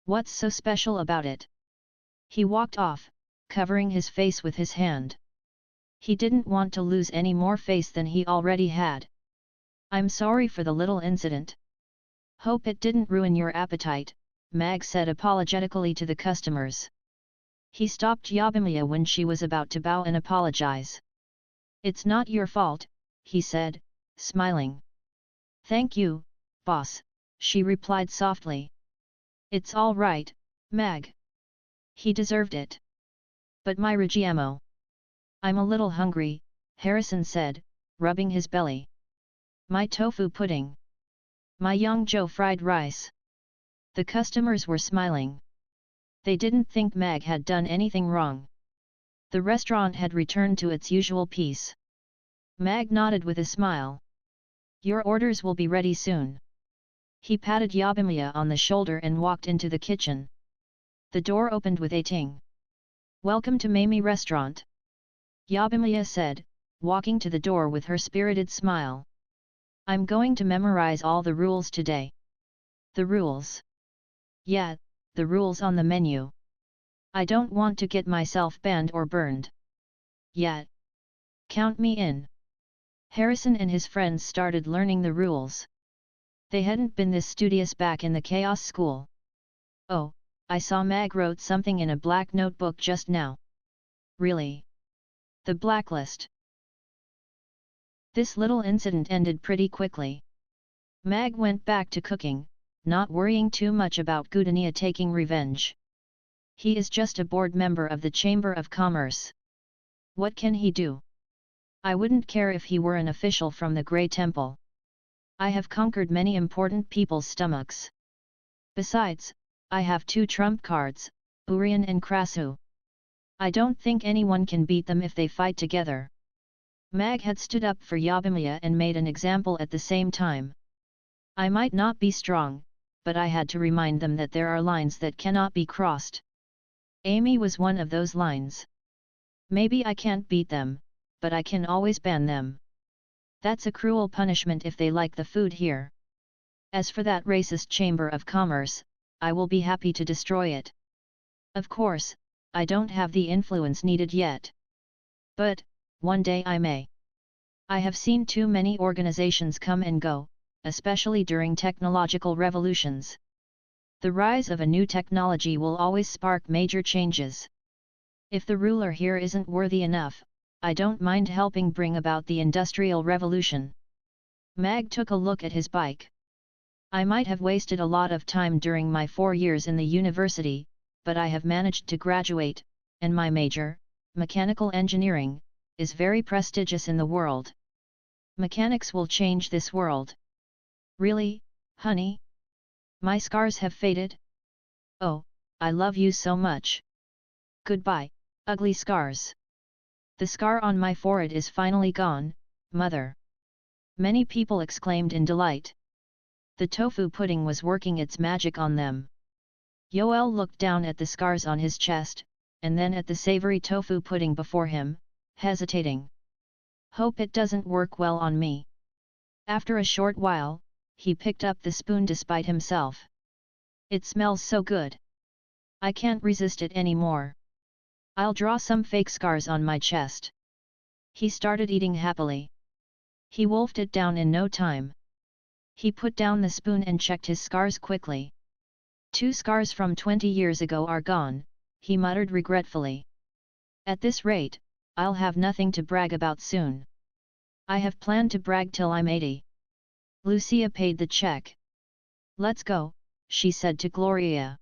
What's so special about it? He walked off, covering his face with his hand. He didn't want to lose any more face than he already had. I'm sorry for the little incident. Hope it didn't ruin your appetite, Mag said apologetically to the customers. He stopped Yabimiya when she was about to bow and apologize. It's not your fault, he said, smiling. Thank you, boss, she replied softly. It's all right, Mag. He deserved it. But my Rigiamo. I'm a little hungry, Harrison said, rubbing his belly. My tofu pudding. My Yongzhou fried rice. The customers were smiling. They didn't think Mag had done anything wrong. The restaurant had returned to its usual peace. Mag nodded with a smile. Your orders will be ready soon. He patted Yabimiya on the shoulder and walked into the kitchen. The door opened with a ting. Welcome to Mamie Restaurant. Yabimiya said, walking to the door with her spirited smile. I'm going to memorize all the rules today. The rules? Yeah, the rules on the menu. I don't want to get myself banned or burned. Yeah. Count me in. Harrison and his friends started learning the rules. They hadn't been this studious back in the chaos school. Oh, I saw Mag wrote something in a black notebook just now. Really? The blacklist. This little incident ended pretty quickly. Mag went back to cooking, not worrying too much about Goodenia taking revenge. He is just a board member of the Chamber of Commerce. What can he do? I wouldn't care if he were an official from the Grey Temple. I have conquered many important people's stomachs. Besides, I have 2 trump cards, Urian and Krasu. I don't think anyone can beat them if they fight together. Mag had stood up for Yabimiya and made an example at the same time. I might not be strong, but I had to remind them that there are lines that cannot be crossed. Amy was one of those lines. Maybe I can't beat them, but I can always ban them. That's a cruel punishment if they like the food here. As for that racist Chamber of Commerce, I will be happy to destroy it. Of course, I don't have the influence needed yet. But, one day I may. I have seen too many organizations come and go, especially during technological revolutions. The rise of a new technology will always spark major changes. If the ruler here isn't worthy enough, I don't mind helping bring about the Industrial Revolution. Mag took a look at his bike. I might have wasted a lot of time during my 4 years in the university, but I have managed to graduate, and my major, mechanical engineering, is very prestigious in the world. Mechanics will change this world. Really, honey? My scars have faded? Oh, I love you so much. Goodbye, ugly scars. The scar on my forehead is finally gone, mother. Many people exclaimed in delight. The tofu pudding was working its magic on them. Yoel looked down at the scars on his chest, and then at the savory tofu pudding before him, hesitating. Hope it doesn't work well on me. After a short while, he picked up the spoon despite himself. It smells so good. I can't resist it anymore. I'll draw some fake scars on my chest. He started eating happily. He wolfed it down in no time. He put down the spoon and checked his scars quickly. 2 scars from 20 years ago are gone, he muttered regretfully. At this rate, I'll have nothing to brag about soon. I have planned to brag till I'm 80. Lucia paid the check. Let's go, she said to Gloria.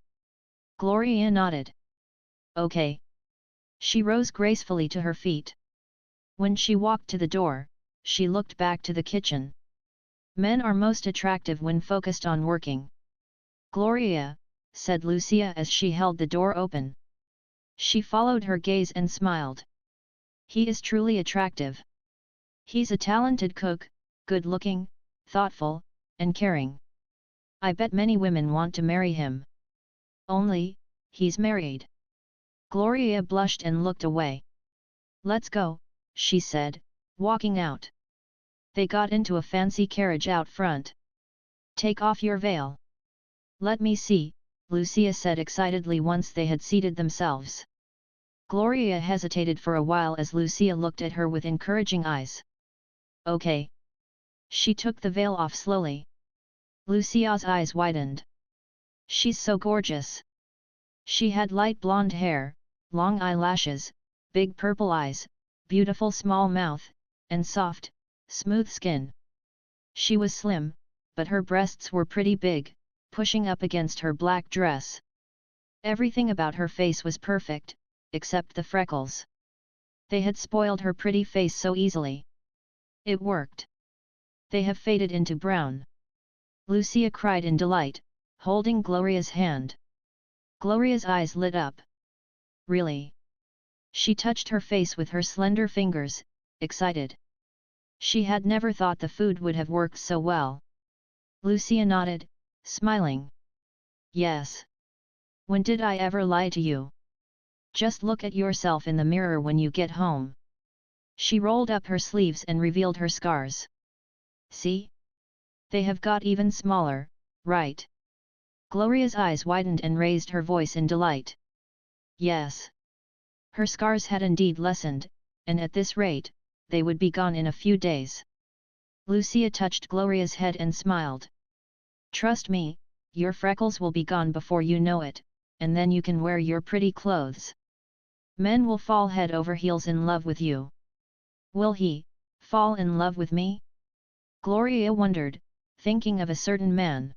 Gloria nodded. Okay. She rose gracefully to her feet. When she walked to the door, she looked back to the kitchen. Men are most attractive when focused on working. Gloria, said Lucia as she held the door open. She followed her gaze and smiled. He is truly attractive. He's a talented cook, good-looking, thoughtful, and caring. I bet many women want to marry him. Only, he's married. Gloria blushed and looked away. Let's go, she said, walking out. They got into a fancy carriage out front. Take off your veil. Let me see, Lucia said excitedly once they had seated themselves. Gloria hesitated for a while as Lucia looked at her with encouraging eyes. Okay. She took the veil off slowly. Lucia's eyes widened. She's so gorgeous. She had light blonde hair, long eyelashes, big purple eyes, beautiful small mouth, and soft, smooth skin. She was slim, but her breasts were pretty big, pushing up against her black dress. Everything about her face was perfect, except the freckles. They had spoiled her pretty face so easily. It worked. They have faded into brown. Lucia cried in delight, holding Gloria's hand. Gloria's eyes lit up. Really? She touched her face with her slender fingers, excited. She had never thought the food would have worked so well. Lucia nodded, smiling. Yes. When did I ever lie to you? Just look at yourself in the mirror when you get home. She rolled up her sleeves and revealed her scars. See? They have got even smaller, right? Gloria's eyes widened and raised her voice in delight. Yes. Her scars had indeed lessened, and at this rate, they would be gone in a few days. Lucia touched Gloria's head and smiled. Trust me, your freckles will be gone before you know it, and then you can wear your pretty clothes. Men will fall head over heels in love with you. Will he fall in love with me? Gloria wondered, thinking of a certain man.